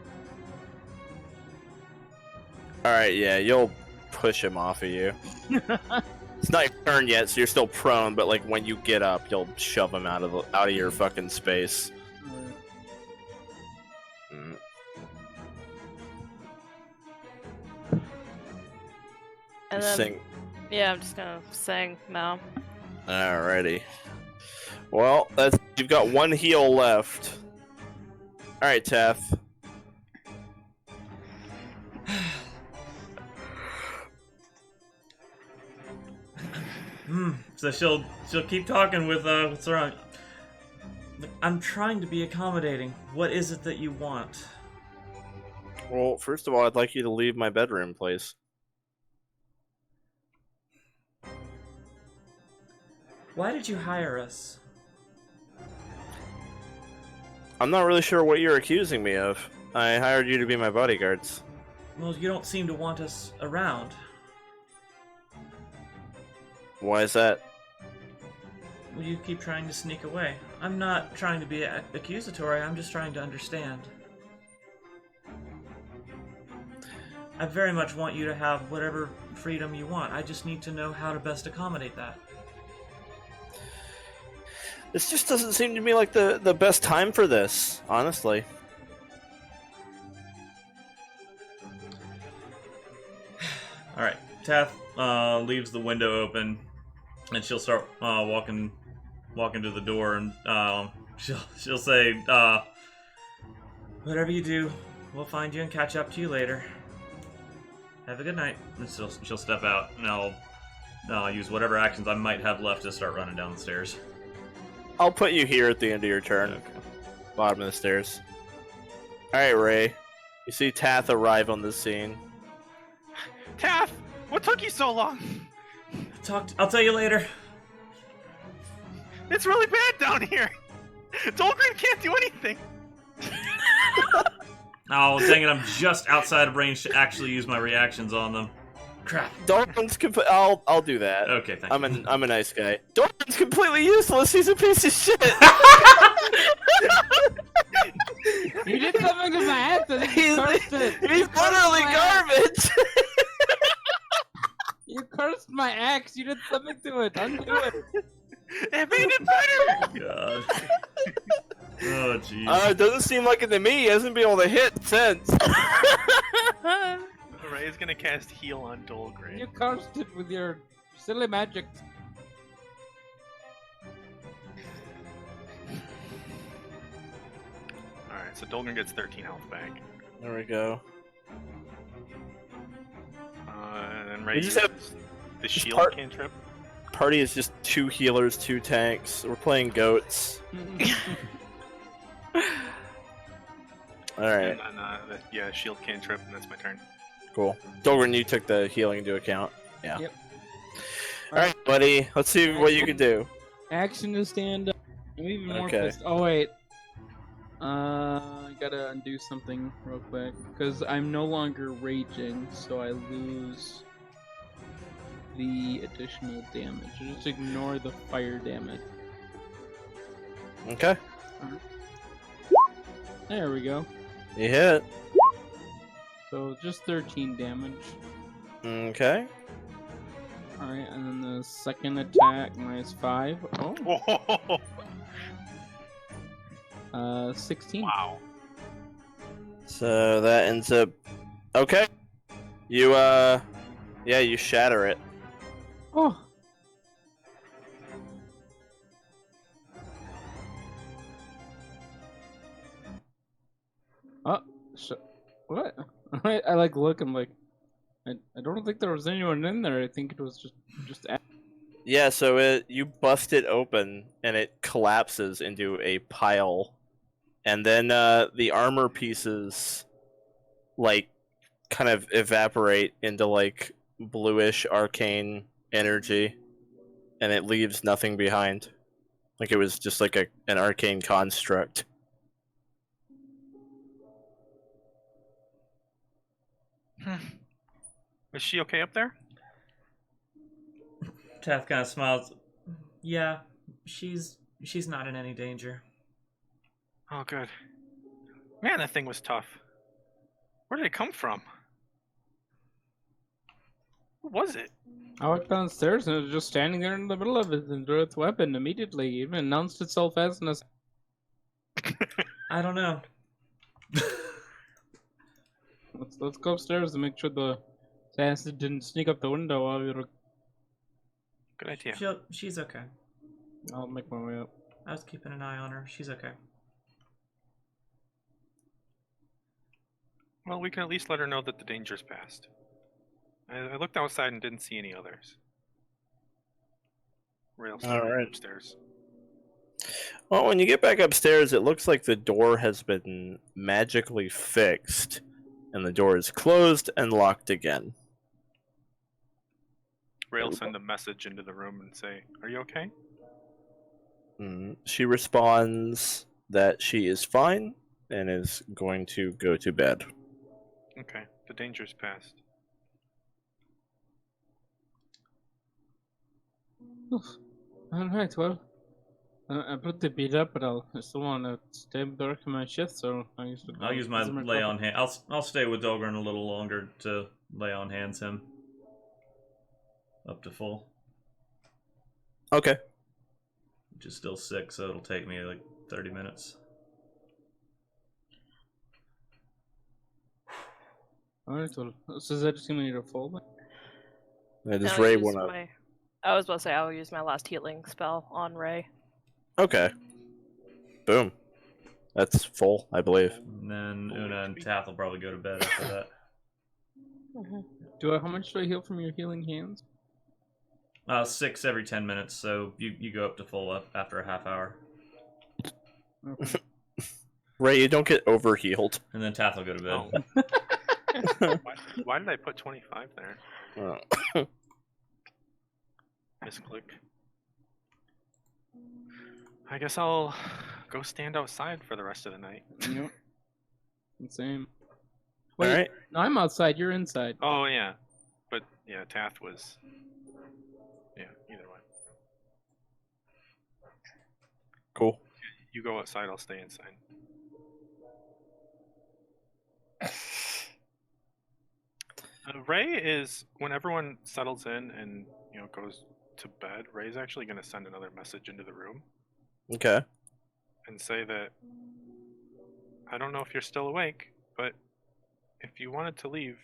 Alright, yeah, you'll push him off of you. It's not your turn yet, so you're still prone, but like when you get up, you'll shove him out of your fucking space. Alright. Mm. And then, Sing. yeah, I'm just gonna sing now. Alrighty. Well, you've got 1 heal left. Alright, Tath. So she'll keep talking with what's wrong. Look, I'm trying to be accommodating. What is it that you want? Well, first of all, I'd like you to leave my bedroom, please. Why did you hire us? I'm not really sure what you're accusing me of. I hired you to be my bodyguards. Well, you don't seem to want us around. Why is that? Well, you keep trying to sneak away. I'm not trying to be accusatory, I'm just trying to understand. I very much want you to have whatever freedom you want. I just need to know how to best accommodate that. This just doesn't seem to me like the best time for this, honestly. Alright, Tath leaves the window open, and she'll start walking to the door, and she'll say, Whatever you do, we'll find you and catch up to you later. Have a good night. and she'll step out, and I'll use whatever actions I might have left to start running down the stairs. I'll put you here at the end of your turn. Okay. Bottom of the stairs. Alright, Raye. You see Tath arrive on the scene. Tath, what took you so long? I'll tell you later. It's really bad down here. Dolgrin can't do anything. Oh, dang it, I'm just outside of range to actually use my reactions on them. Crap. Dolgrin's I'll do that. Okay, thank you. I'm a nice guy. Dolgrin's completely useless. He's a piece of shit. You did something to my ass and you cursed it. He's literally garbage. You cursed my axe. You did something to it. Undo it. It made it better. God. Oh, jeez. It doesn't seem like it to me. He hasn't been able to hit since. Raye's gonna cast heal on Dolgrin. You cursed it with your silly magic. Alright, so Dolgrin gets 13 health back. There we go. And then Raye We just uses have the this shield part- cantrip. Party is just 2 healers, 2 tanks. We're playing goats. Alright, And then, yeah, shield cantrip, and that's my turn. cool. Dolgrin, you took the healing into account. Yeah. Yep. Alright, buddy. Let's see what you can do. Action to stand up. I'm even more Okay. pissed. Oh wait. I gotta undo something real quick because I'm no longer raging, so I lose the additional damage. Just ignore the fire damage. Okay. There we go. You hit. So just 13 damage. Okay. Alright, and then the second attack minus 5. Oh, 16. Wow. So that ends up. Okay. You, yeah, you shatter it. Oh. What? I like look. I'm like, I don't think there was anyone in there. I think it was just. Yeah, so you bust it open and it collapses into a pile, and then the armor pieces, like, kind of evaporate into like bluish arcane energy, and it leaves nothing behind. Like it was just like an arcane construct. Is she okay up there? Tath kind of smiles. Yeah, she's not in any danger. Oh, good. Man, that thing was tough. Where did it come from? Who was it? I walked downstairs and it was just standing there in the middle of it and drew its weapon immediately. It even announced itself as an I don't know. Let's go upstairs and make sure the assassin didn't sneak up the window while we were. Good idea. She's okay. I'll make my way up. I was keeping an eye on her. She's okay. Well, we can at least let her know that the danger's passed. I looked outside and didn't see any others. Where else? Alright. Upstairs. Well, when you get back upstairs, it looks like the door has been magically fixed, and the door is closed and locked again. Raye will send a message into the room and say, "Are you okay?" She responds that she is fine and is going to go to bed. Okay, the danger's past. Alright, well. I'm pretty beat up, but I still want to stay back in my shift, so I used to. I'll use my lay on hand. I'll stay with Dolgrin a little longer to lay on hands him up to full. Okay. Which is still sick, so it'll take me like 30 minutes. Alright, well. So is that just gonna be your full? Does I'll Raye use want to? my- I was about to say I'll use my last healing spell on Raye. Okay. Boom. That's full, I believe. And then Oona and Tath will probably go to bed after that. How much do I heal from your healing hands? 6 every 10 minutes, so you go up to full up after a half hour. Okay. Raye, you don't get overhealed. And then Tath will go to bed. Oh. Why did I put 25 there? Oh. Misclick. I guess I'll go stand outside for the rest of the night. Yep. Same. All right. No, I'm outside. You're inside. Oh yeah, but yeah, Tath was. Yeah, either way. Cool. You go outside, I'll stay inside. Raye is when everyone settles in and goes to bed. Ray's actually going to send another message into the room Okay. and say that I don't know if you're still awake, but if you wanted to leave,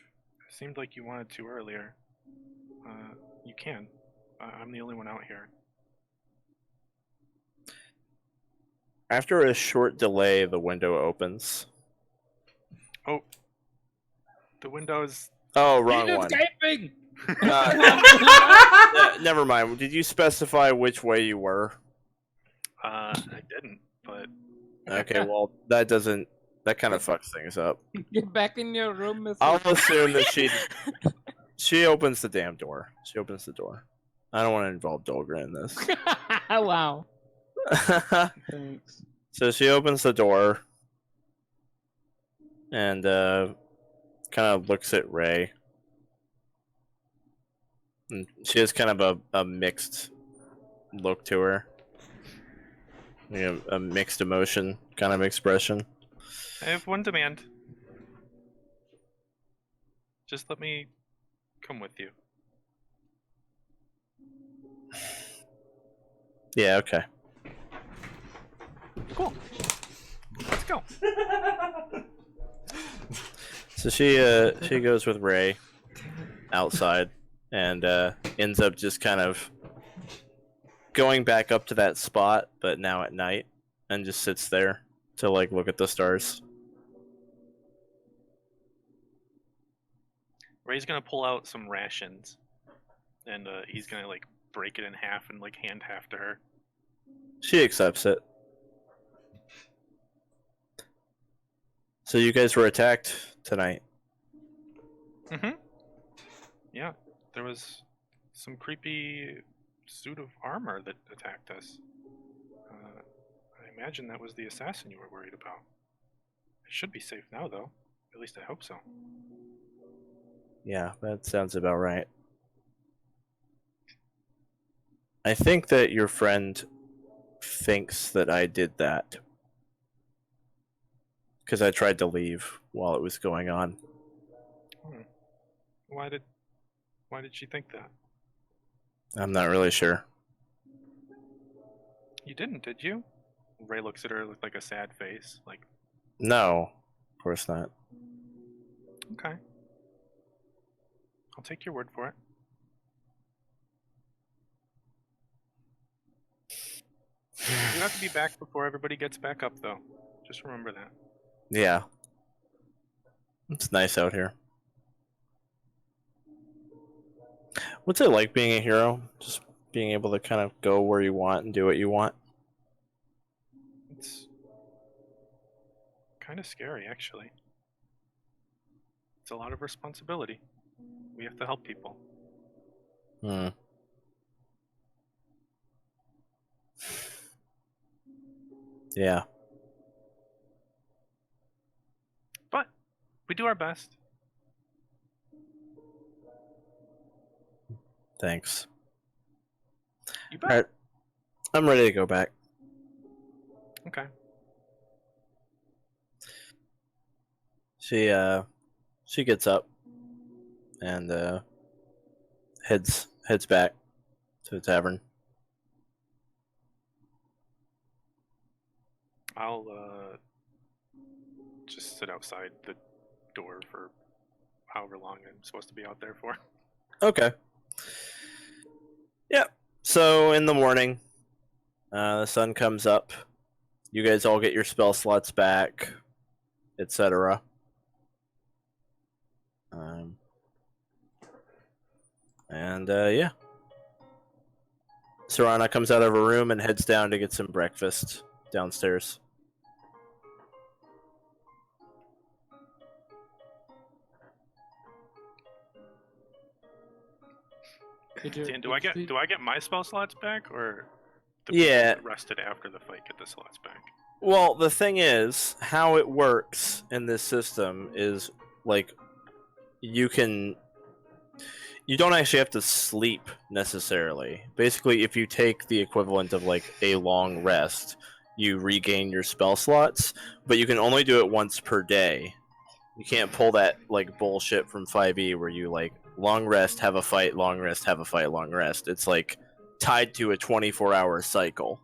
it seemed like you wanted to earlier. You can. I'm the only one out here. After a short delay, the window opens. Oh, the window's. Oh, wrong He's one. escaping! Never mind. Did you specify which way you were? I didn't, but Okay, well, that doesn't. That kind of fucks things up. Get back in your room, Miss. I'll assume that she opens the damn door. She opens the door. I don't want to involve Dolgrin in this. Wow. Thanks. So she opens the door and kind of looks at Raye. And she has kind of a mixed look to her. A mixed emotion kind of expression. I have one demand. Just let me come with you. Yeah, okay. Cool. Let's go. So she goes with Raye outside and ends up just kind of going back up to that spot, but now at night, and just sits there to like look at the stars. Ray's gonna pull out some rations, and he's gonna like break it in half and like hand half to her. She accepts it. So you guys were attacked tonight. Mm-hmm. Yeah, there was some creepy suit of armor that attacked us. I imagine that was the assassin you were worried about. It should be safe now, though. At least I hope so. Yeah, that sounds about right. I think that your friend thinks that I did that. Because I tried to leave while it was going on. Why did she think that? I'm not really sure. You didn't, did you? Raye looks at her with like a sad face, like, No, of course not. okay. I'll take your word for it. You have to be back before everybody gets back up, though. Just remember that. Yeah. It's nice out here. What's it like being a hero? Just being able to kind of go where you want and do what you want? It's kind of scary, actually. It's a lot of responsibility. We have to help people. Hmm. Yeah. But we do our best. Thanks. You bet. All right. I'm ready to go back. Okay. She gets up and heads back to the tavern. I'll just sit outside the door for however long I'm supposed to be out there for. Okay. Yeah. So in the morning, the sun comes up. You guys all get your spell slots back, etc. Yeah. Serana comes out of her room and heads down to get some breakfast downstairs. Dan, do I get my spell slots back, or the Yeah. people that rested after the fight get the slots back? Well, the thing is, how it works in this system is like you don't actually have to sleep necessarily. Basically, if you take the equivalent of like a long rest, you regain your spell slots, but you can only do it once per day. You can't pull that like bullshit from 5e where you like long rest, have a fight, long rest, have a fight, long rest. It's like tied to a 24-hour cycle.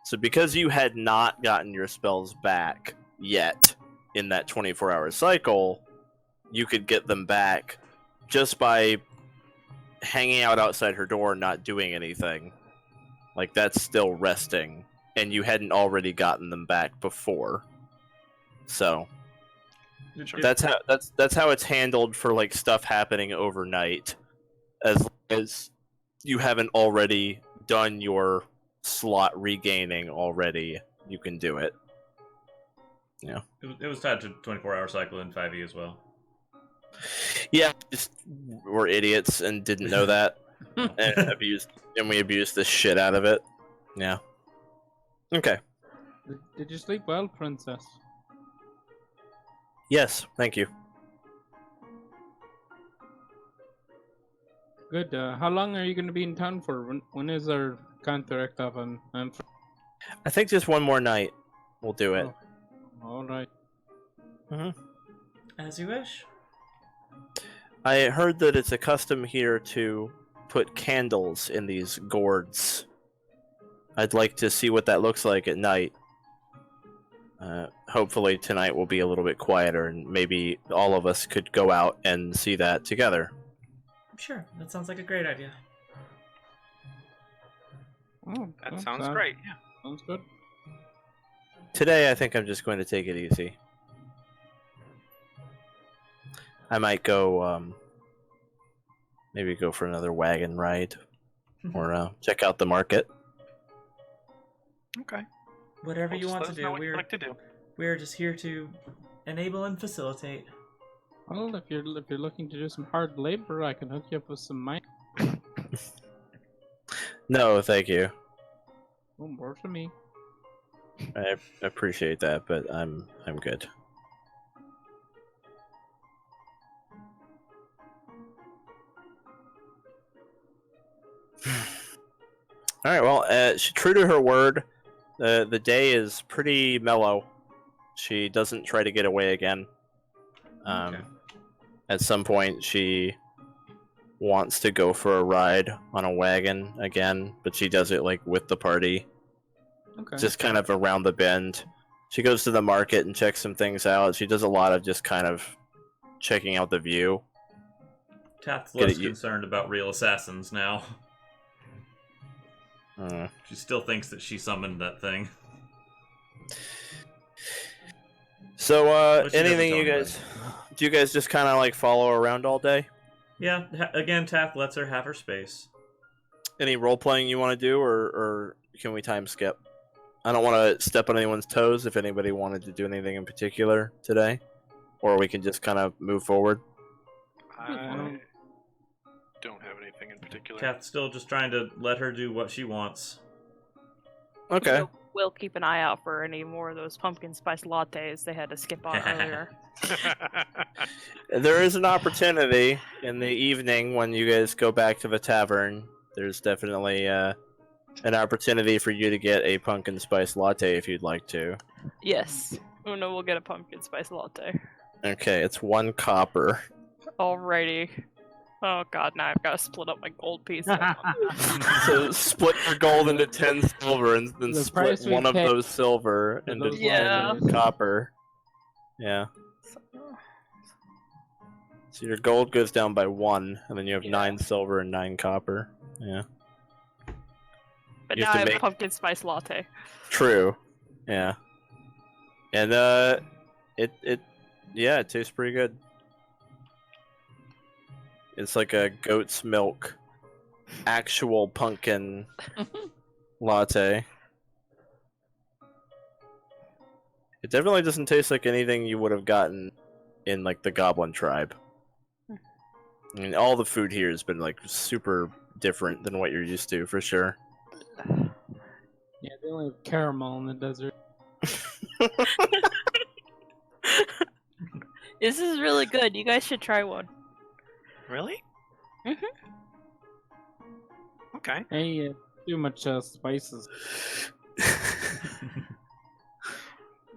So because you had not gotten your spells back yet in that 24-hour cycle, you could get them back just by hanging out outside her door, not doing anything. Like that's still resting, and you hadn't already gotten them back before. So that's how it's handled for like stuff happening overnight, as long as you haven't already done your slot regaining already, you can do it. Yeah. It was tied to 24-hour cycle in 5e as well. Yeah, just we're idiots and didn't know that, and we abused the shit out of it. Yeah. Okay. Did you sleep well, Princess? Yes, thank you. Good. How long are you going to be in town for? When is our contract up? I think just one more night we'll do it. Oh, all right. As you wish. I heard that it's a custom here to put candles in these gourds. I'd like to see what that looks like at night. Hopefully tonight will be a little bit quieter, and maybe all of us could go out and see that together. Sure, that sounds like a great idea. Oh, That sounds great. Yeah. Sounds good. Today, I think I'm just going to take it easy. I might go, maybe go for another wagon ride, or check out the market. Okay. Whatever Well, you just want let to us do, know what you'd like to do. we're just here to enable and facilitate. Well, if you're looking to do some hard labor, I can hook you up with some money. No, thank you. Well, more for me. I appreciate that, but I'm good. All right. Well, true to her word, the day is pretty mellow. She doesn't try to get away again. Okay. At some point, she wants to go for a ride on a wagon again, but she does it like with the party, Okay. just kind of around the bend. She goes to the market and checks some things out. She does a lot of just kind of checking out the view. Tath's Get less it, you- concerned about real assassins now. Uh, She still thinks that she summoned that thing. So, But she doesn't anything tell you anybody. guys... Do you guys just kind of like follow around all day? Yeah, again, Tath lets her have her space. Any role playing you want to do, or can we time skip? I don't want to step on anyone's toes if anybody wanted to do anything in particular today, or we can just kind of move forward. I don't have anything in particular. Tath's still just trying to let her do what she wants. Okay. We'll keep an eye out for any more of those pumpkin spice lattes they had to skip on earlier. There is an opportunity in the evening when you guys go back to the tavern. There's definitely an opportunity for you to get a pumpkin spice latte if you'd like to. Yes. Una will get a pumpkin spice latte. Okay, it's 1 copper. Alrighty. Oh god, now I've got to split up my gold piece. So split your gold into 10 silver and then The split price we one of pay those silver for into those Yeah. lattes. copper. Yeah. So your gold goes down by 1, and then you have 9 silver and 9 copper. Yeah. But You now have I to have make- a pumpkin spice latte. True. Yeah. And it tastes pretty good. It's like a goat's milk actual pumpkin latte. It definitely doesn't taste like anything you would have gotten in like the Goblin tribe. I mean, all the food here has been like super different than what you're used to, for sure. Yeah, they only have caramel in the desert. This is really good. You guys should try one. Really? Mhm. Okay. Hey, too much spices.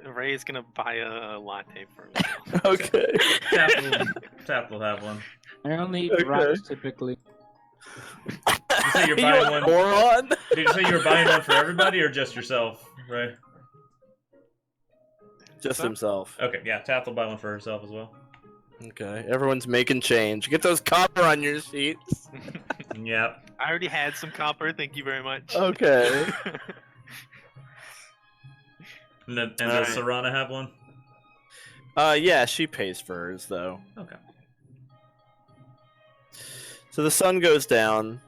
Raye's gonna buy a latte for himself. Okay. Tath will have one. I only eat Okay. rocks typically. Did you say you're You buying a one? moron? Did you say you were buying one for everybody or just yourself, Ray? Just So? himself. Okay, yeah, Tath will buy one for herself as well. Okay, everyone's making change. Get those copper on your sheets. Yep. I already had some copper. Thank you very much. Okay. And does Alright. Serana have one? Yeah, she pays for hers though. Okay. So the sun goes down,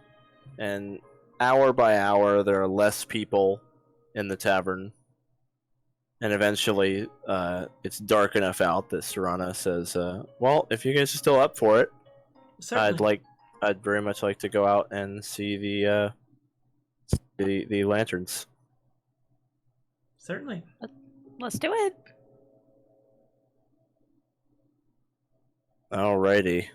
and hour by hour there are less people in the tavern. And eventually, it's dark enough out that Serana says, "Well, if you guys are still up for it, Certainly. I'd very much like to go out and see the lanterns." Certainly. Let's do it. Alrighty.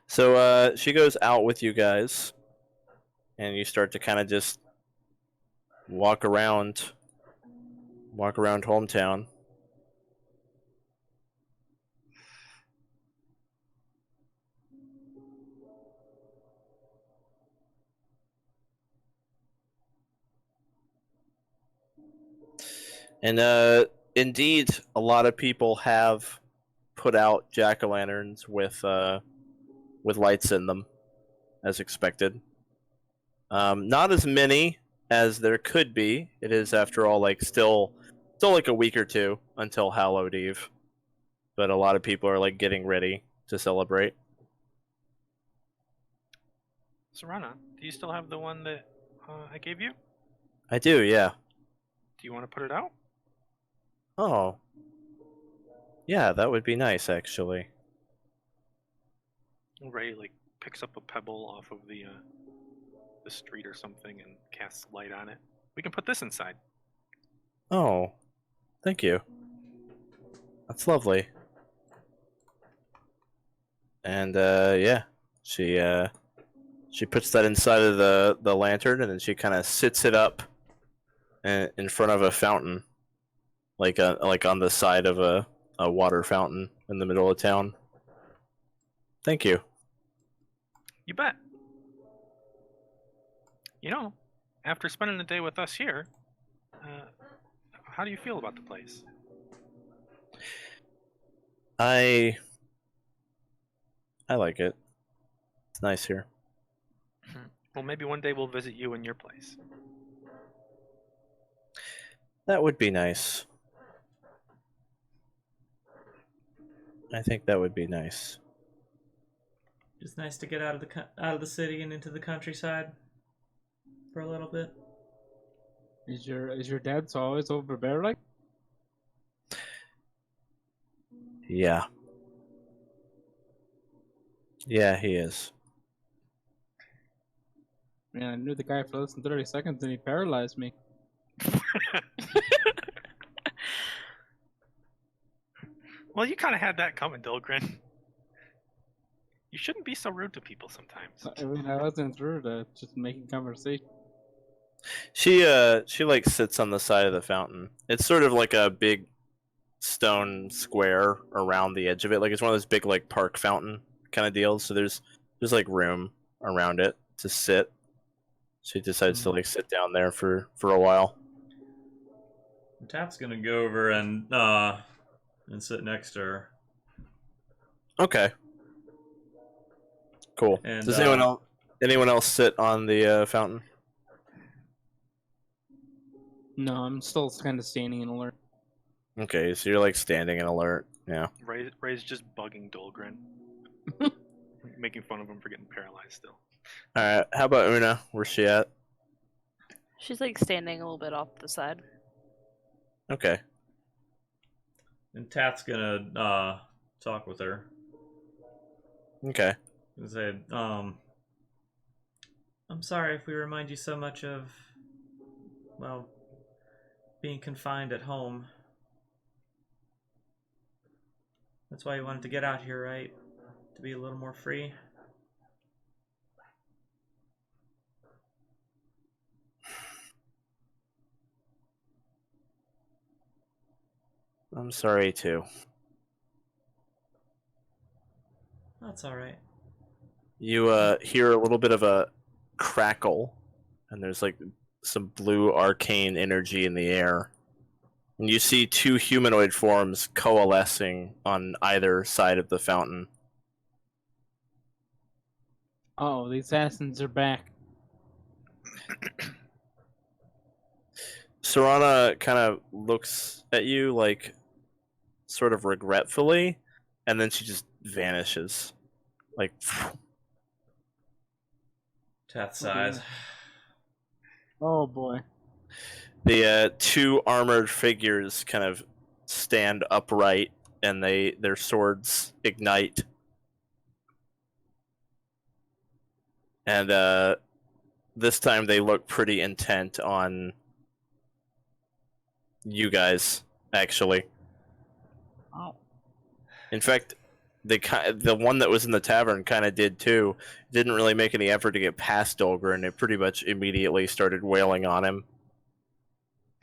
So she goes out with you guys, and you start to kind of just walk around hometown. And indeed, a lot of people have put out jack-o'-lanterns with lights in them, as expected. Not as many as there could be. It is, after all, like still like a week or two until Hallowed Eve, but a lot of people are like getting ready to celebrate. Serana, do you still have the one that I gave you? I do, yeah. Do you want to put it out? Oh, yeah, that would be nice, actually. Raye like picks up a pebble off of the street or something and casts light on it. We can put this inside. Oh, thank you. That's lovely. And yeah, she puts that inside of the lantern, and then she kind of sits it up in front of a fountain, like on the side of a water fountain in the middle of town. Thank you. You bet. You know, after spending the day with us here, how do you feel about the place? I like it. It's nice here. Well, maybe one day we'll visit you in your place. That would be nice. I think that would be nice. Just nice to get out of the city and into the countryside for a little bit. Is your dad so always over bear like? Yeah. Yeah, he is. Man, I knew the guy for less than 30 seconds and he paralyzed me. Well, you kind of had that coming, Dolgrin. You shouldn't be so rude to people sometimes. I mean, I wasn't rude, just making conversation. She like sits on the side of the fountain. It's sort of like a big stone square around the edge of it. Like it's one of those big like park fountain kind of deals. So there's like room around it to sit. She decides to like sit down there for a while. Tath's gonna go over and sit next to her. Okay. Cool. And, Does anyone else sit on the fountain? No, I'm still kind of standing in alert. Okay, so you're like standing in alert. Yeah. Ray's just bugging Dolgrin. Making fun of him for getting paralyzed still. Alright, how about Oona? Where's she at? She's like standing a little bit off the side. Okay. And Tath's gonna talk with her. Okay. And say, I'm sorry if we remind you so much of, well, being confined at home. That's why you wanted to get out here, right? To be a little more free. I'm sorry too. That's alright. You hear a little bit of a crackle, and there's like some blue arcane energy in the air. And you see two humanoid forms coalescing on either side of the fountain. Oh, the assassins are back. Serana kind of looks at you like sort of regretfully, and then she just vanishes. Like Tath sighs. Oh boy. the two armored figures kind of stand upright, and their swords ignite. And this time they look pretty intent on you guys, actually. Oh. In fact, the one that was in the tavern kind of did too. Didn't really make any effort to get past Dolgrin. It pretty much immediately started wailing on him.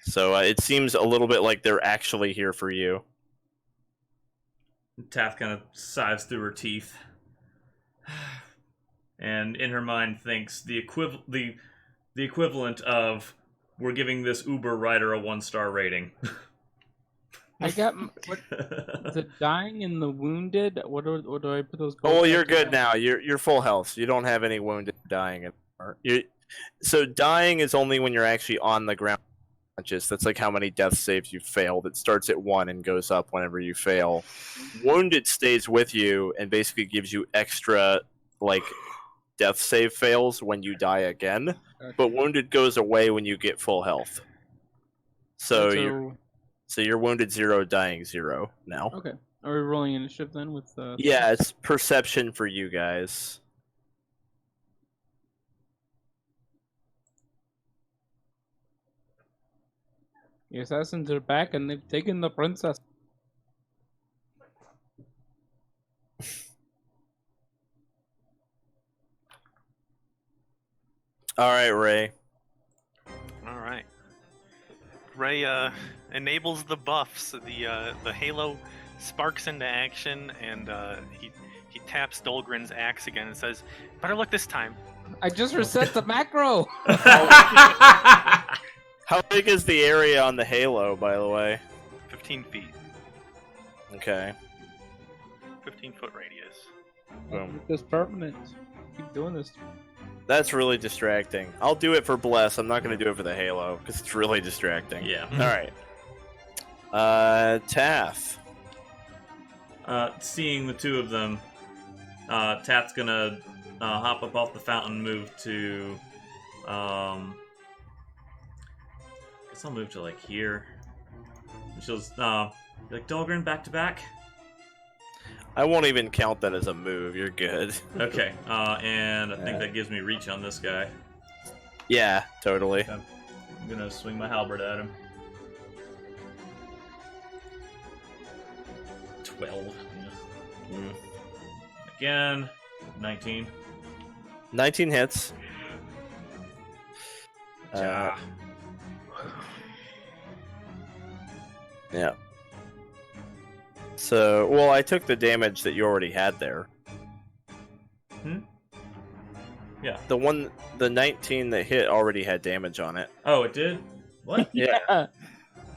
So it seems a little bit like they're actually here for you. Tath kind of sighs through her teeth, and in her mind thinks the equivalent of we're giving this Uber rider a 1-star rating. I got the dying and the wounded. What do I put those? Oh, both you're next to good that? now. You're full health. So you don't have any wounded dying anymore. So dying is only when you're actually on the ground. That's like how many death saves you failed. It starts at 1 and goes up whenever you fail. Wounded stays with you and basically gives you extra like death save fails when you die again. Okay. But wounded goes away when you get full health. So you're wounded 0, dying 0 now. Okay. Are we rolling initiative then with? Yeah, it's perception for you guys. The assassins are back and they've taken the princess. All right, Raye. All right. Raye enables the buffs. The halo sparks into action, and he taps Dolgrin's axe again and says, "Better luck this time." I just reset the macro. How big is the area on the halo, by the way? 15 feet. Okay. 15-foot radius. Boom. Make this permanent. Keep doing this. That's really distracting. I'll do it for Bless. I'm not going to do it for the halo, because it's really distracting. Yeah. Alright. Tath. Seeing the two of them, Tath's gonna hop up off the fountain, move to guess I'll move to like here. And she'll be like, Dolgrin, back to back. I won't even count that as a move. You're good. Okay, and I think that gives me reach on this guy. Yeah, totally. I'm gonna swing my halberd at him. 12. Mm. Again, 19. 19 hits. Ah. Yeah. So, well, I took the damage that you already had there. Yeah. The 19 that hit already had damage on it. Oh, it did? What? Yeah.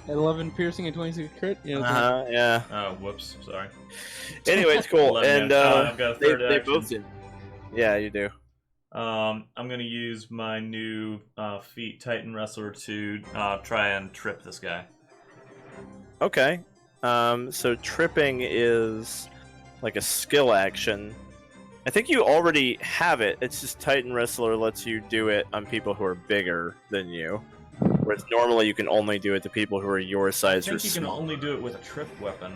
11 piercing and 26 crit. Yeah. Yeah. Oh, whoops. Sorry. Anyway, it's cool. 11 And damage. I've got a third they action. both did. Yeah, you do. I'm gonna use my new feat Titan Wrestler to try and trip this guy. Okay. So tripping is like a skill action. I think you already have it. It's just Titan Wrestler lets you do it on people who are bigger than you. Whereas normally you can only do it to people who are your I size or think you can smaller. only do it with a trip weapon.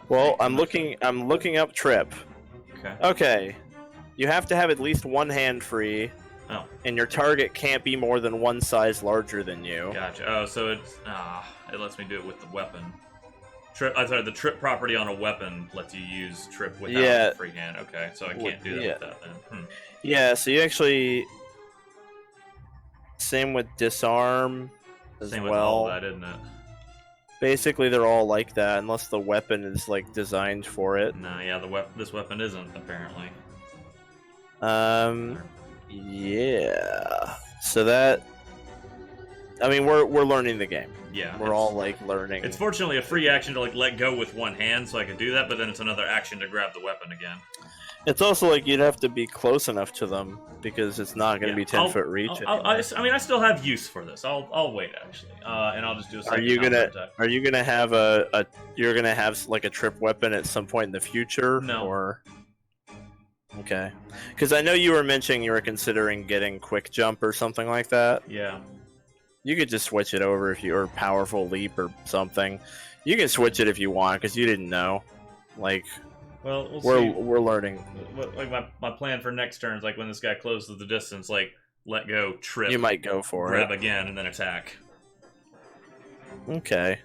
Well, I'm looking up trip. Okay. Okay. You have to have at least one hand free. Oh. And your target can't be more than one size larger than you. Gotcha. Oh, so it lets me do it with the weapon. I'm sorry, the trip property on a weapon lets you use trip without free hand. Okay, so I can't do that with that then. Yeah, so you actually... Same with disarm as Same well. with all that, isn't it? Basically, they're all like that, unless the weapon is like designed for it. No, yeah, this weapon isn't apparently. Yeah. So that... I mean, we're learning the game. Yeah. We're all like learning. It's fortunately a free action to like let go with one hand, so I can do that. But then it's another action to grab the weapon again. It's also like you'd have to be close enough to them because it's not going to be 10-foot reach. I mean, I still have use for this. I'll wait actually, and I'll just do a second attack. Are you gonna have you're gonna have like a trip weapon at some point in the future? No. Or... Okay. Because I know you were mentioning you were considering getting quick jump or something like that. Yeah. You could just switch it over if you or powerful leap or something. You can switch it if you want because you didn't know. Like, well, we're learning. Like my plan for next turn is like when this guy closes the distance, like let go, trip. You might go for grab it. again, and then attack. Okay.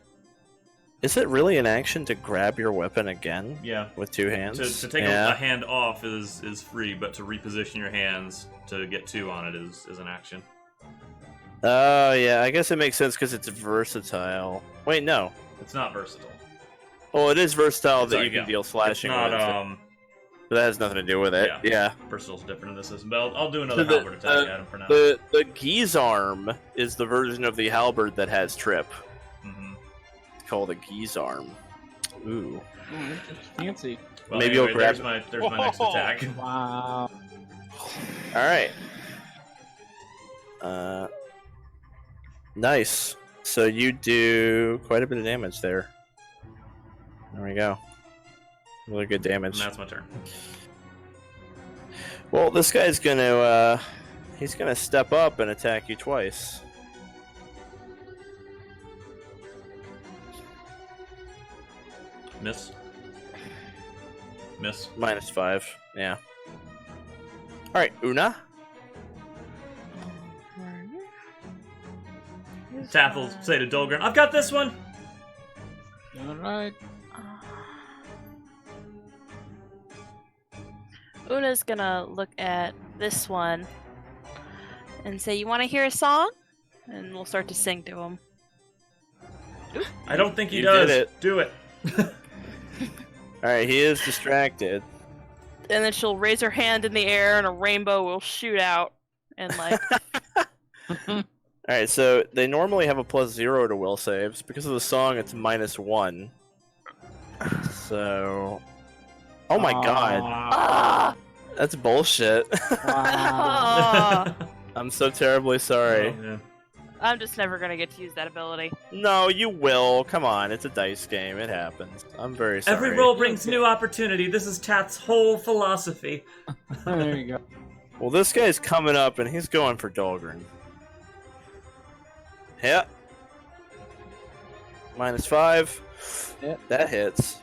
Is it really an action to grab your weapon again? Yeah. With two hands? To take a hand off is free, but to reposition your hands to get two on it is an action. Oh, yeah, I guess it makes sense because it's versatile. Wait, no. It's not versatile. Oh, it is versatile that Sorry, you can yeah. deal slashing It's not, with. But that has nothing to do with it. Yeah. Versatile's different in this system, but I'll do another So halberd attack at him for now. The Geese Arm is the version of the halberd that has trip. Mm-hmm. It's called a Geese Arm. Ooh. Fancy. Well, Maybe anyway, you'll grab... there's my next attack. Wow. Alright. Nice. So you do quite a bit of damage there. There we go. Really good damage. And that's my turn. Well, this guy's gonna he's gonna step up and attack you twice. Miss. Miss. -5. Yeah. Alright, Oona. Tath will say to Dolgrin, I've got this one! Alright. Una's gonna look at this one and say, "You want to hear a song?" And we'll start to sing to him. I don't think he You does. did it. Do it. Alright, he is distracted. And then she'll raise her hand in the air, and a rainbow will shoot out. And like, Alright, so they normally have a +0 to will saves. Because of the song, it's -1. So... Oh my god. ah, That's bullshit. Wow. ah. I'm so terribly sorry. Oh, yeah. I'm just never gonna get to use that ability. No, you will. Come on, it's a dice game. It happens. I'm very sorry. Every roll brings new opportunity. This is Tath's whole philosophy. There you go. Well, this guy's coming up, and he's going for Dolgrin. Yeah. -5. Yep. That hits.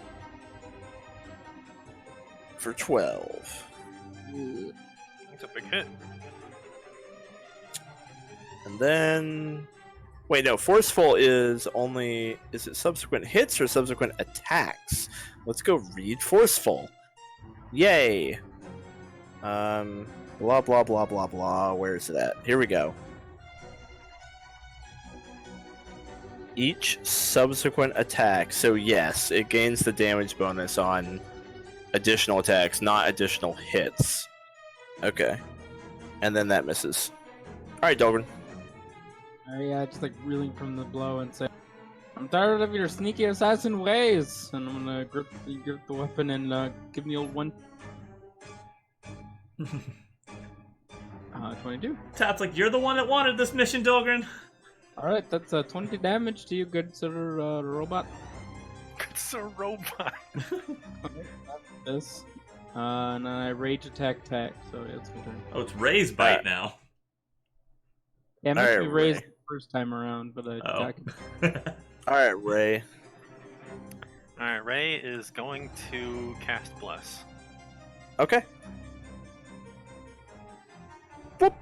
For 12. That's a big hit. And then... Wait, no. Forceful is only... Is it subsequent hits or subsequent attacks? Let's go read Forceful. Yay. Blah, blah, blah, blah, blah. Where is it at? Here we go. Each subsequent attack. So yes, it gains the damage bonus on additional attacks, not additional hits. Okay. And then that misses. Alright, Dolgrin. Yeah, just like reeling from the blow and say, I'm tired of your sneaky assassin ways. And I'm gonna grip the weapon and give me old one. 22. Tath's like, you're the one that wanted this mission, Dolgrin. Alright, that's 20 damage to you, good sir robot. It's a robot. This. And then I rage attack, so yeah, it's my turn. Oh, it's Ray's bite now. Yeah, it must be Alright, raised Raye. the first time around, but I Oh. attack. Alright, Raye. Alright, Raye is going to cast Bless. Okay. Boop.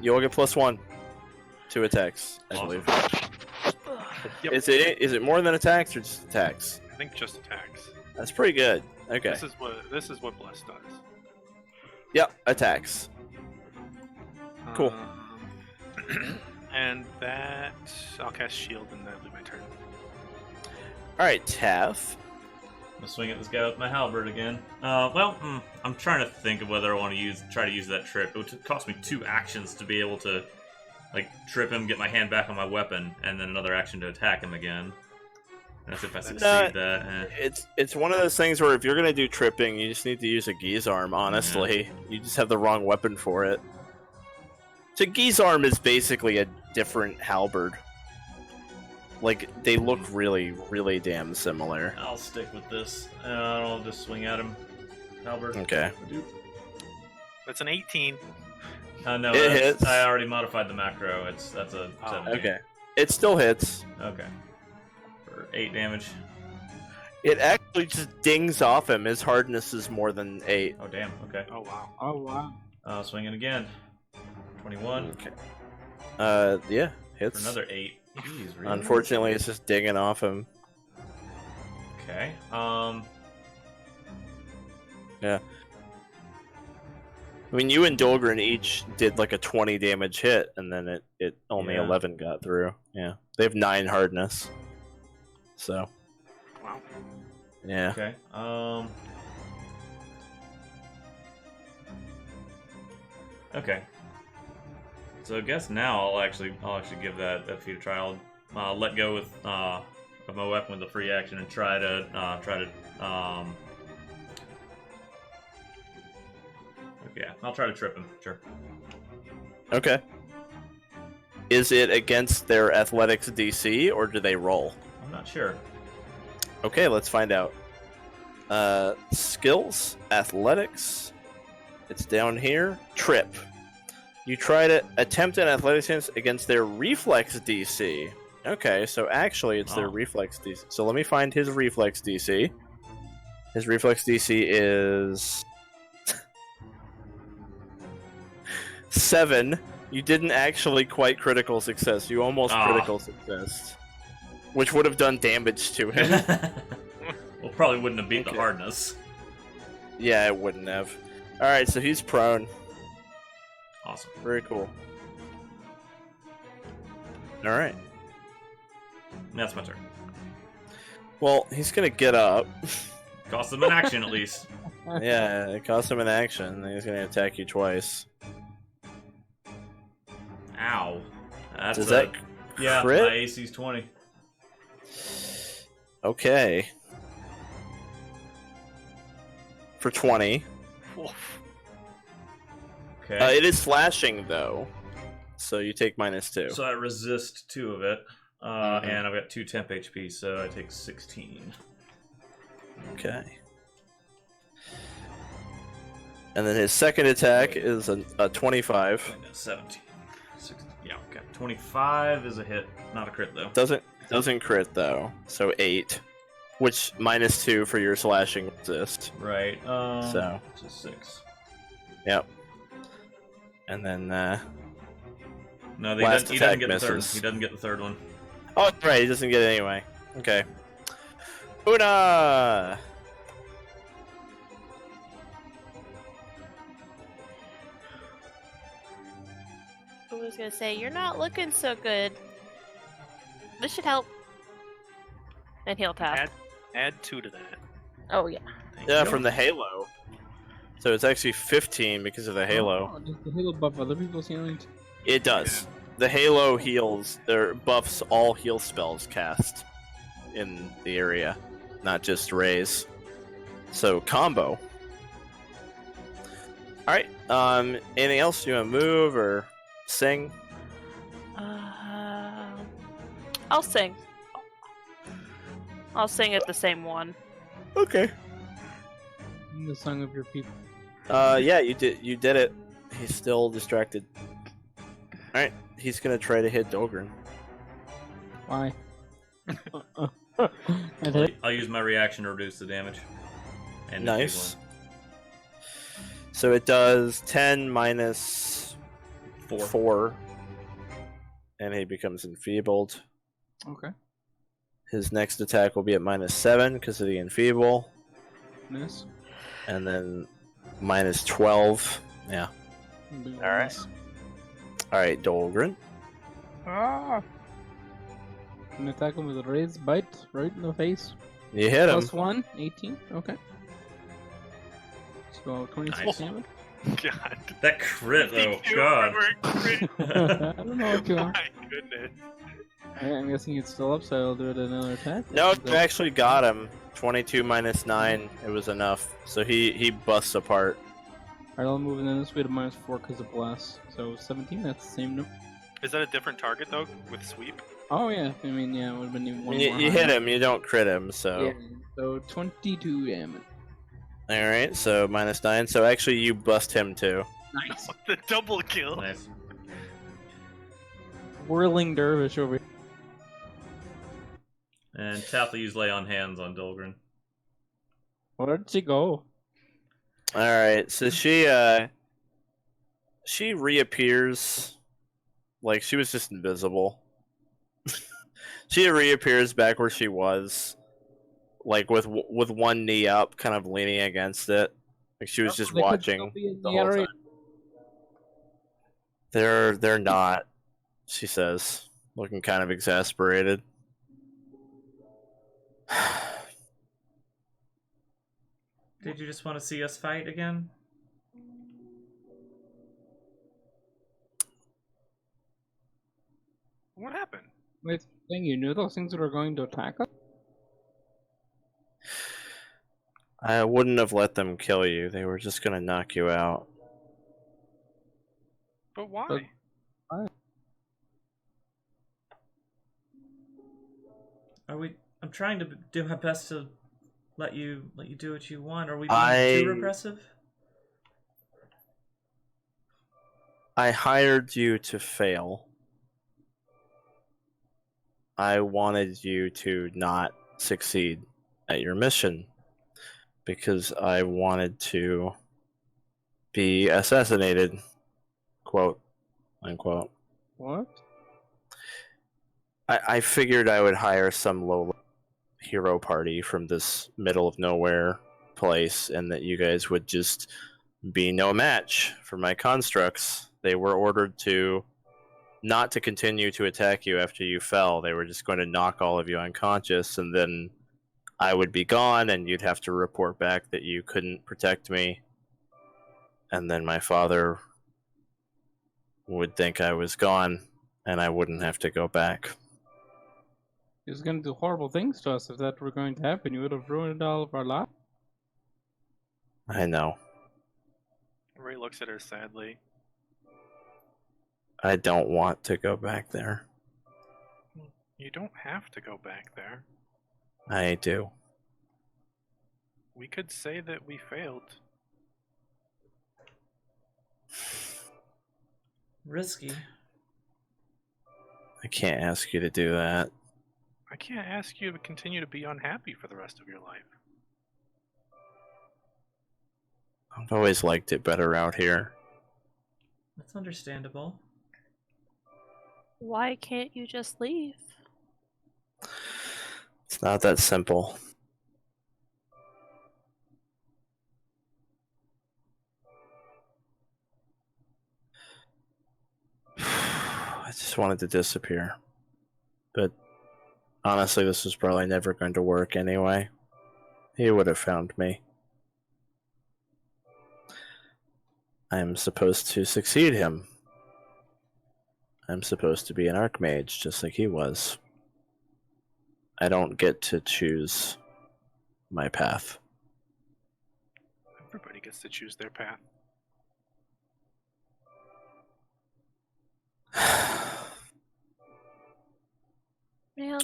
You all get +1 to attacks, I Awesome. believe. Yep. Is it more than attacks or just attacks? I think just attacks. That's pretty good. Okay. This is what Bless does. Yep, attacks. Cool. And that I'll cast Shield and that'll be my turn. Alright, Tath. I'm gonna swing at this guy with my halberd again. I'm trying to think of whether I want to try to use that trip. It would cost me 2 actions to be able to, like, trip him, get my hand back on my weapon, and then another action to attack him again. That's if I succeed that. It's one of those things where if you're gonna do tripping, you just need to use a Geese-arm, honestly. You just have the wrong weapon for it. So Geese-arm is basically a different halberd. Like, they look really, really damn similar. I'll stick with this. I'll just swing at him. Halberd. Okay. That's an 18. No, It hits. I already modified the macro. That's a 17. Okay. It still hits. Okay. For 8 damage. It actually just dings off him. His hardness is more than 8. Oh, damn. Okay. Oh wow. Oh, wow. Swinging again. 21. Okay. Yeah, hits. For another 8. Jeez, really? Unfortunately, it's just dinging off him. Okay. Yeah. I mean, you and Dolgrin each did like a 20 damage hit, and then it only Yeah. 11 got through. Yeah. They have 9 hardness. So, Wow. yeah. Okay. Okay. So I guess now I'll actually give that feat a try. I'll let go with my weapon with a free action and try to yeah, I'll try to trip him. Sure. Okay. Is it against their athletics DC, or do they roll? I'm not sure. Okay, let's find out. Skills, athletics. It's down here. Trip. You try to attempt an athletics against their reflex DC. Okay, so actually it's their reflex DC. So let me find his reflex DC. His reflex DC is 7. You didn't actually quite critical success. You almost critical success. Which would have done damage to him. Well, probably wouldn't have beat the Okay. hardness. Yeah, it wouldn't have. Alright, so he's prone. Awesome. Very cool. Alright. That's my turn. Well, he's gonna get up. Cost him an action at least. Yeah, it costs him an action. And he's gonna attack you twice. Ow. That's Does that yeah, crit? my AC's 20. Okay. For 20. Okay. It is slashing, though. So you take -2. So I resist 2 of it. And I've got 2 temp HP, so I take 16. Okay. And then his second attack is a 25. 17. 16. Yeah, okay. 25 is a hit, not a crit though. Doesn't crit though. So 8, which -2 for your slashing resist. Right. So just 6. Yep. And then No, last he doesn't attack get the third. misses. He doesn't get the third one. Oh, that's right. He doesn't get it anyway. Okay. Oona. I was gonna say, you're not looking so good. This should help. And he'll tap. Add 2 to that. Oh, yeah. Thank Yeah, you. from the Halo. So it's actually 15 because of the Halo. Oh, does the Halo buff other people's healing? It does. The Halo heals, or buffs all heal spells cast in the area, not just Rays. So combo. Alright, anything else you want to move or sing? I'll sing. I'll sing at the same one. Okay. The song of your people. Yeah, you did it. He's still distracted. Alright, he's gonna try to hit Dolgrin. Why? I hit. I'll use my reaction to reduce the damage. And the big Nice. So it does 10 minus one. 4. And he becomes enfeebled. Okay. His next attack will be at -7 because of the enfeeble. Miss. And then -12. Yeah. Alright. Alright, Dolgrin. Ah! An attack him with a raised bite right in the face. You hit him. +1, 18. Okay. So 26 Nice. damage. God. That crit though, You God. were crit. I don't know what you want. My goodness. I'm guessing it's still up, so I'll do it another attack. No, you actually got him. 22 minus 9. It was enough. So he busts apart. Alright, I'll move and then this way to -4 because of blast. So 17, that's the same number. Is that a different target though with sweep? Oh yeah, I mean, yeah, it would have been even one You, more you higher. hit him, you don't crit him, so. Yeah, so 22 damage. Alright, so -9. So actually, you bust him too. Nice. The double kill. Nice. Whirling dervish over here. And Tath will use lay on hands on Dolgrin. Where'd she go? Alright, so she reappears like she was just invisible. She reappears back where she was, like with one knee up, kind of leaning against it. Like she was just They could watching still be in the the whole area. time. They're not, she says, looking kind of exasperated. Did you just want to see us fight again? What happened? Wait, thing you knew those things were going to attack us? I wouldn't have let them kill you. They were just gonna knock you out. But why? But- Are we? I'm trying to do my best to let you do what you want. Are we I- being too repressive? I hired you to fail. I wanted you to not succeed at your mission because I wanted to be assassinated, quote unquote. What? I figured I would hire some low hero party from this middle of nowhere place and that you guys would just be no match for my constructs. They were ordered to not to continue to attack you after you fell. They were just going to knock all of you unconscious, and then I would be gone, and you'd have to report back that you couldn't protect me. And then my father would think I was gone, and I wouldn't have to go back. He was going to do horrible things to us if that were going to happen. You would have ruined all of our lives. I know. Raye looks at her sadly. I don't want to go back there. You don't have to go back there. I do. We could say that we failed. Risky. I can't ask you to do that. I can't ask you to continue to be unhappy for the rest of your life. I've always liked it better out here. That's understandable. Why can't you just leave? It's not that simple. I just wanted to disappear. But honestly, this was probably never going to work anyway. He would have found me. I am supposed to succeed him. I'm supposed to be an archmage, just like he was. I don't get to choose my path. Everybody gets to choose their path. Man,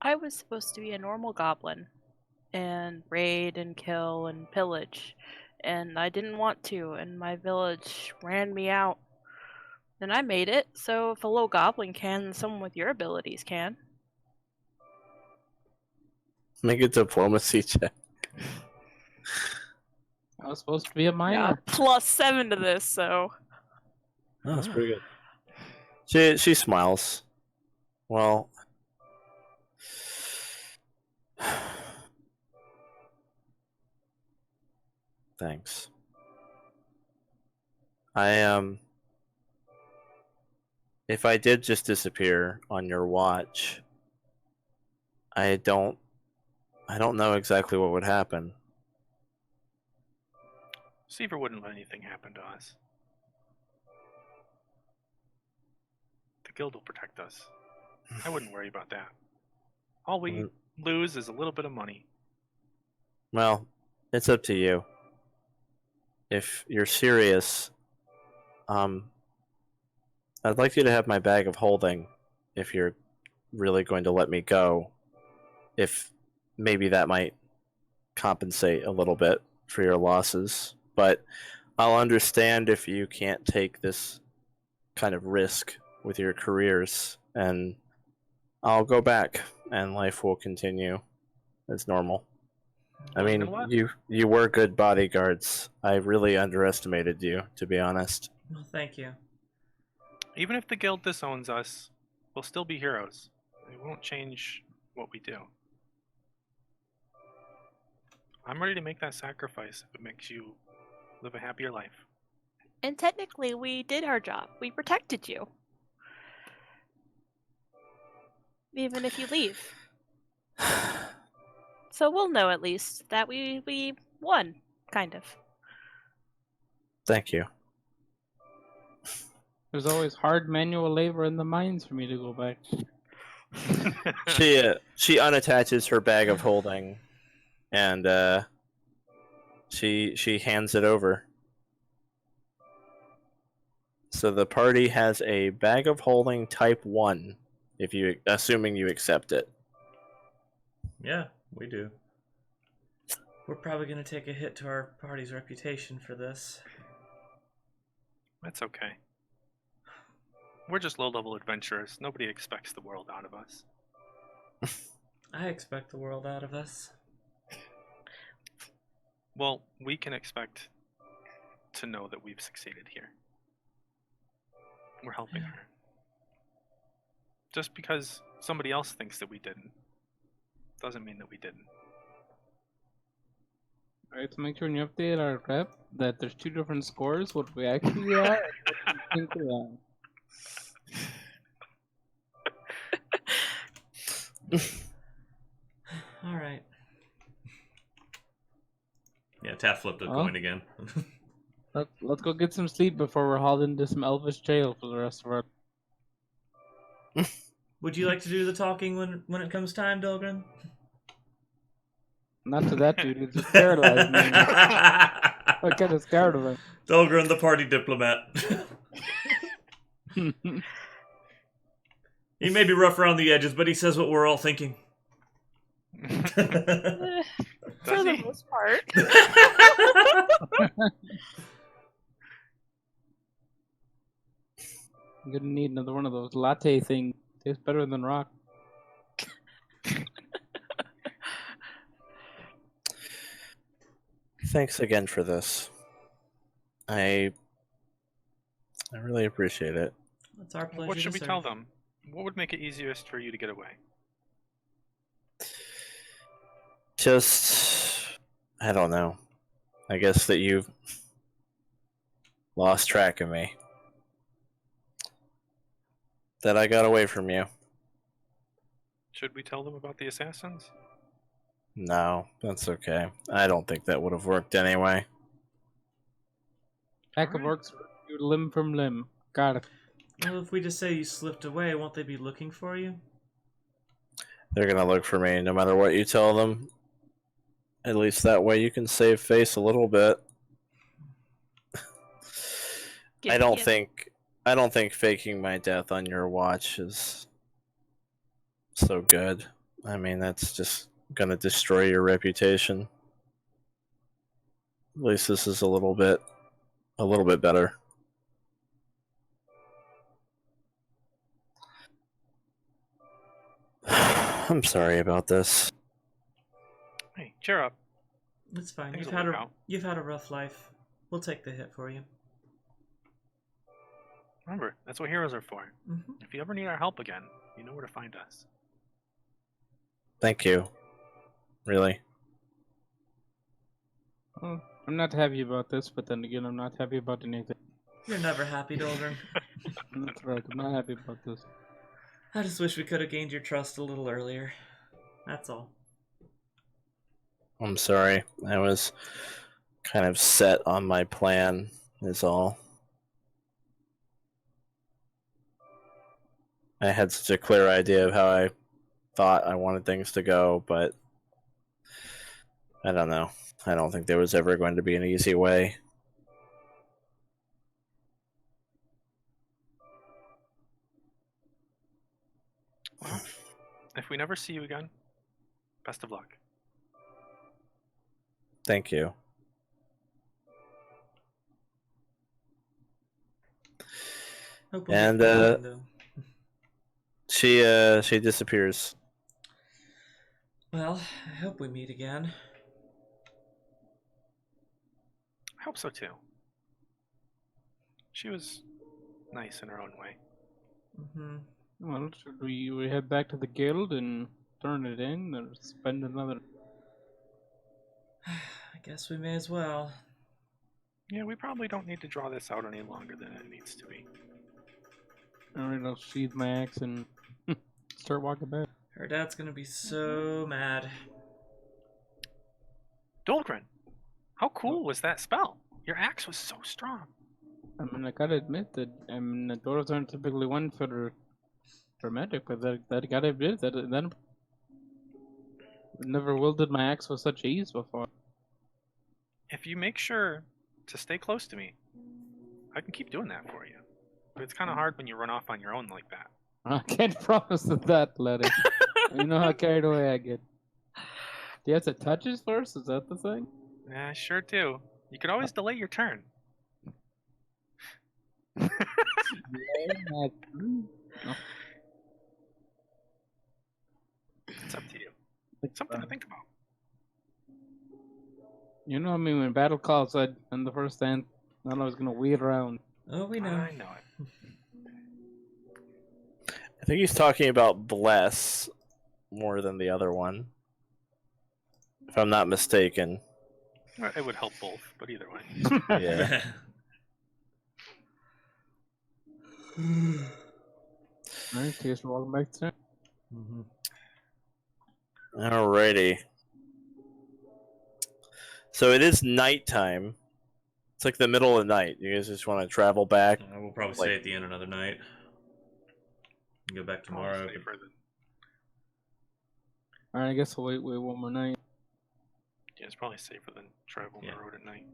I was supposed to be a normal goblin and raid and kill and pillage, and I didn't want to, and my village ran me out. And I made it, so if a low goblin can, then someone with your abilities can. Make a diplomacy check. I was supposed to be a Yeah, minor. +7 to this, so. Oh, that's pretty good. She smiles. Well, thanks. If I did just disappear on your watch, I don't know exactly what would happen. Seaver wouldn't let anything happen to us. The guild will protect us. I wouldn't worry about that. All we lose is a little bit of money. Well, it's up to you. If you're serious, I'd like you to have my bag of holding if you're really going to let me go. If maybe that might compensate a little bit for your losses. But I'll understand if you can't take this kind of risk with your careers, and I'll go back and life will continue as normal. I Well, you mean, know what? you were good bodyguards. I really underestimated you, to be honest. Well, thank you. Even if the guild disowns us, we'll still be heroes. It won't change what we do. I'm ready to make that sacrifice if it makes you live a happier life. And technically, we did our job. We protected you. Even if you leave. So we'll know at least that we won, kind of. Thank you. There's always hard manual labor in the mines for me to go back. She unattaches her bag of holding, and she hands it over. So the party has a bag of holding type 1, assuming you accept it. Yeah, we do. We're probably going to take a hit to our party's reputation for this. That's okay. We're just low-level adventurers. Nobody expects the world out of us. I expect the world out of us. Well, we can expect to know that we've succeeded here. We're helping Yeah. her. Just because somebody else thinks that we didn't, doesn't mean that we didn't. Alright, to make sure when you update our rep that there's 2 different scores, what we actually are and what we think we are. All right. Yeah, Tath flipped a Oh. coin again. Let's go get some sleep before we're hauled into some elvish jail for the rest of our. Would you like to do the talking when it comes time, Dolgrin? Not to that dude, it's just paralyzed me. I'm kind of scared of Dolgrin, the party diplomat. him. He may be rough around the edges, but he says what we're all thinking. For the most part. I'm gonna need another one of those latte things. Tastes better than rock. Thanks again for this. I really appreciate it. It's our pleasure. What should to we serve. tell them? What would make it easiest for you to get away? Just, I don't know. I guess that you've lost track of me. That I got away from you. Should we tell them about the assassins? No, that's okay. I don't think that would have worked anyway. Pack of Alright. orcs, you limb from limb. Got it. Well, if we just say you slipped away, won't they be looking for you? They're gonna look for me no matter what you tell them. At least that way you can save face a little bit. I don't think faking my death on your watch is so good. I mean, that's just gonna destroy your reputation. At least this is a little bit better. I'm sorry about this. Hey, cheer up. It's fine. Things You've will had work a out. you've had a rough life. We'll take the hit for you. Remember, that's what heroes are for. Mm-hmm. If you ever need our help again, you know where to find us. Thank you. Really. Well, I'm not happy about this, but then again, I'm not happy about anything. You're never happy, Dolgrin. That's right. I'm not happy about this. I just wish we could have gained your trust a little earlier. That's all. I'm sorry. I was kind of set on my plan, is all. I had such a clear idea of how I thought I wanted things to go, but I don't know. I don't think there was ever going to be an easy way. Well, if we never see you again, best of luck. Thank you. Hope we'll And, meet again, though. She disappears. Well, I hope we meet again. I hope so too. She was nice in her own way. Mm-hmm. Well, should we head back to the guild and turn it in, or spend another? I guess we may as well. Yeah, we probably don't need to draw this out any longer than it needs to be. Alright, I'll sheathe my axe and start walking back. Her dad's gonna be so mad. Dolgrin, how cool was that spell? Your axe was so strong. I mean, I gotta admit that the dwarves aren't typically one for magic, but that gotta admit that never wielded my axe with such ease before. If you make sure to stay close to me, I can keep doing that for you. But it's kind of hard when you run off on your own like that. I can't promise that, Letty. You know how carried away I get. Do you have to touch us first? Is that the thing? Yeah, I sure do. You can always delay your turn. It's up to you. Something to think about. You know, I mean, when battle calls, on the first hand, I was gonna wheel around. Oh, we know. I know it. I think he's talking about Bless more than the other one. If I'm not mistaken. Well, it would help both, but either way. Yeah. Alright, guess we're walking back to town. Mm-hmm. Alrighty. So it is nighttime. It's like the middle of the night. You guys just want to travel back? We'll probably stay at the inn another night. Go back tomorrow. Safer than- Alright, I guess we'll wait one more night. Yeah, it's probably safer than traveling the road at night.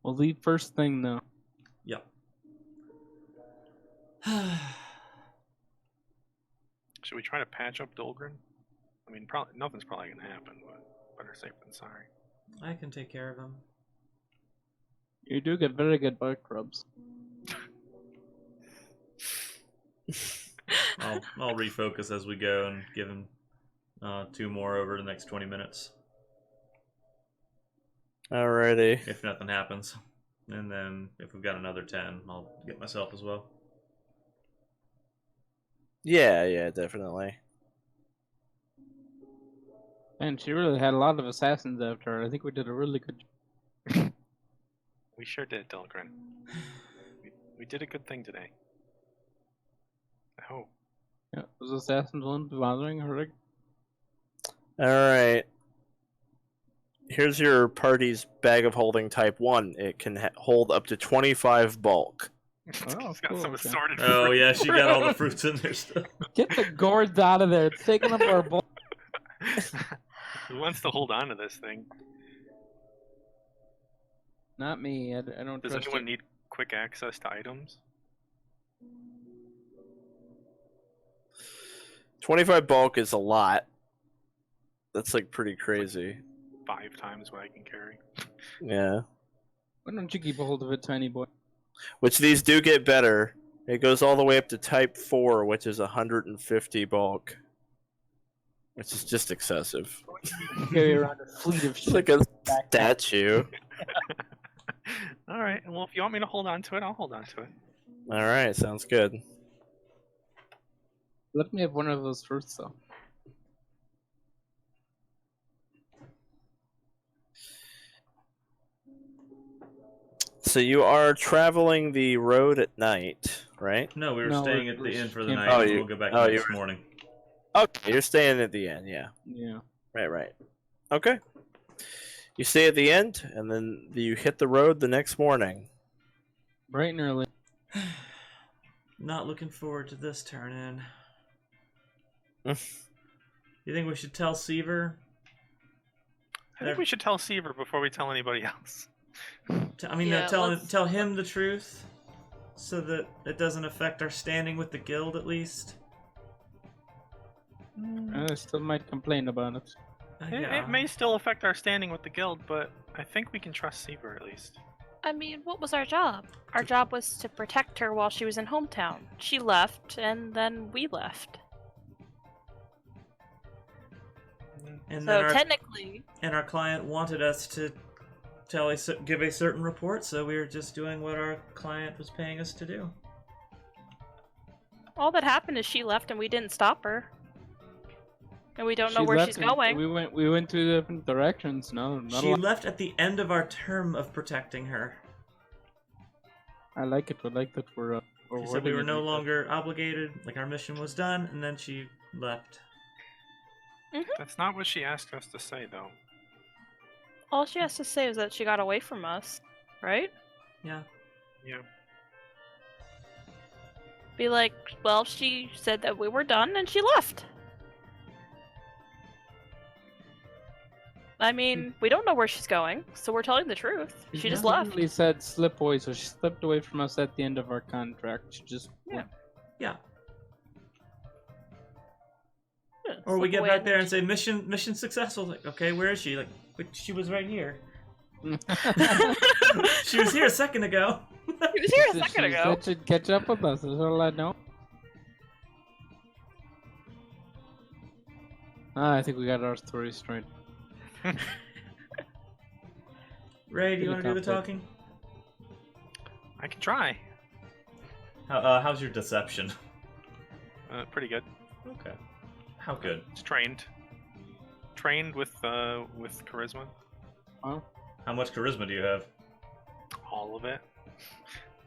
We'll leave first thing though. Yep. Should we try to patch up Dolgrin? I mean, probably nothing's probably gonna happen, but better safe than sorry. I can take care of him. You do get very good bark rubs. I'll refocus as we go and give him 2 more over the next 20 minutes Alrighty. if nothing happens. And then if we've got another 10, I'll get myself as well. Yeah, definitely. And she really had a lot of assassins after her. I think we did a really good job. We sure did, Dolgrin. We did a good thing today. Oh. Yeah, those assassins weren't bothering her. Alright. Here's your party's bag of holding type 1. It can hold up to 25 bulk. Oh, He's got cool, some okay. assorted Oh fruit. yeah, she got all the fruits in there still. Get the gourds out of there. It's taking up our bowl. Who wants to hold on to this thing? Not me. I don't Does trust anyone it. need quick access to items? 25 bulk is a lot. That's like pretty crazy. 5 times what I can carry. Yeah. Why don't you keep a hold of it, tiny boy? Which these do get better. It goes all the way up to type 4, which is 150 bulk. Which is just excessive. Carry around a fleet of It's shit. like a statue. Alright, well, if you want me to hold on to it, I'll hold on to it. Alright, sounds good. Let me have one of those first, though. So you are traveling the road at night, right? No, we were No, staying we're- at the inn for the we're night. camping. And Oh, we'll go back oh, next morning. Okay, you're staying at the end, yeah. Yeah. Right. Okay. You stay at the end, and then you hit the road the next morning. Bright and early. Not looking forward to this turn in. Mm. You think we should tell Seaver? I think we should tell Seaver before we tell anybody else. Yeah, Tell let's- tell him the truth, so that it doesn't affect our standing with the guild at least. I still might complain about it. It may still affect our standing with the guild, but I think we can trust Seaver at least. I mean, what was our job? Our job was to protect her while she was in hometown. She left, and then we left. And So then technically, our client wanted us to give a certain report, so we were just doing what our client was paying us to do. all that happened is she left and we didn't stop her. And we don't know She where left she's and going. We went two different directions. No, not a She lot. left at the end of our term of protecting her. I like it. I like that we're She said we wording were it no like that. longer obligated, like our mission was done, and then she left. That's not what she asked us to say, though. All she has to say is that she got away from us, right? Yeah. Yeah. Be like, well, she said that we were done and she left. I mean, we don't know where she's going, so we're telling the truth. She just left. She said slip away, so she slipped away from us at the end of our contract. She just Yeah. Yeah. Yeah, Or we slip get away back there and say mission successful. Like, okay, where is she? Like, but she was right here. She was here a second ago. She was here a She second ago. said she'd catch up with us. That's all I know. I think we got our story straight. Ray, do you Pretty want to do the complex. talking? I can try. How's your deception? Pretty good. Okay. How good? It's trained. Trained with charisma. Well, How much charisma do you have? All of it.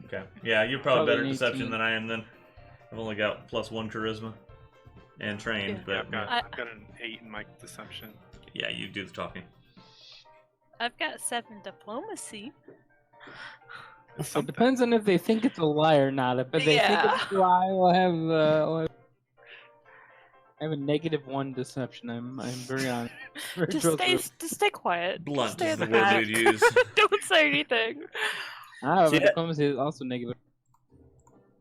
Okay. Yeah, you're probably Probably better an at deception 18. than I am then. I've only got +1 charisma. And trained, Yeah, but I've got an 8 in my deception. yeah, you do the talking. I've got 7 diplomacy. it depends on if they think it's a lie or not. If they think Yeah. it's a lie, we'll have I have a -1 deception. I'm very honest. Very Just stay quiet. Blunt Just stay is in the the word back. we'd use. Don't say anything. Ah, See, but diplomacy is also negative.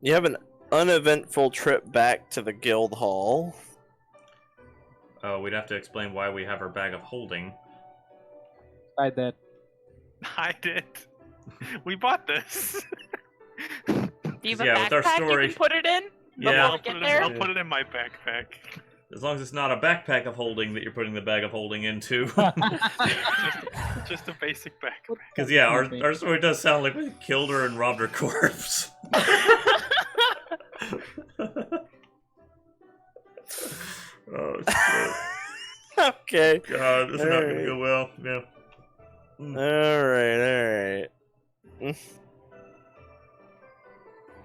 You have an uneventful trip back to the guild hall. Oh, we'd have to explain why we have our bag of holding. Besides that, I did. We bought this. Do you have Yeah, a with our backpack you story- can put it in? Yeah. Get there? I'll put it in my backpack. As long as it's not a backpack of holding that you're putting the bag of holding into. Just a basic backpack. Because, yeah, our story does sound like we killed her and robbed her corpse. Oh, shit. Okay. God, this is not going to go well. Yeah. Alright.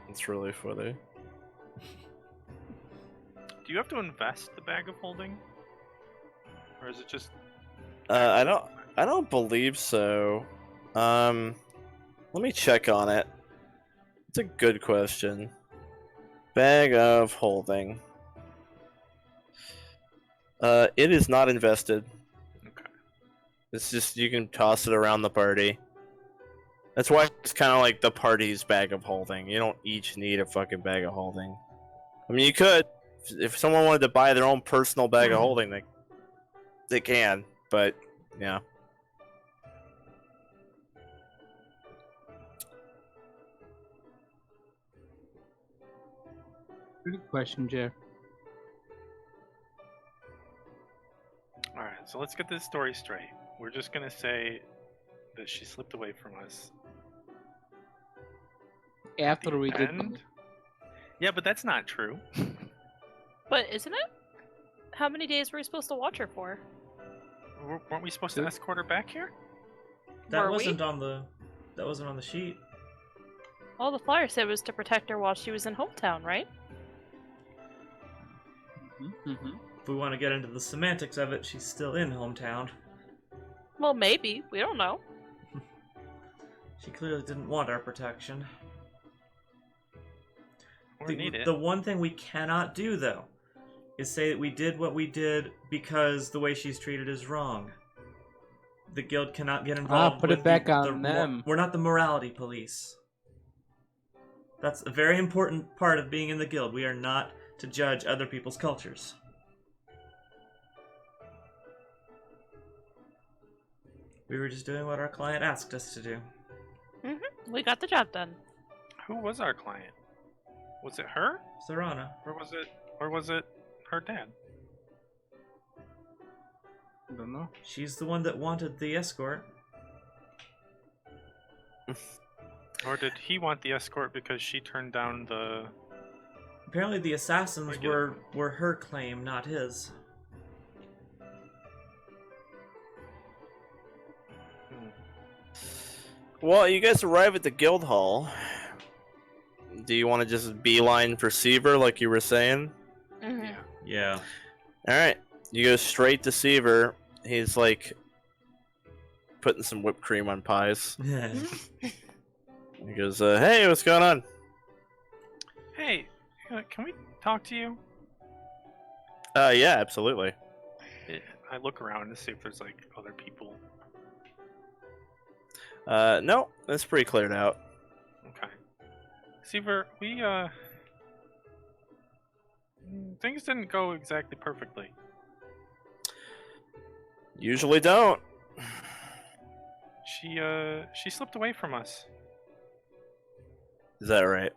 It's really funny. Do you have to invest the bag of holding? Or is it just... I don't believe so. Let me check on it. It's a good question. Bag of holding. It is not invested. Okay. It's just you can toss it around the party. That's why it's kind of like the party's bag of holding. You don't each need a fucking bag of holding. I mean, you could, if someone wanted to buy their own personal bag of holding, they can. But yeah. Good question, Jeff. Alright, so let's get this story straight. We're just gonna say that she slipped away from us. After we did. And... Yeah, but that's not true. But isn't it? How many days were we supposed to watch her for? Weren't we supposed to escort her back here? That Were we? wasn't on the sheet. All the flyer said was to protect her while she was in hometown, right? Mm-hmm. If we want to get into the semantics of it, she's still in hometown. Well, maybe. We don't know. She clearly didn't want our protection. Or need it. The one thing we cannot do, though, is say that we did what we did because the way she's treated is wrong. The guild cannot get involved. Put with it back the on them. We're not the morality police. That's a very important part of being in the guild. We are not to judge other people's cultures. We were just doing what our client asked us to do. We got the job done. Who was our client? Was it her? Serana. Or was it her dad? I don't know. She's the one that wanted the escort. Or did he want the escort because she turned down the... Apparently the assassins Regular. were her claim, not his. Well, you guys arrive at the guild hall. Do you want to just beeline for Seaver like you were saying? Mm-hmm. Yeah. Alright. You go straight to Seaver. He's like putting some whipped cream on pies. He goes, hey, what's going on? Hey, can we talk to you? Yeah, absolutely. I look around to see if there's like other people. No, that's pretty cleared out. Okay. Seaver, we things didn't go exactly perfectly. Usually don't. She slipped away from us. Is that right?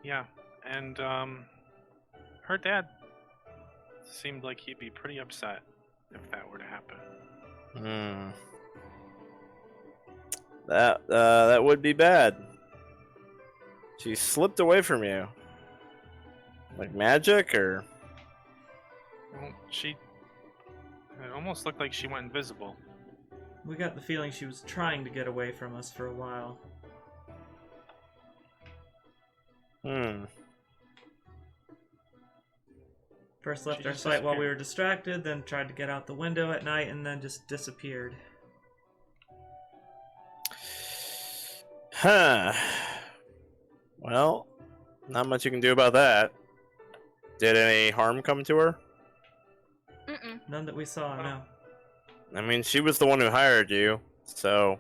Yeah, and her dad seemed like he'd be pretty upset if that were to happen. That would be bad. She slipped away from you. Like magic, or? Well, it almost looked like she went invisible. We got the feeling she was trying to get away from us for a while. First left She our just sight while we disappeared. were distracted, then tried to get out the window at night, and then just disappeared. Huh. Well, not much you can do about that. Did any harm come to her? None that we saw, no. I mean, she was the one who hired you, so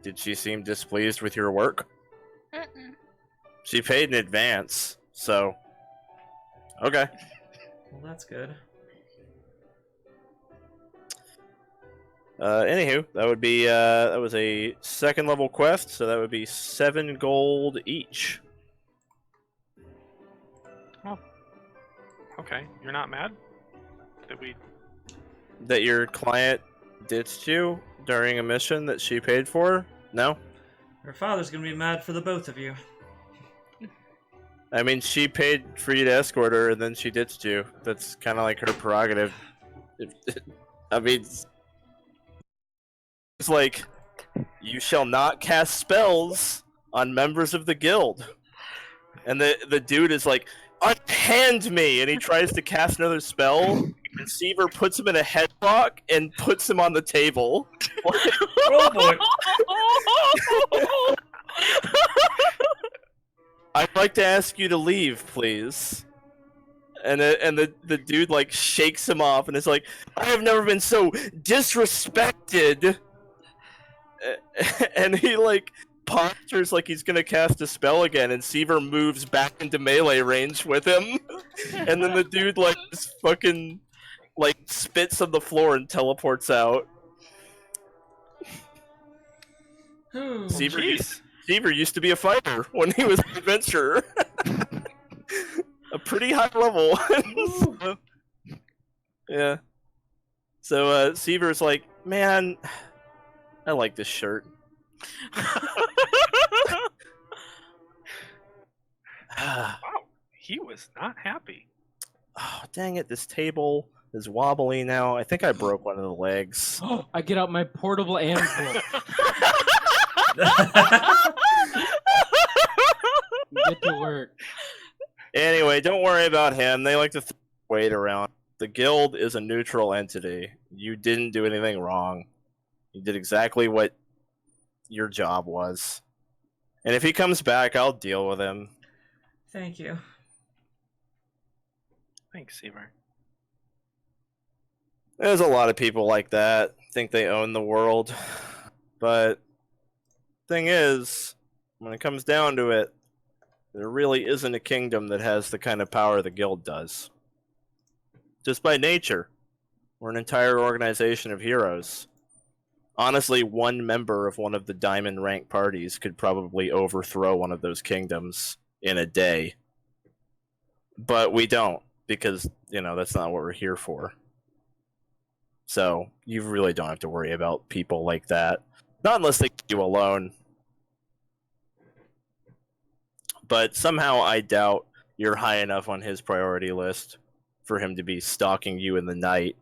did she seem displeased with your work? She paid in advance, so okay. Well, that's good. Anywho, that would be that was a second level quest, so that would be 7 gold each. Okay, you're not mad that we? That your client ditched you during a mission that she paid for? No? Her father's gonna be mad for the both of you. I mean, she paid for you to escort her, and then she ditched you. That's kind of like her prerogative. I mean, it's like, you shall not cast spells on members of the guild. And the dude is like, unhand me! And he tries to cast another spell, and Seaver puts him in a headlock and puts him on the table. Oh boy! I'd like to ask you to leave, please. And the dude like shakes him off and is like, I have never been so disrespected. And he like postures like he's gonna cast a spell again, and Seaver moves back into melee range with him. And then the dude like just fucking like spits on the floor and teleports out. Oh, Seaver used to be a fighter when he was an adventurer. A pretty high level. So, yeah. So Seaver's like, man, I like this shirt. Wow, he was not happy. Oh, dang it, this table is wobbly now. I think I broke one of the legs. Oh, I get out my portable anvil. Get to work. Anyway, don't worry about him. They like to weight around. The guild is a neutral entity. You didn't do anything wrong. You did exactly what your job was. And if he comes back, I'll deal with him. Thank you. Thanks, Seaver. There's a lot of people like that. Think they own the world. But thing is, when it comes down to it, there really isn't a kingdom that has the kind of power the guild does. Just by nature. We're an entire organization of heroes. Honestly, one member of one of the diamond rank parties could probably overthrow one of those kingdoms in a day. But we don't, because, that's not what we're here for. So, you really don't have to worry about people like that. Not unless they keep you alone. But somehow I doubt you're high enough on his priority list for him to be stalking you in the night.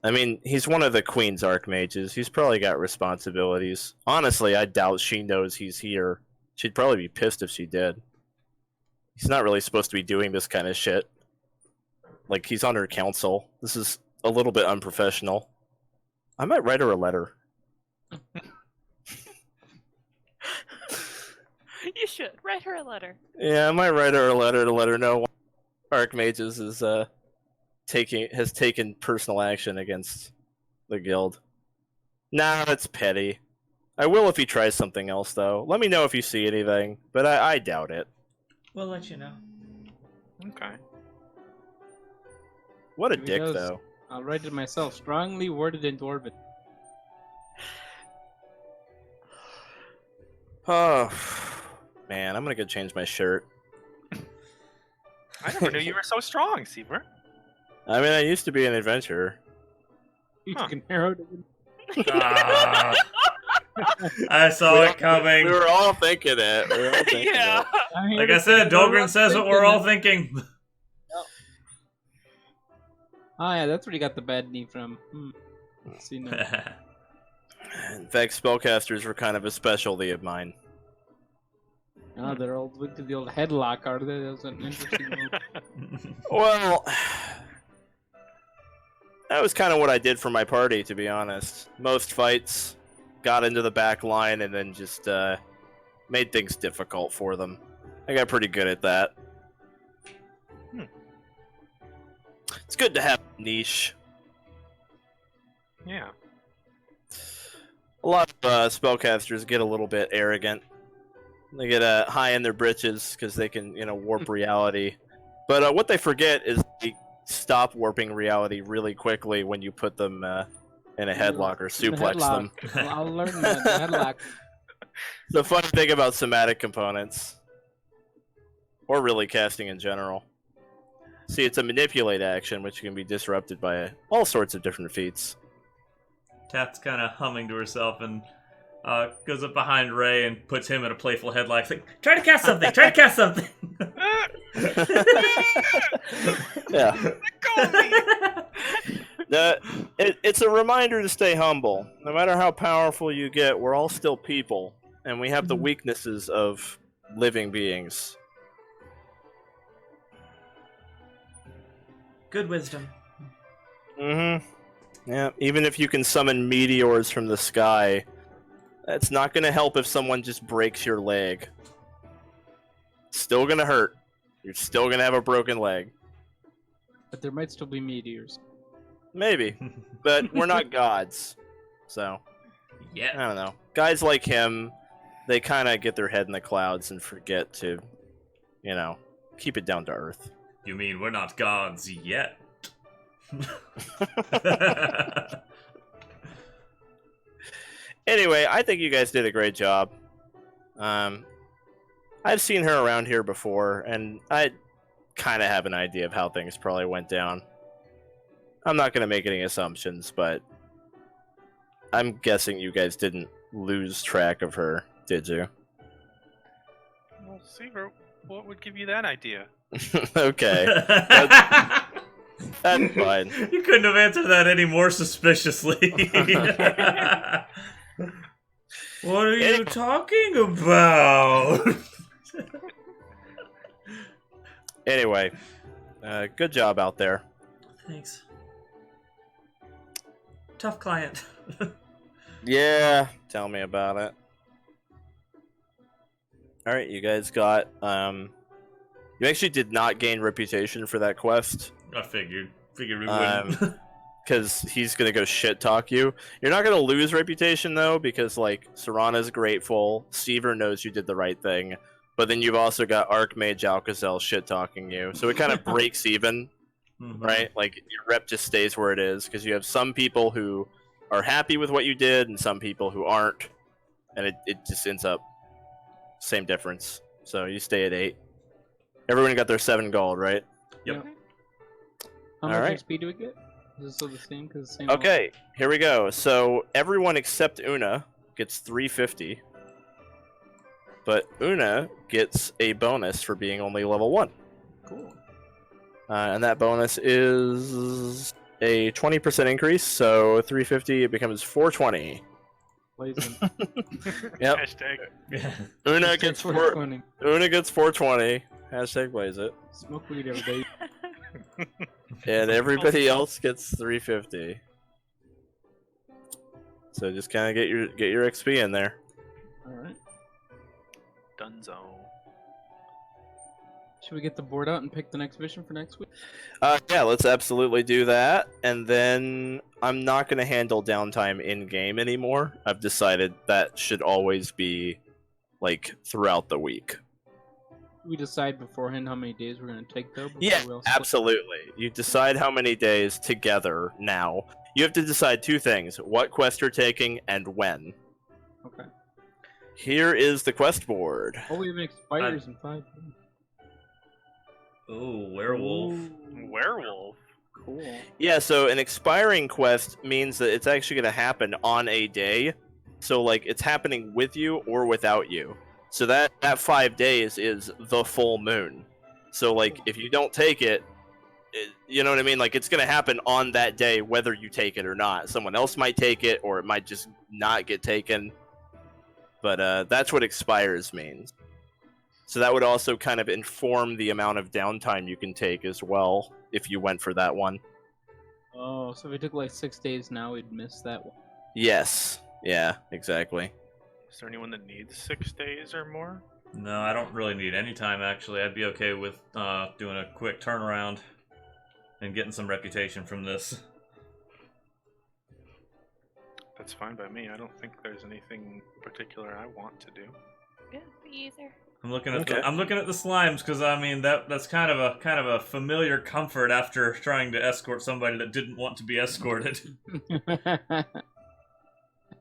I mean, he's one of the Queen's Archmages. He's probably got responsibilities. Honestly, I doubt she knows he's here. She'd probably be pissed if she did. He's not really supposed to be doing this kind of shit. Like, he's on her council. This is a little bit unprofessional. I might write her a letter. You should write her a letter. Yeah, I might write her a letter to let her know Archmages is has taken personal action against the guild. Nah, that's petty. I will if he tries something else, though. Let me know if you see anything, but I doubt it. We'll let you know. Okay. What a Here he dick, goes. though. I'll write it myself. Strongly worded in Dwarven. Oh, man, I'm gonna go change my shirt. I never knew you were so strong, Seaver. I mean, I used to be an adventurer. You Huh. can narrow it. Ah, I saw it coming. We were all thinking it. We were all thinking Yeah. it. Like I said, Dolgrin says what we're all thinking. Oh yeah, that's where you got the bad knee from. Let's see now. In fact, spellcasters were kind of a specialty of mine. Oh, they're all linked to the old headlock, are they? That was an interesting move. Well, that was kind of what I did for my party, to be honest. Most fights got into the back line and then just made things difficult for them. I got pretty good at that. It's good to have a niche. Yeah. A lot of spellcasters get a little bit arrogant. They get high in their britches because they can, warp reality. But what they forget is they stop warping reality really quickly when you put them in a headlock or suplex them. Well, I'll learn that. The headlock. The funny thing about somatic components, or really casting in general, See, it's a manipulate action, which can be disrupted by all sorts of different feats. Tath's kind of humming to herself and goes up behind Raye and puts him in a playful headlock. Like, try to cast something! Try to cast something! Yeah. It's a reminder to stay humble. No matter how powerful you get, we're all still people, and we have the weaknesses of living beings. Good wisdom. Mm-hmm. Yeah, even if you can summon meteors from the sky, that's not going to help if someone just breaks your leg. It's still going to hurt. You're still going to have a broken leg. But there might still be meteors. Maybe. But we're not gods. So, Yeah. I don't know. Guys like him, they kind of get their head in the clouds and forget to, keep it down to earth. You mean we're not gods yet? Anyway, I think you guys did a great job. I've seen her around here before, and I kind of have an idea of how things probably went down. I'm not going to make any assumptions, but I'm guessing you guys didn't lose track of her, did you? Well, Seaver, what would give you that idea? Okay. That's fine. You couldn't have answered that any more suspiciously. What are you talking about? Anyway, good job out there. Thanks. Tough client. Yeah, tell me about it. Alright, you guys got, you actually did not gain reputation for that quest. I figured we wouldn't. Because he's gonna go shit talk you. You're not gonna lose reputation though, because like Serana's grateful, Seaver knows you did the right thing, but then you've also got Archmage Alcazel shit talking you, so it kind of breaks even, right? Like your rep just stays where it is, because you have some people who are happy with what you did, and some people who aren't, and it just ends up same difference. So you stay at 8. Everyone got their 7 gold, right? Yep. How All much right. XP do we get? Is it still the same? Cause same Okay, here we go. So everyone except Oona gets 350, but Oona gets a bonus for being only level 1. Cool. And that bonus is a 20% increase, so 350 it becomes 420. Blazing. Yep. Hashtag. Oona gets 420. Oona gets 420. Hashtag blaze it. Smoke weed every day. And everybody else gets 350. So just kind of get your XP in there. All right. Dunzo. Should we get the board out and pick the next mission for next week? Yeah, let's absolutely do that. And then I'm not going to handle downtime in-game anymore. I've decided that should always be, like, throughout the week. We decide beforehand how many days we're going to take, though? before Yeah, we all split? absolutely. You decide how many days together now. You have to decide 2 things. What quest you're taking and when. Okay. Here is the quest board. Oh, we have expires in 5 days. Oh, werewolf. Werewolf. Cool. Yeah, so an expiring quest means that it's actually going to happen on a day. So, like, it's happening with you or without you. So that 5 days is the full moon. So, like, if you don't take it, you know what I mean? Like, it's going to happen on that day whether you take it or not. Someone else might take it, or it might just not get taken. But that's what expires means. So that would also kind of inform the amount of downtime you can take as well, if you went for that one. Oh, so if we took like 6 days now, we'd miss that one. Yes. Yeah, exactly. Is there anyone that needs 6 days or more? No, I don't really need any time, actually. I'd be okay with doing a quick turnaround and getting some reputation from this. That's fine by me. I don't think there's anything particular I want to do. Yeah, me either. I'm looking at Okay. I'm looking at the slimes because I mean that's kind of a familiar comfort after trying to escort somebody that didn't want to be escorted.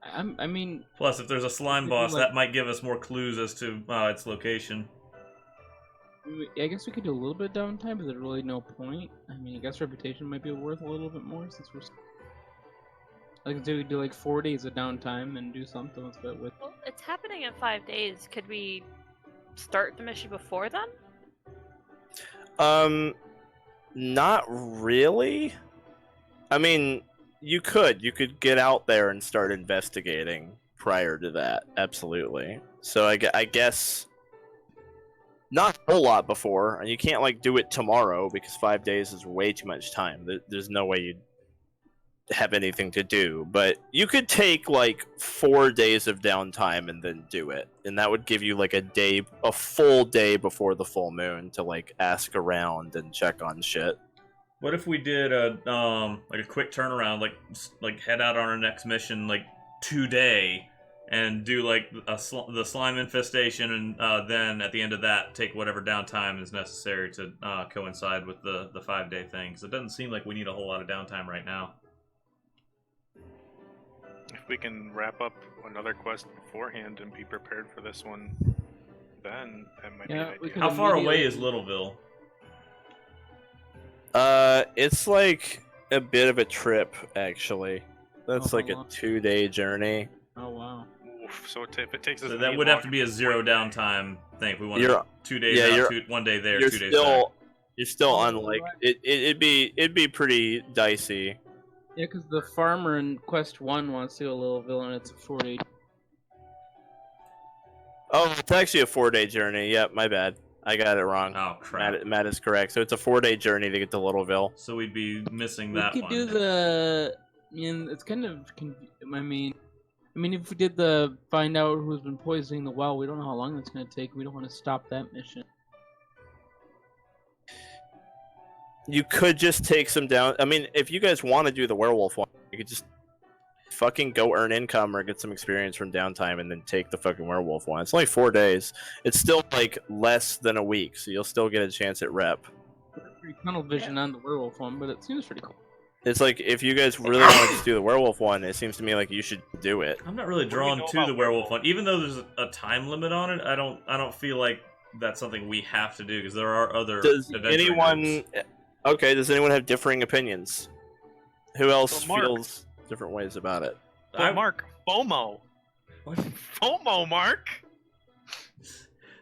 I mean, Plus, if there's a slime Maybe boss, like- that might give us more clues as to its location. I guess we could do a little bit of downtime, but there's really no point. I mean, I guess reputation might be worth a little bit more since we're. I could do like 4 days of downtime and do something with it. Well, it's happening in 5 days. Could we start the mission before then? Not really. I mean, you could get out there and start investigating prior to that. Absolutely. So I guess not a whole lot before, and you can't like do it tomorrow because 5 days is way too much time. There's no way you'd have anything to do, but you could take like 4 days of downtime and then do it, and that would give you like a full day before the full moon to like ask around and check on shit. What if we did a quick turnaround, like head out on our next mission like today, and do like the slime infestation, and then at the end of that take whatever downtime is necessary to coincide with the 5-day thing? Because it doesn't seem like we need a whole lot of downtime right now. If we can wrap up another quest beforehand and be prepared for this one, then that might be an idea. How far away is Littleville? It's like a bit of a trip, actually. That's like a 2-day journey. Oh wow! Oof, so if it takes us, So that would have to be a 0 downtime thing. If we want 2 days out, 1 day there, 2 days back. You're still on like it'd be pretty dicey. Yeah, because the farmer in Quest 1 wants to go to Littleville, and it's a 4-day. Oh, it's actually a 4-day journey. Yep, my bad. I got it wrong. Oh crap! Matt is correct. So it's a 4-day journey to get to Littleville. So we'd be missing that We one. could do the. I mean, it's kind of. I mean, if we did the find out who's been poisoning the well, we don't know how long that's going to take. We don't want to stop that mission. You could just take some down. I mean, if you guys want to do the werewolf one, you could just fucking go earn income or get some experience from downtime and then take the fucking werewolf one. It's only 4 days. It's still like less than a week, so you'll still get a chance at rep. Pretty tunnel vision on the werewolf one, but it seems pretty cool. It's like if you guys really want to just do the werewolf one, it seems to me like you should do it. I'm not really drawn to the werewolf one, even though there's a time limit on it. I don't feel like that's something we have to do because there are other. Does adventure anyone? groups. Okay. Does anyone have differing opinions? Who else Mark. feels different ways about it? Well, Mark, FOMO. What? FOMO, Mark.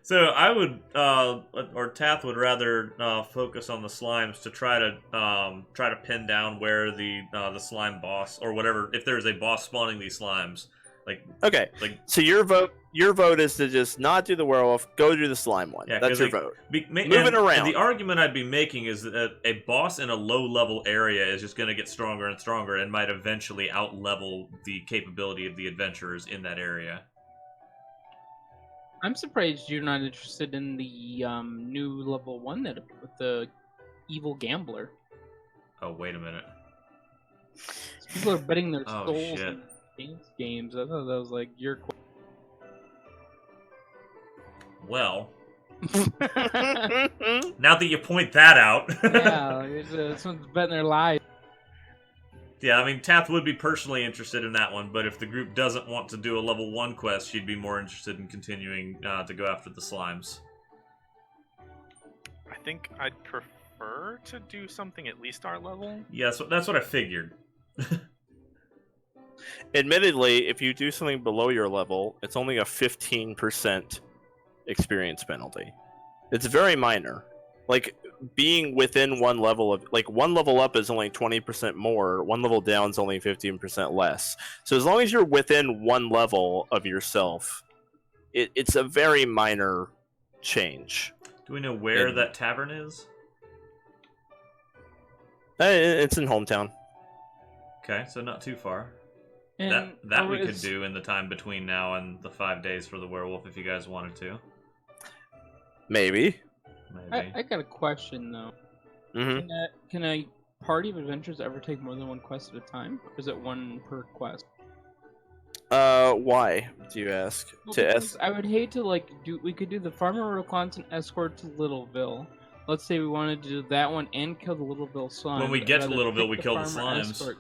So I would, or Tath would rather focus on the slimes to try to pin down where the slime boss or whatever, if there's a boss spawning these slimes. Okay. Like, So your vote is to just not do the werewolf, go do the slime one. Yeah, That's your 'cause, vote. moving around. And the argument I'd be making is that a boss in a low-level area is just going to get stronger and stronger and might eventually out-level the capability of the adventurers in that area. I'm surprised you're not interested in the new level 1 that with the evil gambler. Oh, wait a minute. People are betting their Oh, souls shit. in these games. I thought that was like your. Well, now that you point that out. Yeah, someone's betting their lives. Yeah, I mean, Tath would be personally interested in that one, but if the group doesn't want to do a level 1 quest, she'd be more interested in continuing to go after the slimes. I think I'd prefer to do something at least our level. Yeah, so that's what I figured. Admittedly, if you do something below your level, it's only a 15% experience penalty. It's very minor. Like, being within one level of... Like, one level up is only 20% more, one level down is only 15% less. So as long as you're within one level of yourself, it's a very minor change. Do we know where that tavern is? It's in hometown. Okay, so not too far. And That we could do in the time between now and the 5 days for the werewolf if you guys wanted to. Maybe. Maybe. I got a question though. Mm-hmm. Can a party of adventurers ever take more than one quest at a time, or is it one per quest? Why, do you ask? Well, To because I would hate to we could do the farmer reconnaissance escort to Littleville. Let's say we wanted to do that one and kill the Littleville slime. When we get to I'd rather Littleville, pick we kill the farmer slimes. escort.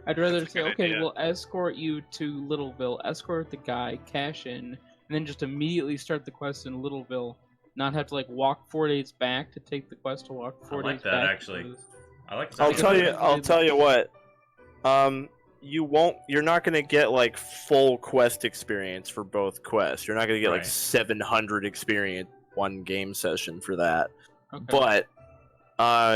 I'd rather That's a say, good okay, idea. we'll escort you to Littleville, escort the guy, cash in, and then just immediately start the quest in Littleville, not have to like walk 4 days back to take the quest to walk 4 like days that, back. actually. because- I like the I'll sound of tell it. you. I'll tell you what. You're not gonna get like full quest experience for both quests. You're not gonna get like Right. 700 experience one game session for that. Okay. But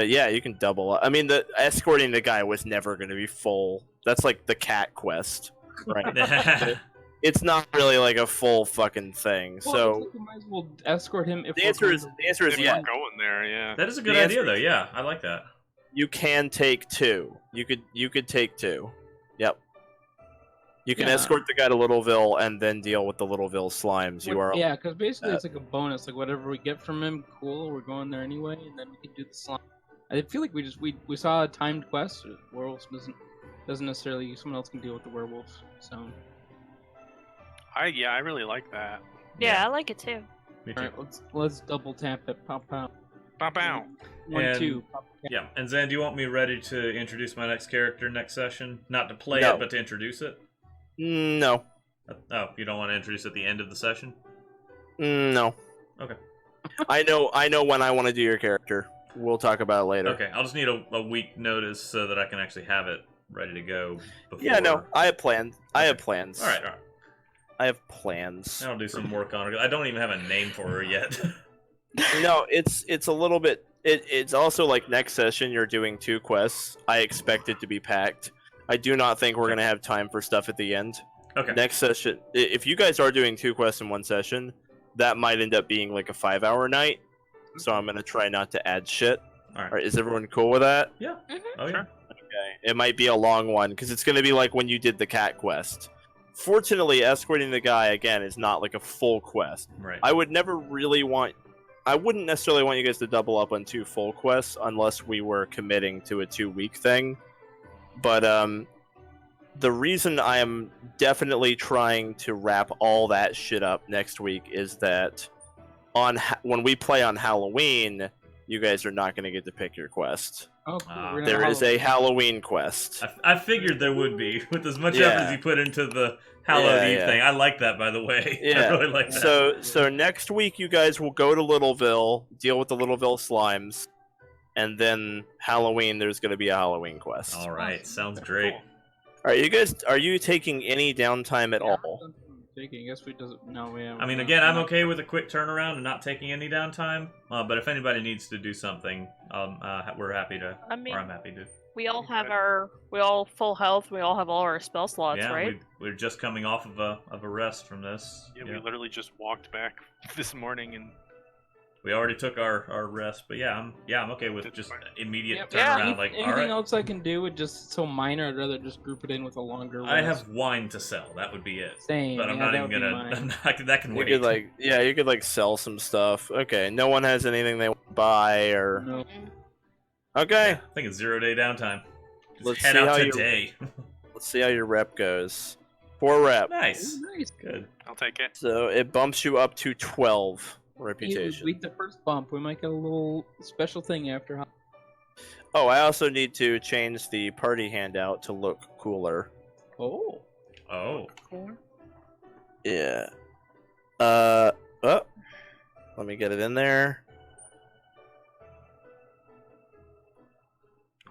yeah, you can double up. I mean, the escorting the guy was never gonna be full. That's like the cat quest, right? It's not really like a full fucking thing. Well, So it's like we might as well escort him if the we're answer going is If yeah. we're going there, yeah. That is a good The idea, answer though. is- Yeah, I like that. You can take two. You could take two. Yep. You can Yeah. escort the guy to Littleville and then deal with the Littleville slimes. You are Yeah, because basically that. it's like a bonus. Like whatever we get from him, cool. We're going there anyway, and then we can do the slime. I feel like we saw a timed quest. Werewolves doesn't necessarily. Someone else can deal with the werewolves. So I really like that. Yeah, I like it too. Me too. all right, let's double tap it. Pop out. Bow bow. 1, And- 2. Pop, tap. Yeah, and Zan, do you want me ready to introduce my next character next session? Not to play No. it, but to introduce it? No. Oh, you don't want to introduce at the end of the session? No. Okay. I know when I want to do your character. We'll talk about it later. Okay, I'll just need a week notice so that I can actually have it ready to go before. Yeah, no. I have plans. I have plans. All right. I have plans. I'll do some work on her. I don't even have a name for her yet. No, it's a little bit. It's also like next session you're doing 2 quests. I expect it to be packed. I do not think we're gonna have time for stuff at the end. Okay. Next session, if you guys are doing 2 quests in one session, that might end up being like a 5-hour night. So I'm gonna try not to add shit. All right. All right, is everyone cool with that? Yeah. Mhm. Oh, yeah. Sure. Okay. It might be a long one because it's gonna be like when you did the cat quest. Fortunately, escorting the guy again is not like a full quest. Right. I wouldn't necessarily want you guys to double up on 2 full quests unless we were committing to a 2-week thing. But the reason I am definitely trying to wrap all that shit up next week is that when we play on Halloween, you guys are not going to get to pick your quest. Oh, cool. Ah. We're gonna There have is a Halloween quest. I figured there would be with as much Yeah. effort as you put into the Halloween Eve Yeah. thing. I like that, by the way. I Yeah. really like that. So next week you guys will go to Littleville, deal with the Littleville slimes, and then Halloween there's going to be a Halloween quest. All right, sounds great. Cool. Are you guys? Are you taking any downtime at all? Taking. I guess we doesn't. No, we haven't. I mean, again, I'm okay with a quick turnaround and not taking any downtime. But if anybody needs to do something, we're happy to. I mean, Or I'm happy to. we all have we all full health. We all have all our spell slots, Yeah, right? we're just coming off of a rest from this. Yeah, we literally just walked back this morning and We already took our rest, but I'm okay with just immediate Yep. turnaround. Like, Anything all right, else I can do with just so minor, I'd rather just group it in with a longer. I rest. have wine to sell. That would be it. Same. But I'm yeah, not that even would be gonna. mine. I'm not, that can You wait. could you could sell some stuff. Okay, no one has anything they want to buy or. No. Okay, I think it's 0-day downtime. Just Let's head see out how you- today. let's see how your rep goes. 4 rep. Nice. Ooh, nice. Good. I'll take it. So it bumps you up to 12 You reputation. beat the first bump. We might get a little special thing after. Oh, I also need to change the party handout to look cooler. Oh. Oh. Yeah. Oh. Let me get it in there.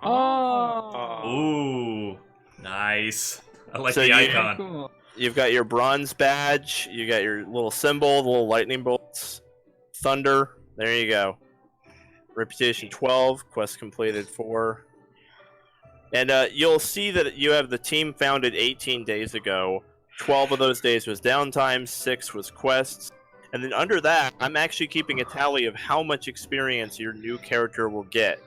Oh. Ooh. Nice. I like So the you- icon. Cool. You've got your bronze badge. You got your little symbol, the little lightning bolts, thunder. There you go. Reputation 12. Quest completed 4. And you'll see that you have the team founded 18 days ago. 12 of those days was downtime. 6 was quests. And then under that, I'm actually keeping a tally of how much experience your new character will get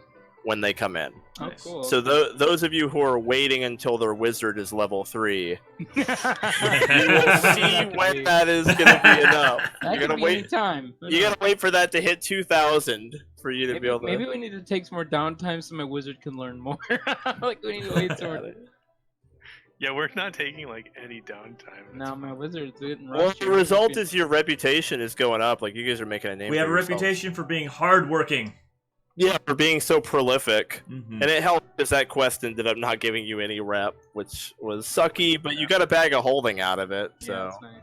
when they come in. Oh, Nice. cool. So those of you who are waiting until their wizard is level 3, you will see when that is going to be enough. That You're could gonna be wait. any time. You gotta wait for that to hit 2,000 for you to Maybe, be able to. maybe we need to take some more downtime so my wizard can learn more. Like we need to wait some more. Yeah, we're not taking any downtime. Now my wizard's getting Well, rushed the here. result is your reputation is going up. Like you guys are making a name. We have a for yourselves. reputation for being hardworking. Yeah, for being so prolific, Mm-hmm. and it helped because that quest ended up not giving you any rep, which was sucky. But you got a bag of holding out of it. So Yeah, that's nice.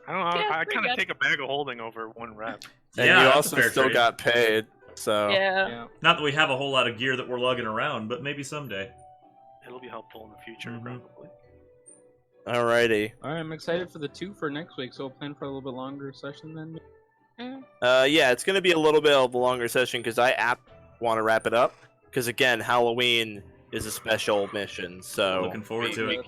I don't know. Yeah, I pretty kind of good. take a bag of holding over 1 rep. And Yeah, you that's a also fair still trade. got paid. So Yeah. Yeah. Not that we have a whole lot of gear that we're lugging around, but maybe someday. It'll be helpful in the future, Mhm. probably. alrighty. All right, I'm excited for the 2 for next week, so we'll plan for a little bit longer session then. Yeah, it's gonna be a little bit of a longer session because I want to wrap it up. Because again, Halloween is a special mission, so Looking forward to we it.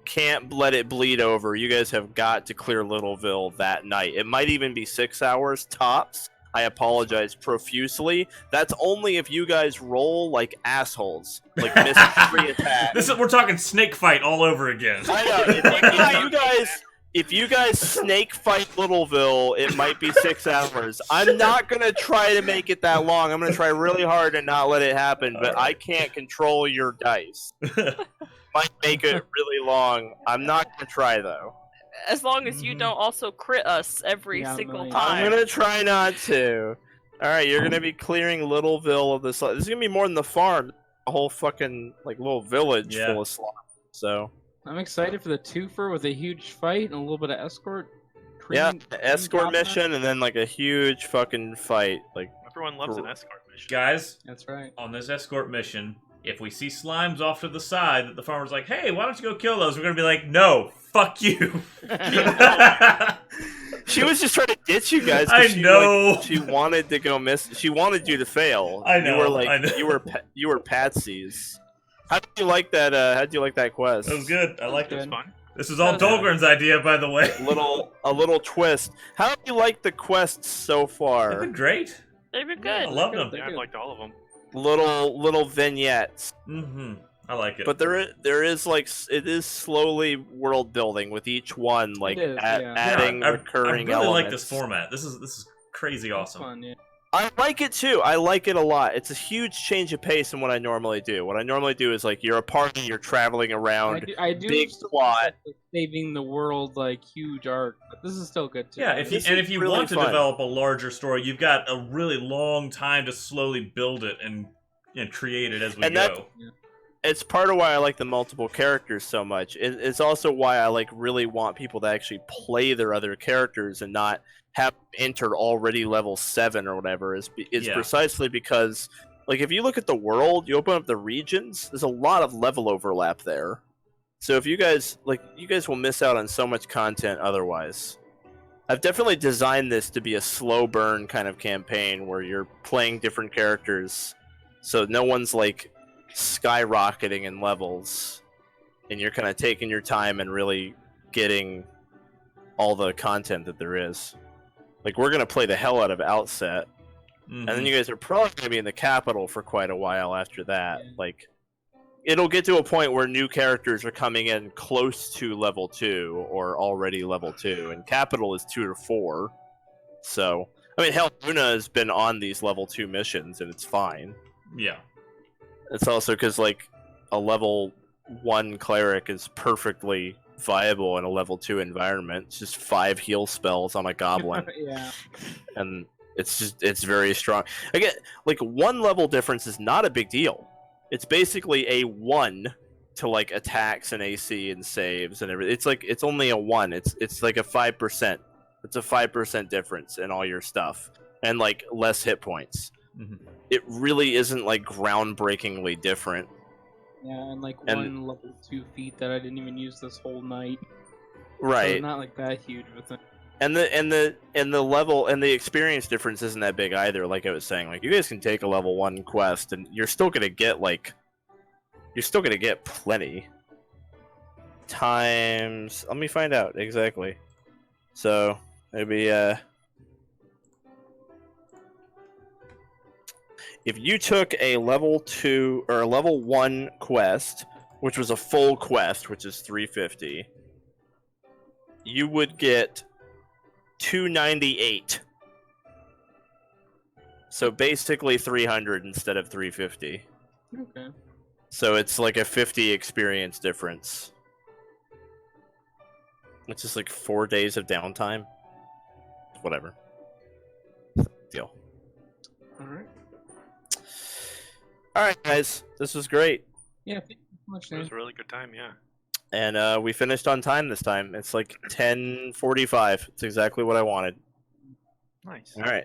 can't let it bleed over. You guys have got to clear Littleville that night. It might even be 6 hours tops. I apologize profusely. That's only if you guys roll like assholes, like miss 3 attacks. We're talking snake fight all over again. I know. If you guys snake fight Littleville, it might be 6 hours. I'm not gonna try to make it that long. I'm gonna try really hard and not let it happen. But I can't control your dice. Might make it really long. I'm not gonna try though. As long as you Mhm. don't also crit us every Yeah, single nice. time. I'm gonna try not to. All right, you're gonna be clearing Littleville of this. This is gonna be more than the farm. A whole fucking like little village Yeah. full of slime. So I'm excited for the 2 with a huge fight and a little bit of escort. yeah, Cream escort combat. mission and then like a huge fucking fight. Like Everyone loves an escort mission. Guys, That's right. on this escort mission, if we see slimes off to the side that the farmer's like, hey, why don't you go kill those? We're going to be like, no, fuck you. she was just trying to ditch you guys. 'cause I she, know. Like, she wanted to go miss. She wanted you to fail. I know, You were like I know. you were patsies. How did you like that? How did you like that quest? That was good. I liked It was it. fun. This is all That was Dolgrin's idea, by the way. A little twist. How do you like the quests so They've far? been great. They've been I good. love They're them. good. Yeah, I've liked all of them. Little vignettes. Mm-hmm. I like it. But there is like it is slowly world building with each one, like is, yeah. adding I recurring really elements. like this format. This is crazy That's awesome. fun, yeah. I like it too. I like it a lot. It's a huge change of pace from what I normally do. What I normally do is like you're a party, you're traveling around, I do big still plot. like the saving the world like huge arc, but this is still good too. Yeah, if This you is really want to fun. develop a larger story, you've got a really long time to slowly build it and create it as we And that- go. It's part of why I like the multiple characters so much. It's also why I like really want people to actually play their other characters and not have entered already level 7 or whatever. Is Yeah. precisely because like if you look at the world, you open up the regions. There's a lot of level overlap there. So if you guys will miss out on so much content otherwise. I've definitely designed this to be a slow burn kind of campaign where you're playing different characters, so no one's like skyrocketing in levels, and you're kind of taking your time and really getting all the content that there is. Like we're gonna play the hell out of Outset, and then you guys are probably gonna be in the capital for quite a while after that. Yeah. Like it'll get to a point where new characters are coming in close to level 2 or already level 2, and capital is 2 to 4. So I mean, hell, Oona has been on these level 2 missions, and it's fine. Yeah. It's also because like a level 1 cleric is perfectly viable in a level 2 environment. It's just 5 heal spells on a goblin, Yeah. and it's very strong. Again, like 1 level difference is not a big deal. It's basically a 1 to like attacks and AC and saves and everything. It's only a 1. It's like a 5%. It's a 5% difference in all your stuff, and like less hit points. Mhm. It really isn't like groundbreakingly different. Yeah, and like And- 1 level 2 feat that I didn't even use this whole night. So Right. not like that huge of a thing. And the level and the experience difference isn't that big either. Like I was saying, like you guys can take a level 1 quest and you're still gonna get plenty. Times, let me find out exactly. So maybe if you took a level 2 or a level 1 quest, which was a full quest, which is 350, you would get 298. So basically 300 instead of 350. Okay. So it's like a 50 experience difference. It's just like 4 days of downtime. Whatever. Deal. Alright. Alright, guys. This was great. Yeah, thank you so much, It was Dan. a really good time, yeah. And we finished on time this time. It's like 10:45. It's exactly what I wanted. Nice. All right.